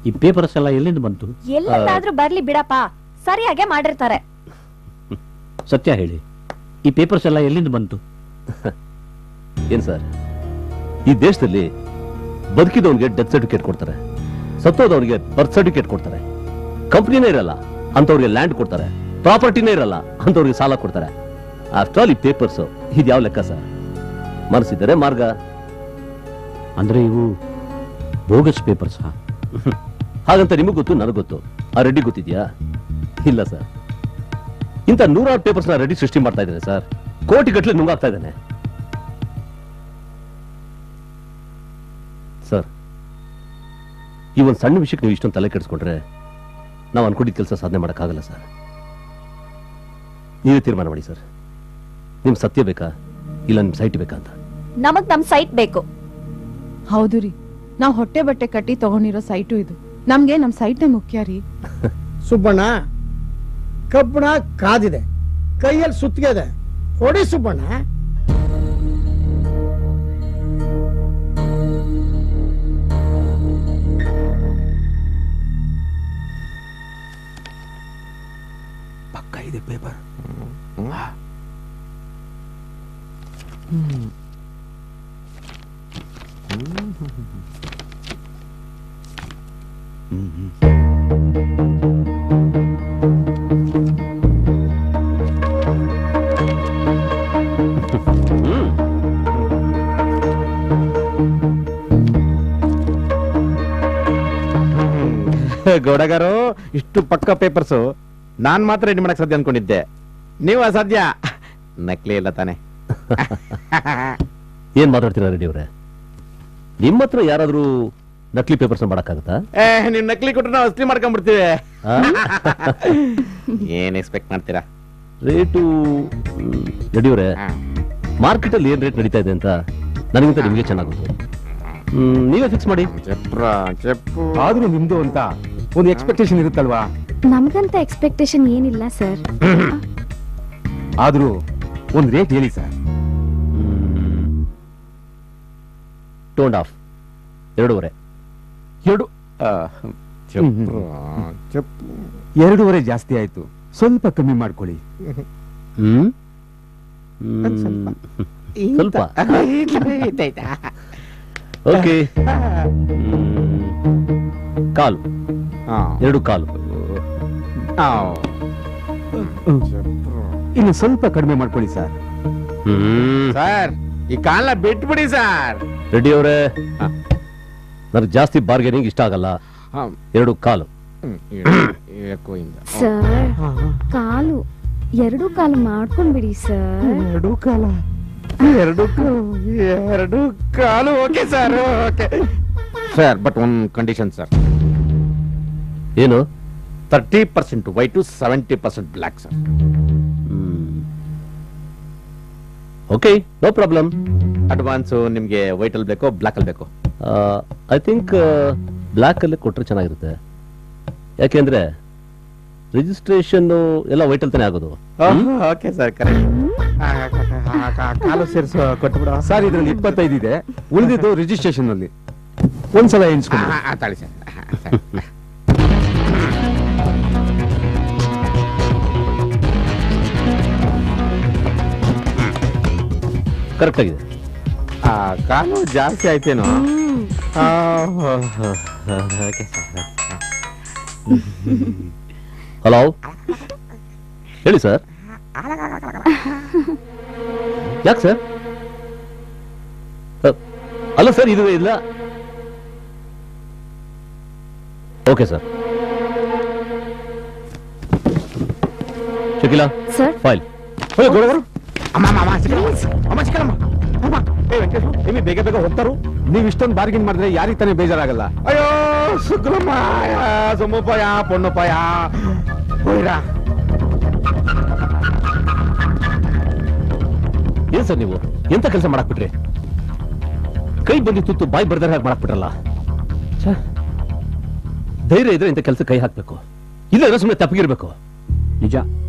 Speaker 4: ಈ ಪೇಪರ್ಸ್ ಎಲ್ಲ ಎಲ್ಲಿಂದ ಬಂತು?
Speaker 1: ಎಲ್ಲಾದ್ರೂ ಬರ್ಲಿ ಬಿಡಪ್ಪ, ಸರಿಯಾಗೆ ಮಾಡಿರ್ತಾರೆ.
Speaker 4: ಸತ್ಯ ಹೇಳಿ, ಈ ಪೇಪರ್ಸ್ ಎಲ್ಲ ಎಲ್ಲಿಂದ ಬಂತು?
Speaker 17: ಏನ್ ಸರ್, ಈ ದೇಶದಲ್ಲಿ ಬದುಕಿದವನಿಗೆ ಡೆತ್ ಸರ್ಟಿಫಿಕೇಟ್ ಕೊಡ್ತಾರೆ, ಸತ್ತೋದವನಿಗೆ ಬರ್ತ್ ಸರ್ಟಿಫಿಕೇಟ್ ಕೊಡ್ತಾರೆ. ಕಂಪ್ನಿನೇ ಇರಲ್ಲ ಅಂತವ್ರಿಗೆ ಲ್ಯಾಂಡ್ ಕೊಡ್ತಾರೆ, ಪ್ರಾಪರ್ಟಿನೇ ಇರಲ್ಲ ಅಂತವ್ರಿಗೆ ಸಾಲ ಕೊಡ್ತಾರೆ. ಆಫ್ಟರ್ ಆಲ್ ಈ ಪೇಪರ್ಸ್ ಇದ್ಯಾವ ಲೆಕ್ಕ ಸರ್? ಮನಸ್ಸಿದ್ದರೆ ಮಾರ್ಗ.
Speaker 4: ಅಂದ್ರೆ ಇವು ಬೋಗಸ್ ಪೇಪರ್ಸ್?
Speaker 17: ಹಾಗಂತ ನಿಮಗ್ ಗೊತ್ತು, ನನಗ್ ಗೊತ್ತು. ಆ ರೆಡ್ಡಿ ಗೊತ್ತಿದ್ಯಾ? ಇಲ್ಲ ಸರ್, ಇಂಥ 100 ಪೇಪರ್ಸ್ ನ ರೆಡ್ಡಿ ಸೃಷ್ಟಿ ಮಾಡ್ತಾ ಇದ್ದಾನೆ ಸರ್. ಕೋಟಿ ಗಟ್ಟಲೆ ನುಂಗಾಗ್ತಾ ಇದ್ದಾನೆ ಸರ್. ಈ ಒಂದು ಸಣ್ಣ ವಿಷಯಕ್ಕೆ ನೀವು ಇಷ್ಟೊಂದು ತಲೆ ಕೆಡಿಸ್ಕೊಂಡ್ರೆ ನಾವು ಅನ್ಕೊಂಡಿದ್ದ ಕೆಲಸ ಸಾಧನೆ ಮಾಡೋಕ್ಕಾಗಲ್ಲ ಸರ್. ನೀವೇ ತೀರ್ಮಾನ ಮಾಡಿ ಸರ್, ನಿಮ್ ಸತ್ಯ ಬೇಕಾ ಇಲ್ಲ ನಿಮ್ ಸೈಟ್ ಬೇಕಾ ಅಂತ.
Speaker 1: ನಮಗ್ ನಮ್ ಸೈಟ್ ಬೇಕು.
Speaker 18: ಹೌದು ರೀ, ನಾವ್ ಹೊಟ್ಟೆ ಬಟ್ಟೆ ಕಟ್ಟಿ ತಗೊಂಡಿರೋ ಸೈಟು ಇದು. ನಮ್ಗೆ ನಮ್ ಸೈಟೇ ಮುಖ್ಯ ರೀ.
Speaker 8: ಸುಬ್ಬಣ್ಣ, ಕಬ್ಬಣ ಕಾದಿದೆ, ಕೈಯಲ್ಲಿ ಸುತ್ತಿಗೆ ಇದೆ, ಹೊಡಿ ಸುಬ್ಬಣ್ಣ.
Speaker 19: ಪಕ್ಕ ಇದೆ ಪೇಪರ್.
Speaker 13: ಗೌಡಗಾರು ಇಷ್ಟು ಪಕ್ಕ ಪೇಪರ್ಸು ನಾನ್ ಮಾತ್ರ ರೆಡಿ ಮಾಡಕ್ ಸಾಧ್ಯ ಅನ್ಕೊಂಡಿದ್ದೆ, ನೀವು ಅಸಾಧ್ಯ. ನಕಲಿ ಇಲ್ಲ ತಾನೆ?
Speaker 17: ಏನ್ ಮಾತಾಡ್ತೀರಾ ರೆಡ್ಡಿ ಅವರೇ? ನಿಮ್ಮ ಹತ್ರ ಯಾರಾದ್ರೂ ನಕಲಿ ಪೇಪರ್ಸ್ ಮಾಡಕ್ಕಾಗತ್ತಾ?
Speaker 13: ನೀವ್ ನಕಲಿ ಕೊಟ್ರೆ ನಾವು ಅಸ್ಲಿ ಮಾಡ್ಕೊಂಡ್ಬಿಡ್ತೀವಿ. ಏನ್ ಎಕ್ಸ್ಪೆಕ್ಟ್ ಮಾಡ್ತೀರಾ?
Speaker 17: ರೇಟು ರೆಡ್ಡಿ ಅವರೇ, ಮಾರ್ಕೆಟ್ ಅಲ್ಲಿ ಏನ್ ರೇಟ್ ನಡೀತಾ ಇದೆ ಅಂತ ನನಗಿಂತ ನಿಮ್ಗೆ ಚೆನ್ನಾಗುತ್ತೆ. ನೀವೇ ಫಿಕ್ಸ್ ಮಾಡಿ.
Speaker 19: ಆದ್ರೂ ನಿಮ್ದು ಅಂತ ಒಂದು ಎಕ್ಸ್ಪೆಕ್ಟೇಷನ್ ಇರುತ್ತಲ್ವಾ?
Speaker 3: ನಮ್ಗಂತ ಎಕ್ಸ್ಪೆಕ್ಟೇಷನ್ ಏನಿಲ್ಲ ಸರ್.
Speaker 19: ಆದ್ರೂ ಒಂದ್ ರೇಟ್ ಹೇಳಿ ಸರ್.
Speaker 17: 2.5 2.5
Speaker 19: 2.5 ಜಾಸ್ತಿ ಆಯ್ತು, ಸ್ವಲ್ಪ ಕಮ್ಮಿ ಮಾಡ್ಕೊಳ್ಳಿ.
Speaker 17: ಸ್ವಲ್ಪ ಓಕೆ. 1/4 2/4.
Speaker 19: ಇನ್ನು ಸ್ವಲ್ಪ ಕಡಿಮೆ ಮಾಡ್ಕೊಳ್ಳಿ ಸರ್.
Speaker 13: ಸರ್ ಈ ಕಾಲ ಬಿಟ್ಬಿಡಿ ಸರ್.
Speaker 17: ರೆಡ್ಡಿ ಅವರೇ, ನನಗೆ ಜಾಸ್ತಿ ಬಾರ್ಗೇನಿಂಗ್ ಇಷ್ಟ ಆಗಲ್ಲ. 2/4.
Speaker 3: ಸರ್ ಕಾಲು 2/4 ಮಾಡ್ಕೊಂಡ್ಬಿಡಿ sir.
Speaker 13: 2/4 okay sir. Okay sir, but one condition sir.
Speaker 17: ಏನು?
Speaker 13: 30% white 70% black sir.
Speaker 17: Okay, no problem.
Speaker 13: Advance ನಿಮ್ಗೆ ವೈಟ್ ಅಲ್ಲಿ ಬೇಕೋ ಬ್ಲ್ಯಾಕ್ ಅಲ್ಲಿ ಬೇಕೋ?
Speaker 17: ಐ ಥಿಂಕ್ ಬ್ಲ್ಯಾಕ್ ಅಲ್ಲಿ ಕೊಟ್ರೆ ಚೆನ್ನಾಗಿರುತ್ತೆ. ಯಾಕೆಂದ್ರೆ ರಿಜಿಸ್ಟ್ರೇಷನ್ ಎಲ್ಲ ವೈಟ್ ಅಲ್ಲಿ ತಾನೇ ಆಗೋದು.
Speaker 13: Okay sir, correct.
Speaker 19: ಕಾಲು ಸೇರಿಸೋ ಕೊಟ್ಬಿಡ ಸರ್. ಇದ್ರಲ್ಲಿ 25 ಇದೆ, ಉಳಿದಿದ್ದು ರಿಜಿಸ್ಟ್ರೇಷನ್ ಅಲ್ಲಿ. ಒಂದ್ಸಲ ಎಣಿಸ್ಕೊಂಡು
Speaker 13: ತಾಳಿ ಸರ್.
Speaker 17: ಕರೆಕ್ಟ್ ಆಗಿದೆ.
Speaker 13: ಕಾಲು ಜಾಸ್ತಿ ಆಯ್ತೇನೋ?
Speaker 17: ಹಲೋ ಹೇಳಿ ಸರ್. ಯಾಕೆ ಸರ್? ಅಲ್ಲ ಸರ್, ಇದು ಇಲ್ಲ. Okay sir. Shakila
Speaker 1: sir,
Speaker 17: file.
Speaker 19: ಬೇಗ ಬೇಗ ಹೋಗ್ತಾರು. ನೀವ್ ಇಷ್ಟೊಂದು ಬಾರ್ಗಿನ್ ಮಾಡಿದ್ರೆ ಯಾರಿಗೆ ತಾನೇ ಬೇಜಾರಾಗಲ್ಲ? ಅಯ್ಯೋ ಸುಗ್ರಮ್ಮಯ್ಯ, ಸೊಮ್ಮಪ್ಪಯ್ಯ, ಪೊಣ್ಣಪ್ಪಯ್ಯ, ಹೋಯ್ರಾ.
Speaker 17: ಏನ್ ಸರ್ ನೀವು ಎಂತ ಕೆಲಸ ಮಾಡಕ್ ಬಿಟ್ರಿ? ಕೈ ಬಂದಿ ತುತ್ತು ಬಾಯಿ ಬರ್ದಾರ ಹಾಗೆ ಮಾಡಕ್ ಬಿಟ್ರಲ್ಲ. ಧೈರ್ಯ ಇದ್ರೆ ಇಂಥ ಕೆಲಸ ಕೈ ಹಾಕ್ಬೇಕು, ಇಲ್ಲ ಸುಮ್ಮನೆ ತಪ್ಪಿಗಿರ್ಬೇಕು.
Speaker 4: ನಿಜ,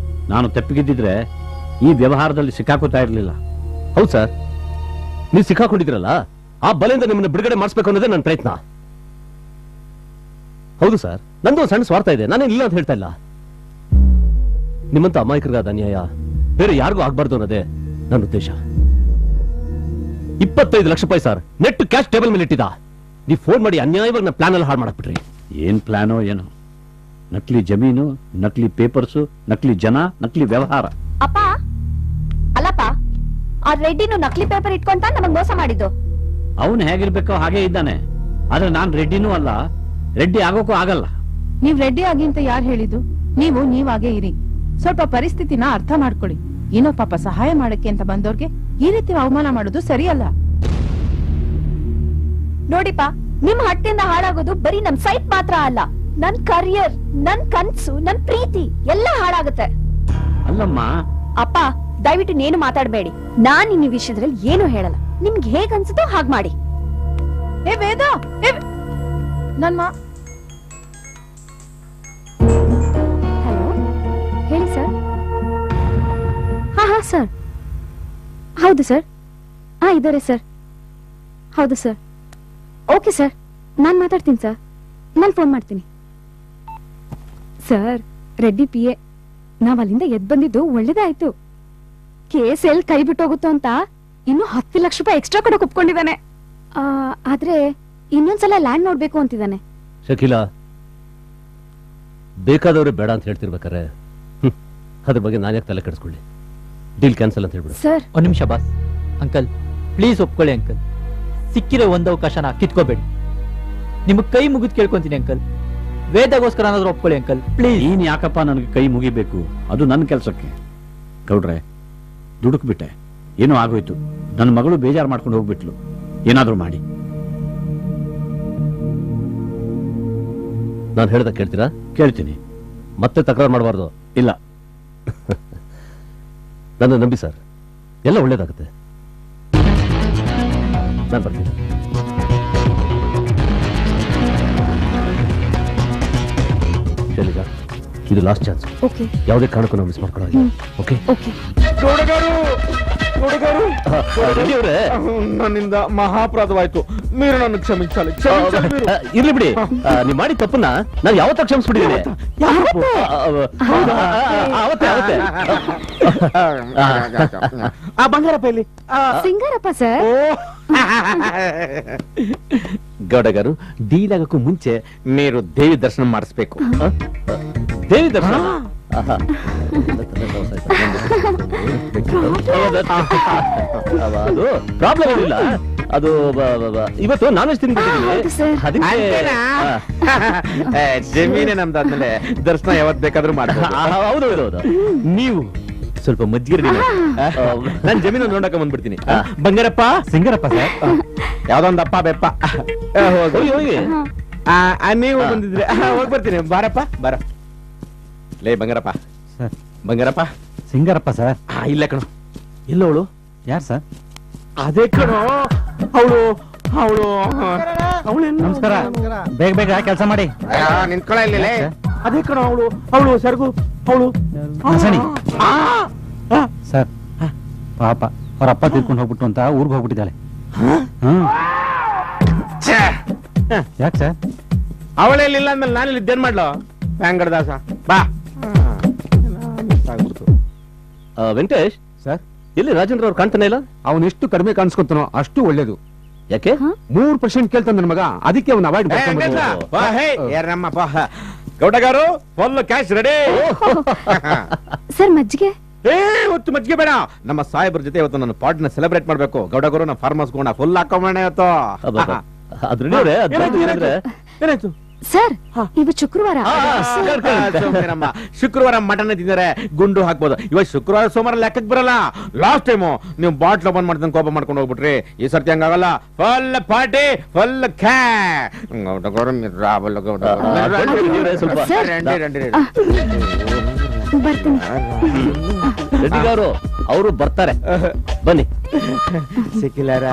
Speaker 4: ನಾನು ತಪ್ಪಿಗಿದ್ದಿದ್ರೆ ಈ ವ್ಯವಹಾರದಲ್ಲಿ ಸಿಕ್ಕಾಕೋತಾ ಇರಲಿಲ್ಲ.
Speaker 17: ಹೌದು ಸರ್, ನೀವು ಸಿಕ್ಕಾಕೊಂಡಿದ್ರಲ್ಲ, ಆ ಬಲೆಯಿಂದ ನಿಮ್ಮನ್ನ ಬಿಡುಗಡೆ ಮಾಡಿಸ್ಬೇಕು ಅನ್ನೋದೇ ನನ್ನ ಪ್ರಯತ್ನ. ಹೌದು ಸರ್, ನಂದು ಒಂದು ಸಣ್ಣ ಸ್ವಾರ್ಥ ಇದೆ, ನಾನೇ ಇಲ್ಲ ಅಂತ ಹೇಳ್ತಾ ಇಲ್ಲ. ನಿಮ್ಮಂತ ಅಮಾಯಕರಿಗಾದ ಅನ್ಯಾಯ ಬೇರೆ ಯಾರಿಗೂ ಆಗ್ಬಾರ್ದು ಅನ್ನೋದೇ ನನ್ನ ಉದ್ದೇಶ. 25 ಲಕ್ಷ ರೂಪಾಯಿ ಸರ್, ನೆಟ್ ಕ್ಯಾಶ್ ಟೇಬಲ್ ಮೇಲೆ ಇಟ್ಟಿದ್ದ. ನೀವು ಫೋನ್ ಮಾಡಿ ಅನ್ಯಾಯವಾಗಿ ನನ್ನ ಪ್ಲಾನ್ ಎಲ್ಲ ಹಾಳು ಮಾಡಕ್ಬಿಟ್ರಿ.
Speaker 4: ಏನ್ ಪ್ಲಾನೋ ಏನೋ, ನಕಲಿ ಜಮೀನು, ನಕಲಿ ಪೇಪರ್ಸು, ನಕಲಿ ಜನ, ನಕಲಿ ವ್ಯವಹಾರ.
Speaker 1: ಅಪ್ಪ ಅಲ್ಲಪ್ಪ, ಆ ರೆಡ್ಡಿನು ನಕಲಿ ಪೇಪರ್ ಇಟ್ಕೊಂತ ನಮಗ್ ಮೋಸ ಮಾಡಿದ್ದು.
Speaker 4: ಅವನು ಹೇಗಿರ್ಬೇಕೋ ಹಾಗೆ ಇದ್ದಾನೆ, ಆದ್ರೆ ನಾನ್ ರೆಡ್ಡಿನೂ ಅಲ್ಲ, ರೆಡ್ಡಿ ಆಗೋಕ್ಕೂ ಆಗಲ್ಲ.
Speaker 18: ನೀವ್ ರೆಡ್ಡಿ ಆಗಿ ಅಂತ ಯಾರು ಹೇಳಿದ್ದು? ನೀವು ನೀವಾಗೆ ಇರಿ. ಸ್ವಲ್ಪ ಪರಿಸ್ಥಿತಿನ ಅರ್ಥ ಮಾಡ್ಕೊಳ್ಳಿ. ಏನೋ ಪಾಪ ಸಹಾಯ ಮಾಡಕ್ಕೆ ಅಂತ ಬಂದವ್ರಿಗೆ ಈ ರೀತಿ ಅವಮಾನ ಮಾಡೋದು ಸರಿಯಲ್ಲ.
Speaker 1: ನೋಡಿಪ್ಪ, ನಿಮ್ ಹಟ್ಟಿಂದ ಹಾಳಾಗೋದು ಬರೀ ನಮ್ ಸೈಟ್ ಮಾತ್ರ ಅಲ್ಲ, ನನ್ ಕರಿಯರ್, ನನ್ ಕನ್ಸು, ನನ್ ಪ್ರೀತಿ ಎಲ್ಲ ಹಾಳಾಗುತ್ತೆ.
Speaker 4: ಅಲ್ಲಮ್ಮ
Speaker 1: ಅಪ್ಪ, ದಯವಿಟ್ಟು ನೀನು ಮಾತಾಡ್ಬೇಡಿ. ನಾನ್ ಈ ವಿಷಯದಲ್ಲಿ ಏನು ಹೇಳಲ್ಲ. ನಿಮ್ಗೆ ಹೇಗ್ ಅನ್ಸುತ್ತೋ ಹಾಗ್ ಮಾಡಿ.
Speaker 18: ಏ ವೇದ, ನನ್ ಮಾ
Speaker 3: ಹಲೋ, ಹೇಳಿ ಸರ್. ಹಾ ಸರ್, ಹೌದು ಸರ್. ಹಾ ಇದ್ದಾರೆ ಸರ್. ಹೌದು ಸರ್. ಓಕೆ ಸರ್, ನಾನ್ ಮಾತಾಡ್ತೀನಿ ಸರ್. ನಾನು ಫೋನ್ ಮಾಡ್ತೀನಿ ಸರ್. ರೆಡ್ಡಿ PA, ನಾವ್ ಅಲ್ಲಿಂದ ಎದ್ ಬಂದಿದ್ದು ಒಳ್ಳೇದಾಯ್ತು. ಕೇಸ್ ಎಲ್ಲಿ ಕೈ ಬಿಟ್ಟೋಗುತ್ತೋ ಅಂತ ಇನ್ನು 10 ಲಕ್ಷ ರೂಪಾಯಿ ಎಕ್ಸ್ಟ್ರಾ ಕೊಡಕ್ ಒಪ್ಕೊಂಡಿದ್ದಾನೆ. ಆದ್ರೆ ಇನ್ನೊಂದ್ಸಲ ಲ್ಯಾಂಡ್ ನೋಡ್ಬೇಕು ಅಂತಿದ್ದಾನೆ.
Speaker 17: ಶಕೀಲಾ, ಬೇಕಾದವ್ರೆ ಬೇಡ ಅಂತ ಹೇಳ್ತಿರ್ಬೇಕಾರೆ ಅದ್ರ ಬಗ್ಗೆ ನಾನು ಯಾಕೆ ತಲೆ ಕೆಡಿಸ್ಕೊಳ್ಳಿ? ಡೀಲ್ ಕ್ಯಾನ್ಸಲ್ ಅಂತ ಹೇಳ್ಬಿಡು
Speaker 5: ಸರ್. ಒಂದ್ ನಿಮಿಷ ಬಾಸ್. ಅಂಕಲ್ ಪ್ಲೀಸ್ ಒಪ್ಕೊಳ್ಳಿ ಅಂಕಲ್, ಸಿಕ್ಕಿರೋ ಒಂದ್ ಅವಕಾಶನ ಕಿತ್ಕೋಬೇಡಿ. ನಿಮಗ್ ಕೈ ಮುಗಿದ್ ಕೇಳ್ಕೊಂತೀನಿ ಅಂಕಲ್, ವೇದಗೋಸ್ಕರ ಏನಾದ್ರು ಒಪ್ಕೊಳ್ಳಿ ಅಂಕಲ್ ಪ್ಲೀಸ್.
Speaker 4: ನೀನ್ ಯಾಕಪ್ಪ ನನಗೆ ಕೈ ಮುಗಿಬೇಕು? ಅದು ನನ್ನ ಕೆಲಸಕ್ಕೆ. ಗೌಡ್ರೆ, ದುಡುಕ್ಬಿಟ್ಟೆ, ಏನೋ ಆಗೋಯ್ತು. ನನ್ನ ಮಗಳು ಬೇಜಾರು ಮಾಡ್ಕೊಂಡು ಹೋಗ್ಬಿಟ್ಲು. ಏನಾದ್ರೂ ಮಾಡಿ.
Speaker 17: ನಾನು ಹೇಳ್ದ ಕೇಳ್ತೀರಾ?
Speaker 4: ಕೇಳ್ತೀನಿ.
Speaker 17: ಮತ್ತೆ ತಕರಾರು ಮಾಡಬಾರ್ದು.
Speaker 4: ಇಲ್ಲ,
Speaker 17: ನನ್ನ ನಂಬಿ ಸರ್, ಎಲ್ಲ ಒಳ್ಳೇದಾಗುತ್ತೆ. ನಾನು ಬರ್ತೀನಿ. ಶೈಲಜಾ, ಇದು ಲಾಸ್ಟ್ ಚಾನ್ಸ್.
Speaker 3: ಓಕೆ.
Speaker 17: ಯಾವುದೇ ಕಾರಣಕ್ಕೂ ನಾವು ಮಿಸ್ ಮಾಡ್ಕೊಳ್ಳೋದು. Okay
Speaker 3: okay.
Speaker 19: ನನ್ನಿಂದ ಮಹಾಪರಾಧವಾಯ್ತು. మీరు నన్ను క్షమించాలి.
Speaker 17: ಇರ್ಲಿ ಬಿಡಿ, ನೀವು ಮಾಡಿ ತಪ್ಪನ್ನ ನಾನು ಯಾವತ್ತ ಕ್ಷಮಿಸ್ಬಿಟ್ಟಿದ್ದೀನಿ.
Speaker 19: ఆ బంగారపల్లి
Speaker 3: సింగారಪ್ಪ ಸರ್.
Speaker 13: ಗೌಡ గారు, ಡೀಲ್ ಆಗಕ್ಕೂ ಮುಂಚೆ మీరు ದೇವಿ ದರ್ಶನ ಮಾಡಿಸ್ಬೇಕು.
Speaker 17: ದೇವಿ ದರ್ಶನ? ಅದು ಪ್ರಾಬ್ಲಮ್ ಏನಿಲ್ಲ. ಅದು ಇವತ್ತು ನಾನ್ ವೆಜ್ ತಿಂದ್ಬಿಟ್ಟಿದ್ದೀನಿ.
Speaker 13: ಜಮೀನೇ ನಮ್ದಾದ್ಮೇಲೆ ದರ್ಶನ ಯಾವತ್ ಬೇಕಾದ್ರೂ ಮಾಡ್ಬೋದು.
Speaker 17: ಹೌದೌದು.
Speaker 13: ನೀವು ಸ್ವಲ್ಪ ಮಜ್ಜಿಗೆ ನಾನು ಜಮೀನು ನೋಡಕ ಬಂದ್ಬಿಡ್ತೀನಿ. ಬಂಗಾರಪ್ಪ,
Speaker 19: ಸಿಂಗರಪ್ಪ ಸರ್.
Speaker 13: ಯಾವ್ದೊಂದು ಅಪ್ಪ ಬೆಪ್ಪ ಹೋಗಿ. ನೀವು ಬಂದಿದ್ರೆ ಹೋಗಿ ಬರ್ತೀನಿ. ಬಾರಪ್ಪ ಬಾರ. ಲೇ ಬಂಗಾರಪ್ಪ. ಬಂಗಾರಪ್ಪ.
Speaker 6: ಸಿಂಗರಪ್ಪ ಸರ್.
Speaker 13: ಇಲ್ಲ ಕಣೋ. ಎಲ್ಲವಳು?
Speaker 6: ಯಾರು ಸರ್?
Speaker 13: ಅದೇ ಕಣೋ, ಅವಳು ಅವಳು ಅವಳು.
Speaker 6: ನಮಸ್ಕಾರ. ಬೇಗ ಬೇಗ ಕೆಲಸ ಮಾಡಿ.
Speaker 13: ನಿಂತ್ಕೊಳ್ಳ ಇಲ್ಲಿ. ಅದೇ ಕಣೋ, ಅವಳು ಅವಳು ಸರ್ಗು ಅವಳು.
Speaker 6: ಸರ್, ಪಾಪ ಅವ್ರ ಅಪ್ಪ ತಿರ್ಕೊಂಡು ಹೋಗ್ಬಿಟ್ಟು ಅಂತ ಊರ್ಗ್ ಹೋಗ್ಬಿಟ್ಟಿದ್ದಾಳೆ. ಯಾಕೆ ಸರ್?
Speaker 13: ಅವಳೆಲ್ಲ ಅಂದ್ಮೇಲೆ ನಾನು ಇಲ್ಲಿ ಇದ್ದೇನ್ ಮಾಡ್ಲೋ? ಬ್ಯಾಂಗಡ ದಾಸ ಬಾ.
Speaker 17: ವೆಂಕಟೇಶ್
Speaker 19: ಸರ್,
Speaker 17: ಎಲ್ಲಿ ರಾಜೇಂದ್ರ ಅವ್ರು ಕಾಣ್ತಾನೆ ಇಲ್ಲ?
Speaker 19: ಅವನು ಎಷ್ಟು ಕಡಿಮೆ ಕಾಣಿಸ್ಕೊತಾನೋ ಅಷ್ಟು ಒಳ್ಳೇದು.
Speaker 17: ಯಾಕೆ
Speaker 19: 3% ಕೇಳ್ತಾನೆ ನನ್ನ ಮಗ, ಅದಕ್ಕೆ ಅವ್ನು avoid Gowda garu full cash ready.
Speaker 3: Sir ಮಜ್ಜಿಗೆ
Speaker 19: ಇವತ್ತು ಮಜ್ಜಿಗೆ ಬೇಡ, ನಮ್ಮ ಸಾಹೇಬ್ರ ಜೊತೆ ಇವತ್ತು ನನ್ನ ಪಾರ್ಟ್ನ ಸೆಲೆಬ್ರೇಟ್ ಮಾಡ್ಬೇಕು. ಗೌಡಗಾರು ನಮ್ಮ ಫಾರ್ಮರ್ಸ್ ಗೋಣ ಫುಲ್ ಹಾಕೊಂಬಣ್ಣ ಇವತ್ತು. ಏನಾಯ್ತು
Speaker 3: ಸರ್? ಇವತ್ತು ಶುಕ್ರವಾರ,
Speaker 19: ಶುಕ್ರವಾರ ಮಟನ್ ತಿಂದರೆ ಗುಂಡು ಹಾಕ್ಬೋದು. ಇವತ್ತು ಶುಕ್ರವಾರ ಸೋಮವಾರ ಲೆಕ್ಕಕ್ಕೆ ಬರಲ್ಲ. ಲಾಸ್ಟ್ ಟೈಮು ನೀವು ಬಾಟ್ಲ್ ಓಪನ್ ಮಾಡ್ತಾನೆ ಕೋಪ ಮಾಡ್ಕೊಂಡು ಹೋಗ್ಬಿಟ್ರಿ. ಈ ಸರ್ತಿ ಹಂಗಾಗಲ್ಲ, ಫುಲ್ ಪಾರ್ಟಿ ಫುಲ್
Speaker 17: ರೆಡ್ಡಿಗವರು ಅವರು ಬರ್ತಾರೆ, ಬನ್ನಿ.
Speaker 19: ಸಿಕ್ಕಿಲಾರ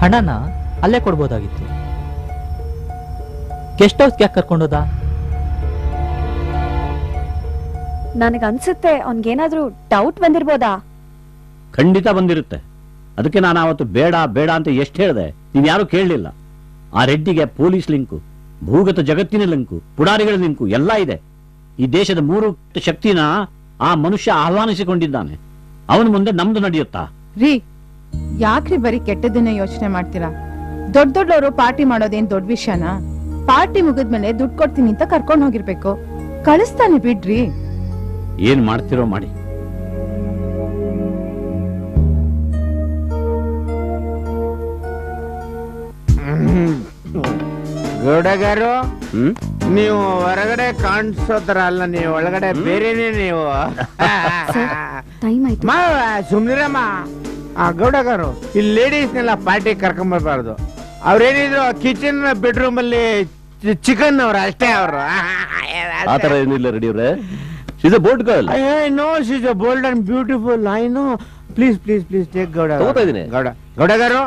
Speaker 5: ಹಣನ ಅಲ್ಲೇ ಕೊಡ್ಬೋದಾಗಿತ್ತು. ಗೆಸ್ಟ್ ಹೌಸ್ಗೆ ಯಾಕೆ ಕರ್ಕೊಂಡೋದ?
Speaker 1: ನನಗನ್ಸುತ್ತೆ ಅವನ್ಗೇನಾದ್ರೂ ಡೌಟ್ ಬಂದಿರ್ಬೋದಾ?
Speaker 4: ಖಂಡಿತ ಬಂದಿರುತ್ತೆ. ಅದಕ್ಕೆ ನಾನು ಅವತ್ತು ಬೇಡ ಬೇಡ ಅಂತ ಎಷ್ಟು ಹೇಳಿದೆ, ನೀನ್ ಯಾರು ಕೇಳಲಿಲ್ಲ. ಆ ರೆಡ್ಡಿಗೆ ಪೊಲೀಸ್ ಲಿಂಕು, ಭೂಗತ ಜಗತ್ತಿನ ಲಿಂಕು, ಪುಡಾರಿಗಳ ಲಿಂಕು ಎಲ್ಲ ಇದೆ. ಈ ದೇಶದ 3 ಶಕ್ತಿನ ಆ ಮನುಷ್ಯ ಆಹ್ವಾನಿಸಿಕೊಂಡಿದ್ದಾನೆ. ಅವನ ಮುಂದೆ ನಮ್ದು ನಡೆಯುತ್ತಾ?
Speaker 18: ರೀ, ಯಾಕ್ರಿ ಬರೀ ಕೆಟ್ಟದನ್ನೇ ಯೋಚನೆ ಮಾಡ್ತೀರಾ? ದೊಡ್ಡವರು ಪಾರ್ಟಿ ಮಾಡೋದೇನ್ ದೊಡ್ಡ ವಿಷಯನಾ? ಪಾರ್ಟಿ ಮುಗಿದ್ಮೇಲೆ ದುಡ್ಡು ಕೊಡ್ತೀನಿ ಅಂತ ಕರ್ಕೊಂಡು ಹೋಗಿರ್ಬೇಕು. ಕಳಿಸ್ತಾನೆ ಬಿಡ್ರಿ.
Speaker 4: ಏನ್ ಮಾಡ್ತಿರೋ ಮಾಡಿ.
Speaker 19: ಗೌಡಗಾರು, ನೀವು ಹೊರಗಡೆ ಕಾಣಿಸೋತರ ಅಲ್ಲ, ನೀವು ಒಳಗಡೆ ಬೇರೆನೇ. ನೀವು ಸುಮ್ನಿರಮ್ಮ. ಗೌಡಗಾರು, ಇಲ್ಲಿ ಲೇಡೀಸ್ನೆಲ್ಲ ಪಾರ್ಟಿ ಕರ್ಕೊಂಬರ್ಬಾರ್ದು. ಅವ್ರೇನಿದ್ರು ಕಿಚನ್ ಬೆಡ್ರೂಮ್ ಅಲ್ಲಿ ಚಿಕನ್ ಅವ್ರು ಅಷ್ಟೇ. ಅವರು
Speaker 17: ಆತರ ಏನಿಲ್ಲ ರೆಡಿ ಅವ್ರೆ. She's a bold girl.
Speaker 19: I know she is a bold and beautiful. I know. Please please please take Gowda. Gowda garu,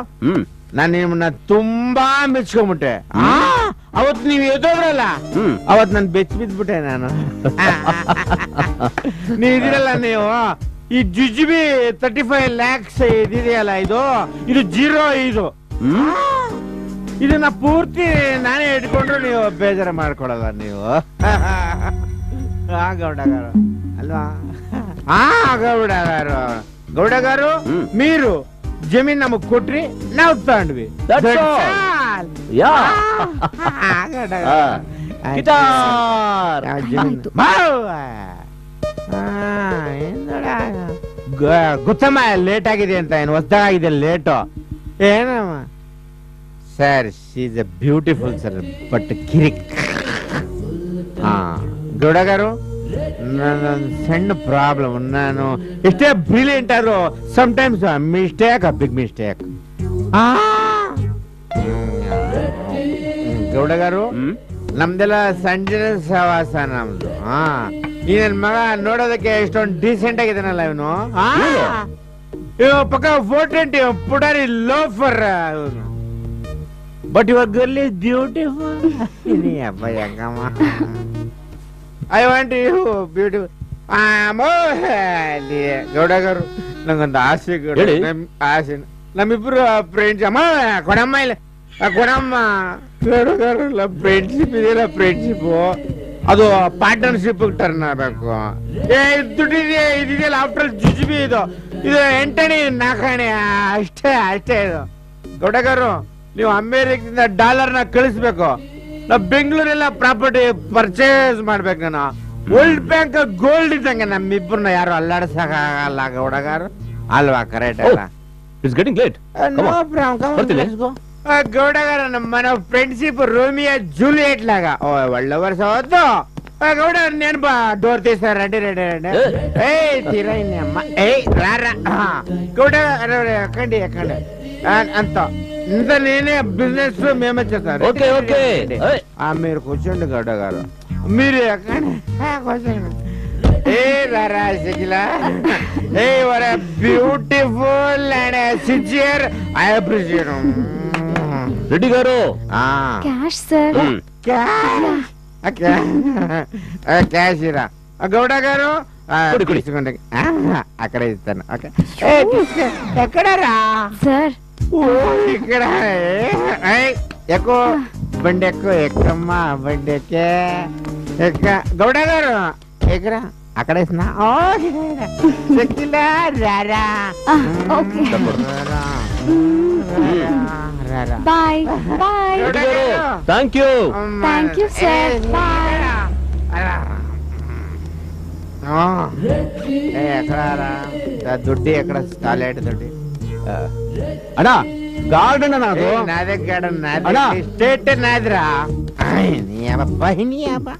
Speaker 19: ನಾನು ನಿಮ್ಮನ್ನ ತುಂಬಾ ಮೆಚ್ಕೊಂಡ್ಬಿಟ್ಟೆ. ಅವತ್ ನೀವ್ ಎದ್ದೋದ್ರಲ್ಲ, ಅವತ್ ನಾನು ಬೆಚ್ಚ ಬಿದ್ಬಿಟ್ಟೆ. ನಾನು ನೀವ್ ಇದಿರಲ್ಲ, ನೀವು ಈ ಜುಜುಬಿ 35 lakhs ಇದೆಯಲ್ಲ, ಇದು 0 ಇದನ್ನ ಪೂರ್ತಿ ನಾನೇ ಇಟ್ಕೊಂಡ್ರು ನೀವು ಬೇಜಾರ ಮಾಡ್ಕೊಳಲ್ಲ ನೀವು. ಗೌಡಗಾರು ಅಲ್ವಾ? ಗೌಡಗಾರು, మీరు ಜಮೀನ್ ನಮಗ್ ಕೊಟ್ರಿ, ನಾವು ತಗೊಂಡ್ವಿ. ಗೊತ್ತಮ್ಮ ಲೇಟ್ ಆಗಿದೆ ಅಂತ. ಏನು ಹೊಸದಾಗಿದೆ ಲೇಟು? ಏನಮ್ಮ sir, she's a beautiful sir, but ಕಿರಿಕ್. ಗೌಡಗಾರು, ನನ್ನೊಂದು ಸಣ್ಣ ಪ್ರಾಬ್ಲಮ್. ನಾನು ಎಷ್ಟೇ ಬ್ರಿಲಿಯಂಟ್ ಆದ್ರೂ sometimes mistake, big mistake. Gowda garu, ನಮ್ದೆಲ್ಲ ಸಂಜೆ ಸಹವಾಸ ನಮ್ದು. ಈ ನನ್ ಮಗ ನೋಡೋದಕ್ಕೆ ಎಷ್ಟೊಂದು ಡೀಸೆಂಟ್ ಆಗಿದ್ದಾನಲ್ಲ ಇವನು. ಪಕ್ಕ 420 ಪುಡಾರಿ loafer. But your girl is beautiful. I want you beautiful. Gowda garu, ನಂಗೊಂದು ಆಸೆ. ಆಸೆ ನಮ್ಮಿಬ್ರು ಫ್ರೆಂಡ್ಸ್. ಅಮ್ಮ ಕೊಡಮ್ಮ, ಇಲ್ಲ ಕೊಡಮ್ಮ. ಗೌಡಗಾರು, ಫ್ರೆಂಡ್ಶಿಪ್ ಇದೆಯಲ್ಲ, ಫ್ರೆಂಡ್ಶಿಪ್ ಅದು ಪಾರ್ಟ್ನರ್ಶಿಪ್ ಟರ್ನ್ ಆಗ್ಬೇಕು. ಇದೆಯಲ್ಲ, ಆಫ್ಟರ್ ಜುಜುಬಿ ಇದು ಎಂಟಣಿ ನಾಲ್ಕಣಿ ಅಷ್ಟೇ ಅಷ್ಟೇ. ಇದು ಗೌಡಗಾರು, ನೀವು ಅಮೇರಿಕದಿಂದ $ನ ಕಳಿಸ್ಬೇಕು. ನಾವು ಬೆಂಗಳೂರೆಲ್ಲ ಪ್ರಾಪರ್ಟಿ ಪರ್ಚೇಸ್ ಮಾಡ್ಬೇಕು. ನಾನು ವರ್ಲ್ಡ್ ಬ್ಯಾಂಕ್ ಗೋಲ್ಡ್ ಇದ್ದಂಗೆ ನಮ್ಮಿಬ್ಬರನ್ನ ಯಾರು ಅಲ್ಲಾಡ್ಸಕ್ಕಾಗಲ್ಲ ಗೌಡಗಾರು, ಅಲ್ವಾ? ಕರೆಕ್ಟ್ ಅಲ್ಲ?
Speaker 17: It's getting late.
Speaker 19: No problem. Gowda gara, ನಮ್ಮ ಮನೆ ಫ್ರೆಂಡ್ಶಿಪ್ ರೋಮಿಯೋ ಜೂಲಿಯೆಟ್ ಲಾಗ. ಒಳ್ಳೆ ವರ್ಷ ಹೋದ್ದು ಗೌಡ ನೆನಪ ಡೋರ್ ತೀಸ ರೆಡಿ ರೆಡಿ ರೆಡಿ ಏಯ್ ತೀರ ಇನ್ನಮ್ಮ ಏಯ್ ರಾರ ಗೌಡ ಕಂಡಿ ಕಂಡೆ ಅಂತ ఇంత నేనే బిజినెస్ మేమే చేస్తారు
Speaker 17: ఓకే ఓకే
Speaker 19: మీరు కూర్చోండి గౌడ గారు మీరు ఎక్కండి కూర్చోండి ఏ రారా సిగిలా a very beautiful and sincere I appreciate
Speaker 17: Reddy garu
Speaker 3: cash sir
Speaker 19: cash ఇరా గౌడ గారు తీసుకోండి అక్కడ ఇస్తాను ఓకే ఎక్కడరా
Speaker 3: సార్
Speaker 19: ఇక్కడ ఎక్కువ బండి ఎక్కువ ఎక్కమ్మా బండి ఎక్కే గౌడ గారు ఎక్కరా అక్కడ వేసినా రారా
Speaker 3: bye bye
Speaker 17: thank you
Speaker 3: sir bye
Speaker 19: ఎక్కడారా దుడ్డి ఎక్కడ టాయిలెట్ దుడ్డి
Speaker 6: అన్నా గార్డెన్ నాది
Speaker 19: నాదే గార్డెన్ నాది స్టేట్ నాదిరా నీ అబ్బా నీ అబ్బా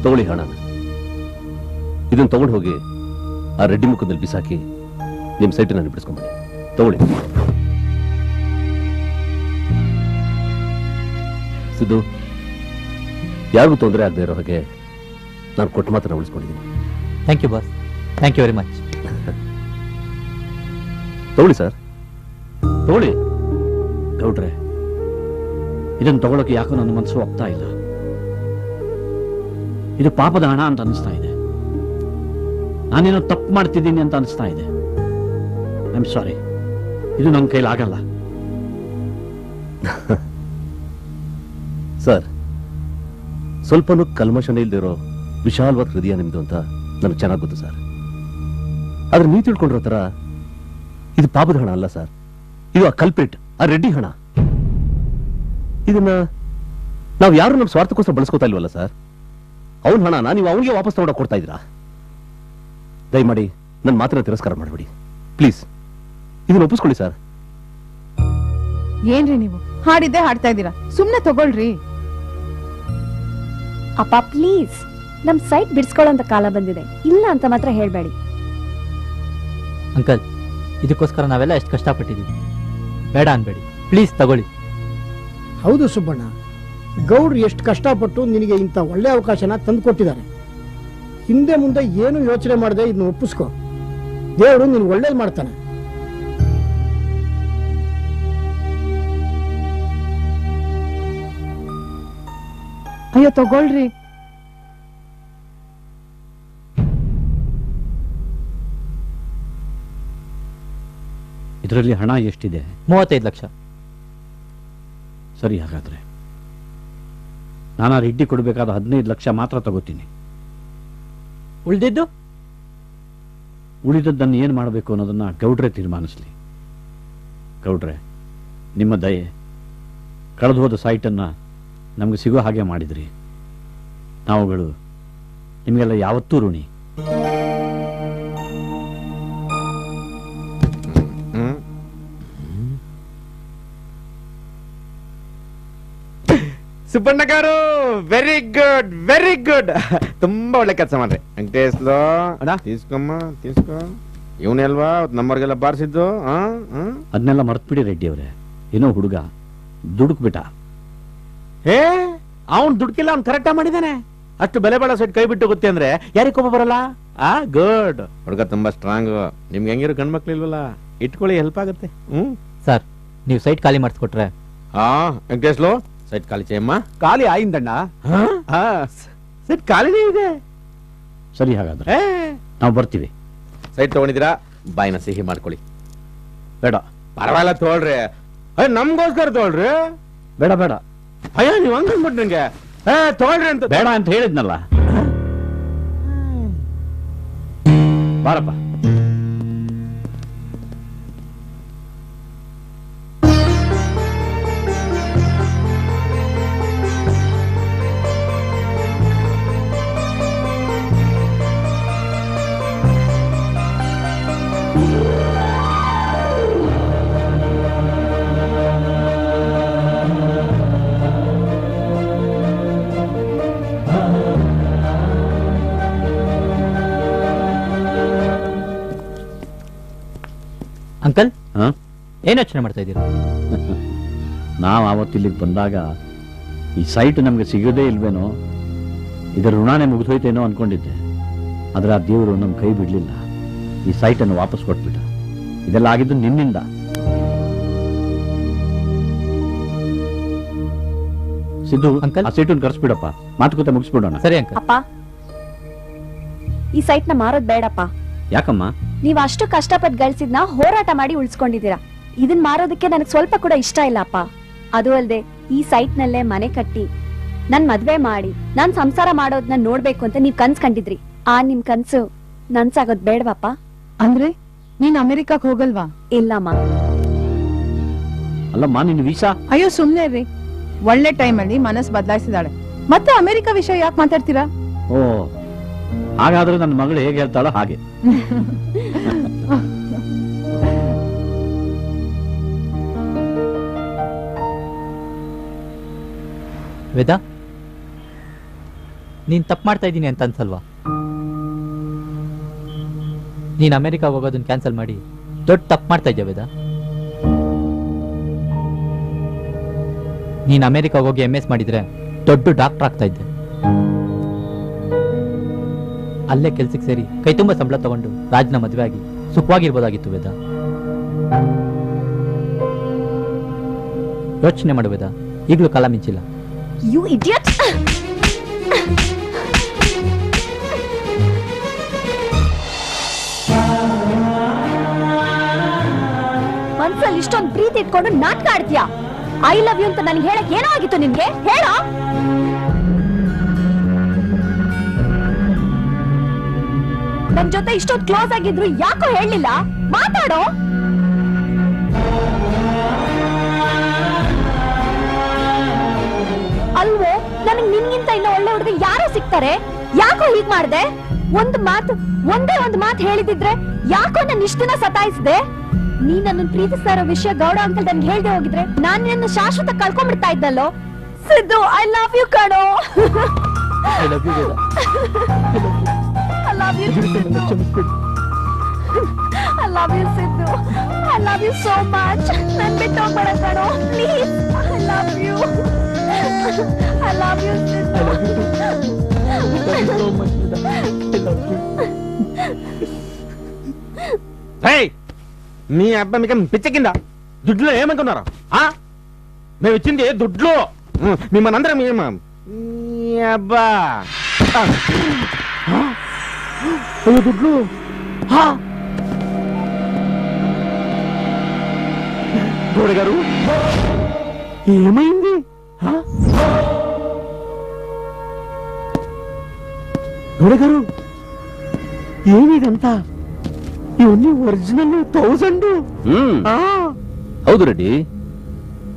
Speaker 17: ತಗೊಳ್ಳಿ ಹಣ ಇದನ್ನ ತಗೊಂಡು ಹೋಗಿ ಆ ರೆಡ್ಡಿ ಮುಖದಲ್ಲಿ ಬಿಸಾಕಿ ನಿಮ್ ಸೈಟ್ ನಾನು ಬಿಡಿಸ್ಕೊಂಬನ್ನಿ ತಗೊಳ್ಳಿ ಸಿದ್ದು ಯಾರಿಗೂ ತೊಂದರೆ ಆಗದೆ ಇರೋ ಹಾಗೆ ನಾನು ಕೊಟ್ಟು ಮಾತ್ರ ಉಳಿಸ್ಕೊಂಡಿದ್ದೀನಿ
Speaker 5: thank you boss thank you very much
Speaker 17: ತಗೊಳ್ಳಿ ಸರ್ ತಗೊಳ್ಳಿ ಗೌಡ್ರೆ ಇದನ್ನು ತಗೊಳಕ್ಕೆ ಯಾಕೋ ನನ್ನ ಮನಸ್ಸು ಒಪ್ತಾ ಇಲ್ಲ ಇದು ಪಾಪದ ಹಣ ಅಂತ ಅನಿಸ್ತಾ ಇದೆ ನಾನೇನೋ ತಪ್ಪು ಮಾಡ್ತಿದ್ದೀನಿ ಅಂತ ಅನಿಸ್ತಾ ಇದೆ ಐ ಆಮ್ ಸಾರಿ ಇದು ನನ್ನ ಕೈಲಾಗಲ್ಲ ಸರ್ ಸ್ವಲ್ಪನೂ ಕಲ್ಮಶನೇ ಇಲ್ದಿರೋ ವಿಶಾಲವಾದ ಹೃದಯ ನಿಮ್ದು ಅಂತ ನನಗೆ ಚೆನ್ನಾಗಿ ಗೊತ್ತು ಸರ್ ಆದ್ರೆ ನೀವು ತಿಳ್ಕೊಂಡಿರೋ ತರ ಇದು ಪಾಪದ ಹಣ ಅಲ್ಲ ಸರ್ ಇದು ಆ ಕಲ್ಪ್ರಿಟ್ ಆ ರೆಡ್ಡಿ ಹಣ ಇದನ್ನ ನಾವು ಯಾರು ನಮ್ಮ ಸ್ವಾರ್ಥಕ್ಕೋಸ್ಕರ ಬಳಸ್ಕೋತಾ ಇಲ್ವಲ್ಲ ಸರ್ ಅವನ ಹಣನ ನೀವು ಅವನಿಗೆ ವಾಪಸ್ ತಗೊಂಡೋಗಿ ಕೊಡ್ತಾ ಇದ್ದೀರಾ ದಯಮಾಡಿ ನನ್ನ ಮಾತ್ರ ತಿರಸ್ಕಾರ ಮಾಡಬೇಡಿ ಪ್ಲೀಸ್ ಇದನ್ನ ಒಪ್ಪಿಸ್ಕೊಳ್ಳಿ ಸರ್
Speaker 18: ಏನ್ರಿ ನೀವು ಹಾಡಿದ್ದೆ ಹಾಡ್ತಾ ಇದ್ದೀರಾ ಸುಮ್ನೆ ತಗೊಳ್ರಿ
Speaker 1: ಅಪ್ಪ ಪ್ಲೀಸ್ ನಮ್ ಸೈಟ್ ಬಿಡಿಸ್ಕೊಳ್ಳೋಂತ ಕಾಲ ಬಂದಿದೆ ಇಲ್ಲ ಅಂತ ಮಾತ್ರ ಹೇಳ್ಬೇಡಿ
Speaker 5: ಅಂಕಲ್ ಇದಕ್ಕೋಸ್ಕರ ನಾವೆಲ್ಲ ಎಷ್ಟು ಕಷ್ಟಪಟ್ಟಿದ್ದೀವಿ ಬೇಡ ಅನ್ಬೇಡಿ ಪ್ಲೀಸ್ ತಗೊಳ್ಳಿ
Speaker 8: ಹೌದು ಸುಬ್ಬಣ್ಣ ಗೌಡ್ರು ಎಷ್ಟು ಕಷ್ಟಪಟ್ಟು ನಿನಗೆ ಇಂಥ ಒಳ್ಳೆ ಅವಕಾಶನ ತಂದುಕೊಟ್ಟಿದ್ದಾರೆ ಹಿಂದೆ ಮುಂದೆ ಏನು ಯೋಚನೆ ಮಾಡದೆ ಇದನ್ನ ಒಪ್ಪಿಸ್ಕೊ ದೇವರು ನಿನ್ ಒಳ್ಳೇದು ಮಾಡ್ತಾನೆ
Speaker 18: ಅಯ್ಯೋ ತಗೊಳ್ರಿ
Speaker 4: ಇದರಲ್ಲಿ ಹಣ ಎಷ್ಟಿದೆ
Speaker 5: 35 ಲಕ್ಷ
Speaker 4: ಸರಿ ಹಾಗಾದ್ರೆ ನಾನು ರೆಡ್ಡಿ ಕೊಡಬೇಕಾದ 15 ಲಕ್ಷ ಮಾತ್ರ ತಗೋತೀನಿ ಉಳಿದದ್ದನ್ನು ಏನು ಮಾಡಬೇಕು ಅನ್ನೋದನ್ನ ಗೌಡ್ರೆ ತೀರ್ಮಾನಿಸ್ಲಿ ಗೌಡ್ರೆ ನಿಮ್ಮ ದಯೆ ಕಳೆದು ಹೋದ ಸೈಟನ್ನು ನಮಗೆ ಸಿಗೋ ಹಾಗೆ ಮಾಡಿದ್ರಿ ನಾವುಗಳು ನಿಮಗೆಲ್ಲ ಯಾವತ್ತೂ ಋಣಿ
Speaker 19: ಸುಬ್ಬಣ್ಣ గారు ವೆರಿ ಗುಡ್ ತುಂಬಾ ಒಳ್ಳೆ ಕೆಲಸ ಮಾಡ್ರಿ ವೆಂಕಟೇಶ್ಲು తీసుకోమ్మా తీసుకో ಇವನೆಲ್ವಾ ನಮ್ಮರ್ಗೆಲ್ಲ ಬಾರಿಸಿದ್ದು
Speaker 4: ಅದನ್ನೆಲ್ಲ ಮರ್ತ್ಬಿಡಿ ರೆಡ್ಡಿ ಅವರೇ ಏನೋ ಹುಡುಗ ದುಡುಕ್ಬಿಟ್ಟ
Speaker 13: ಏ ಅವ್ನ್ ದುಡ್ಕಿಲ್ಲ ಅವ್ನ್ ಕರೆಕ್ಟ್ ಮಾಡಿದಾನೆ ಅಷ್ಟು ಬೆಲೆ ಬಾಳೋ ಸೈಟ್ ಕೈ ಬಿಟ್ಟು ಗೊತ್ತೇ ಅಂದ್ರೆ ಯಾರಿಗೆ ಕೋಪ ಬರಲ್ಲ ಗುಡ್
Speaker 19: ಹುಡುಗ ತುಂಬಾ ಸ್ಟ್ರಾಂಗ್ ನಿಮ್ಗೆ ಹೆಂಗಿರೋ ಗಂಡ್ಮಕ್ಳು ಇಲ್ವಲ್ಲ ಇಟ್ಕೊಳ್ಳಿ ಹೆಲ್ಪ್ ಆಗುತ್ತೆ
Speaker 5: ಸರ್ ನೀವು ಸೈಟ್ ಖಾಲಿ ಮಾಡಿಸ್ಕೊಟ್ರೆ
Speaker 19: ವೆಂಕಟೇಶ್ಲು ಸೈಟ್ ಖಾಲಿ చేయಮ್ಮ
Speaker 6: ಖಾಲಿ ಆಯಿಂದಣ್ಣ
Speaker 19: ಸೈಟ್ ಖಾಲಿನೇ ಇದೆ
Speaker 4: ಸರಿ ಹಾಗಾದ್ರೆ ನಾವು ಬರ್ತೀವಿ
Speaker 19: ಸೈಟ್ ತಗೊಂಡಿದ್ದೀರಾ ಬಾಯಿನ ಸಿಹಿ ಮಾಡ್ಕೊಳ್ಳಿ
Speaker 4: ಬೇಡ
Speaker 19: ಪರವಾಗಿಲ್ಲ ತಗೊಳ್ರಿ ನಮ್ಗೋಸ್ಕರ ತಗೊಳ್ರಿ
Speaker 4: ಬೇಡ ಬೇಡ
Speaker 19: ಅಯ್ಯ ನೀವು ಹಂಗನ್ಬಿಟ್ಟು ನಂಗೆ ತಗೊಳ್ರಿ ಅಂತ
Speaker 4: ಬೇಡ ಅಂತ ಹೇಳಿದ್ನಲ್ಲ ಬಾರಪ್ಪ
Speaker 5: ಅಂಕಲ್
Speaker 4: ಹಾ
Speaker 5: ಏನ್ ಯೋಚನೆ ಮಾಡ್ತಾ ಇದ್ದೀರಾ?
Speaker 4: ನಾವು ಆವತ್ತಿಲ್ಲಿಗೆ ಬಂದಾಗ ಈ ಸೈಟ್ ನಮಗೆ ಸಿಗೋದೇ ಇಲ್ವೇನೋ, ಇದರ ಋಣನೇ ಮುಗಿದೋಯ್ತೇನೋ ಅನ್ಕೊಂಡಿದ್ದೆ. ಆದರೆ ಆ ದೇವರು ನಮ್ಮ ಕೈ ಬಿಡಲಿಲ್ಲ, ಈ ಸೈಟನ್ನು ವಾಪಸ್ ಕೊಟ್ಬಿಟ್ಟ. ಇದೆಲ್ಲ ಆಗಿದ್ದು ನಿನ್ನಿಂದ. ಸಿದ್ದು ಅಂಕಲ್, ಆ ಸೈಟನ್ನು ಕರೆಸ್ಬಿಡಪ್ಪ, ಮಾತುಕತೆ ಮುಗಿಸ್ಬಿಡೋಣ.
Speaker 5: ಸರಿ ಅಂಕಲ್.
Speaker 1: ಅಪ್ಪ, ಈ ಸೈಟ್ ನ ಮಾರೋದ್ ಬೇಡಪ್ಪ.
Speaker 4: ಯಾಕಮ್ಮ?
Speaker 1: ನೀವ್ ಅಷ್ಟು ಕಷ್ಟಪಟ್ಟು ಗಳಿಸಿದ್ನ ಹೋರಾಟ ಮಾಡಿ ಉಳಿಸ್ಕೊಂಡಿದ್ದೀರಾ. ಇದನ್ ಮಾರೋದಕ್ಕೆ ನನಗೆ ಸ್ವಲ್ಪ ಕೂಡ ಇಷ್ಟ ಇಲ್ಲ ಅಪ್ಪ. ಅದು ಅಲ್ಲದೆ ಈ ಸೈಟ್ ನಲ್ಲೇ ಮನೆ ಕಟ್ಟಿ ನನ್ ಮದ್ವೆ ಮಾಡಿ ನಾನ್ ಸಂಸಾರ ಮಾಡೋದನ್ನ ನೋಡ್ಬೇಕು ಅಂತ ನೀವ್ ಕನ್ಸ್ ಕಂಡಿದ್ರಿ. ಆ ನಿಮ್ ಕನ್ಸು ನನ್ಸಾಗೋದ್ ಬೇಡವಪ್ಪ.
Speaker 18: ಅಂದ್ರೆ ನೀನ್ ಅಮೆರಿಕಕ್ ಹೋಗಲ್ವಾ?
Speaker 1: ಇಲ್ಲಮ್ಮ.
Speaker 4: ಅಲ್ಲಮ್ಮ, ನಿನ್ ವೀಸಾ?
Speaker 18: ಅಯ್ಯೋ ಸುಮ್ನೆ ರೀ, ಒಳ್ಳೆ ಟೈಮಲ್ಲಿ ಮನಸ್ ಬದಲಾಯಿಸಿದಾಳೆ. ಮತ್ತೆ ಅಮೆರಿಕ ವಿಷಯ ಯಾಕೆ ಮಾತಾಡ್ತೀರಾ?
Speaker 4: ಓ, ಹಾಗಾದ್ರೆ ನನ್ನ ಮಗಳು ಹೇಗೆ ಹೇಳ್ತಾಳೋ ಹಾಗೆ.
Speaker 5: ವೇದ, ನೀನ್ ತಪ್ಪು ಮಾಡ್ತಾ ಇದ್ದೀನಿ ಅಂತ ಅನ್ಸಲ್ವಾ? ನೀನ್ ಅಮೆರಿಕಾಗ ಹೋಗೋದನ್ನ ಕ್ಯಾನ್ಸಲ್ ಮಾಡಿ ದೊಡ್ಡ ತಪ್ಪು ಮಾಡ್ತಾ ಇದ್ಯಾ ವೇದ? ನೀನ್ ಅಮೆರಿಕಾಗ ಹೋಗಿ MS ಮಾಡಿದ್ರೆ ದೊಡ್ಡ ಡಾಕ್ಟರ್ ಆಗ್ತಾ ಇದ್ದೆ. ಅಲ್ಲೇ ಕೆಲ್ಸಕ್ಕೆ ಸೇರಿ ಕೈ ತುಂಬ ಸಂಬಳ ತಗೊಂಡು ರಾಜ್ನ ಮದುವೆ ಆಗಿ ಸುಖವಾಗಿರ್ಬೋದಾಗಿತ್ತು ವೇದ. ಯೋಚನೆ ಮಾಡು ವೇದ, ಈಗಲೂ ಕಾಲ ಮಿಂಚಿಲ್ಲ.
Speaker 1: You idiot! ಮನ್ಸಲ್ಲಿ ಇಷ್ಟೊಂದು ಪ್ರೀತಿ ಇಟ್ಕೊಂಡು ನಾಟಕ ಆಡ್ತೀಯಾ? ಐ ಲವ್ ಯು ಅಂತ ನನಗೆ ಹೇಳಕ್ ಏನೋ ಆಗಿತ್ತು ನಿನ್ಗೆ? ಹೇಳ. ನನ್ ಜೊತೆ ಇಷ್ಟೊಂದು ಕ್ಲೋಸ್ ಆಗಿದ್ರು ಯಾಕೋ ಹೇಳಲಿಲ್ಲ? ಮಾತಾಡೋ. ಅಲ್ವೋ, ನನಗ್ ನಿನ್ಗಿಂತ ಇನ್ನ ಒಳ್ಳೆ ಹುಡುಗ ಯಾರೋ ಸಿಗ್ತಾರೆ. ಯಾಕೋ ಹೀಗ್ ಮಾಡ್ದೆ? ಒಂದೇ ಒಂದು ಮಾತು ಹೇಳಿದಿದ್ರೆ ಯಾಕೋ ನನ್ನ ಇಷ್ಟ ದಿನ ಸತಾಯಿಸ್ದೆ? ನೀ ನನ್ನ ಪ್ರೀತಿಸ್ತಾ ಇರೋ ವಿಷಯ ಗೌಡ ಅಂಕಲ್ ನನ್ಗೆ ಹೇಳ್ದೆ ಹೋಗಿದ್ರೆ ನಾನ್ ನಿನ್ನ ಶಾಶ್ವತ ಕಳ್ಕೊಂಡ್ಬಿಡ್ತಾ ಇದ್ದಲ್ಲೋ. ಸಿದ್ದು, ಐ ಲವ್ ಯು ಕಣೋ.
Speaker 5: I love you Veda.
Speaker 1: I love you, Sidhu. I love you, Sidhu. I love you so much. ನನ್ ಬಿಟ್ಟು ಹೋಗ್ಬೇಡ ಕಣೋ, please. I love you. I love you, Sidhu.
Speaker 5: I love you so much, Veda. I love you.
Speaker 13: హే, మీ అబ్బా మీకు పిచ్చ కింద దుడ్లో ఏమనుకున్నారు? మేము ఇచ్చింది దుడ్లు. మిమ్మల్ని అందరం మీ అబ్బా అయ్యో దుడ్లు. గోడ గారు ఏమైంది? గోడ గారు ఏమిదంతా? ಇವన్నీ ಒರಿಜಿನಲ್ 1000.
Speaker 17: ಹೌದು ರೆಡ್ಡಿ,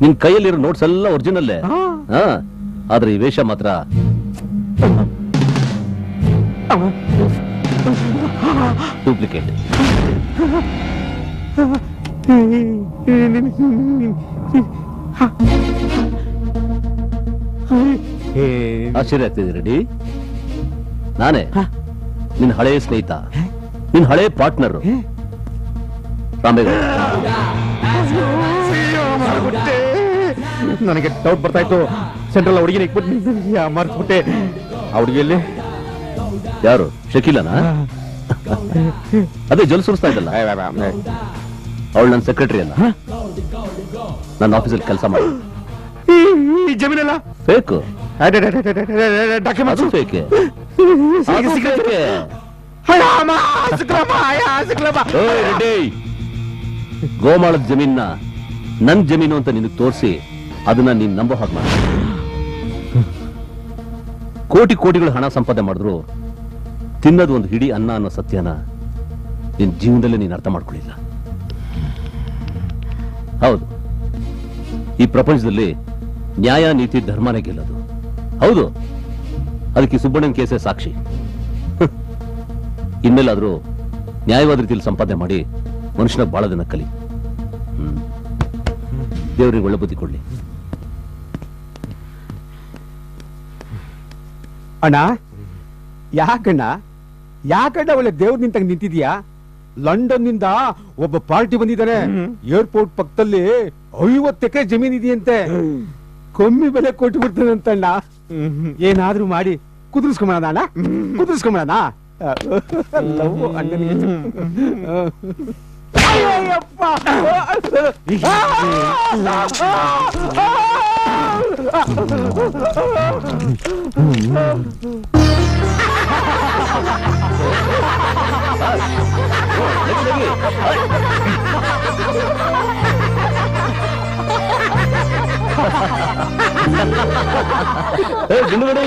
Speaker 17: ನಿನ್ ಕೈಯಲ್ಲಿರೋ ನೋಟ್ಸ್ ಎಲ್ಲ ಒರಿಜಿನಲ್ಲೇ. ಆದ್ರೆ ಈ ವೇಷ ಮಾತ್ರ ಡೂಪ್ಲಿಕೇಟ್. ಆಶ್ಚರ್ಯ ಆಗ್ತಿದೆ ರೆಡ್ಡಿ. ನಾನೇ ನಿನ್ ಹಳೆಯ ಸ್ನೇಹಿತ, ನಿನ್ ಹಳೆ ಪಾರ್ಟ್ನರ್ ರಾಮೇಗೌಡ.
Speaker 13: ನನಗೆ ಡೌಟ್ ಬರ್ತಾ ಇತ್ತು. ಸೆಂಟ್ರಲ್ ಹುಡುಗಿನ ಮರ್ಸ್ಬಿಟ್ಟೆ. ಆ ಹುಡುಗಿಯಲ್ಲಿ
Speaker 17: ಯಾರು? ಶಕೀಲನಾ? ಅದೇ ಜಲ್ ಸುರಿಸ್ತಾ ಇದ್ದಲ್ಲ, ಅವಳು ನನ್ನ ಸೆಕ್ರೆಟರಿ ಅಲ್ಲ. ನನ್ನ ಆಫೀಸಲ್ಲಿ ಕೆಲಸ ಮಾಡಿ.
Speaker 13: ಈ ಜಮೀನೆಲ್ಲ
Speaker 17: ಫೇಕ್
Speaker 13: ಡಾಕ್ಯುಮೆಂಟ್ಸ್
Speaker 17: ಫೇಕ್. ಗೋಮಾಳದ ಜಮೀನ ನನ್ ಜಮೀನು ಅಂತ ನಿನಗೆ ತೋರಿಸಿ ಅದನ್ನ ನೀನ್ ನಂಬೋ ಹಾಗೆ ಮಾಡ. ಕೋಟಿಗಳು ಹಣ ಸಂಪಾದನೆ ಮಾಡಿದ್ರು ತಿನ್ನೋದು ಒಂದು ಹಿಡಿ ಅನ್ನ ಅನ್ನೋ ಸತ್ಯನ ನಿನ್ ಜೀವನದಲ್ಲೇ ನೀನ್ ಅರ್ಥ ಮಾಡ್ಕೊಳ್ಳಿಲ್ಲ. ಹೌದು, ಈ ಪ್ರಪಂಚದಲ್ಲಿ ನ್ಯಾಯ ನೀತಿ ಧರ್ಮನೇ ಗೆಲ್ಲೋದು. ಹೌದು, ಅದಕ್ಕೆ ಸುಬ್ಬಣ್ಣನ ಕೇಸೇ ಸಾಕ್ಷಿ. ಇನ್ಮೇಲಾದ್ರೂ ನ್ಯಾಯವಾದ ರೀತಿಯಲ್ಲಿ ಸಂಪಾದನೆ ಮಾಡಿ ಮನುಷ್ಯನ ಬಾಳೋದನ್ನ ಕಲಿ. ದೇವರಿಗೆ ಒಳ್ಳೆ ಬುದ್ಧಿ ಕೊಡ್ಲಿ.
Speaker 13: ಅಣ್ಣ, ಯಾಕಣ್ಣ ಒಳ್ಳೆ ದೇವ್ರ ನಿಂತಂಗ ನಿಂತಿದ್ಯಾ?
Speaker 20: ಲಂಡನ್ ನಿಂದ ಒಬ್ಬ ಪಾರ್ಟಿ ಬಂದಿದ್ದಾನೆ. ಏರ್ಪೋರ್ಟ್ ಪಕ್ಕದಲ್ಲಿ 50 ಎಕರೆ ಜಮೀನ್ ಇದೆಯಂತೆ. ಕಮ್ಮಿ ಬೆಲೆ ಕೊಟ್ಟು ಬಿಡ್ತಾನಂತಣ್ಣ. ಏನಾದ್ರೂ ಮಾಡಿ ಕುದುರಿಸ್ಕೊಂಬಣ ಅಣ್ಣ, ಕುದುರಿಸ್ಕೊಂಬಣ. ಅಣ್ಣನಿಗೆ ಅಯ್ಯಪ್ಪ
Speaker 17: ಗುಂಡುಗಡೆ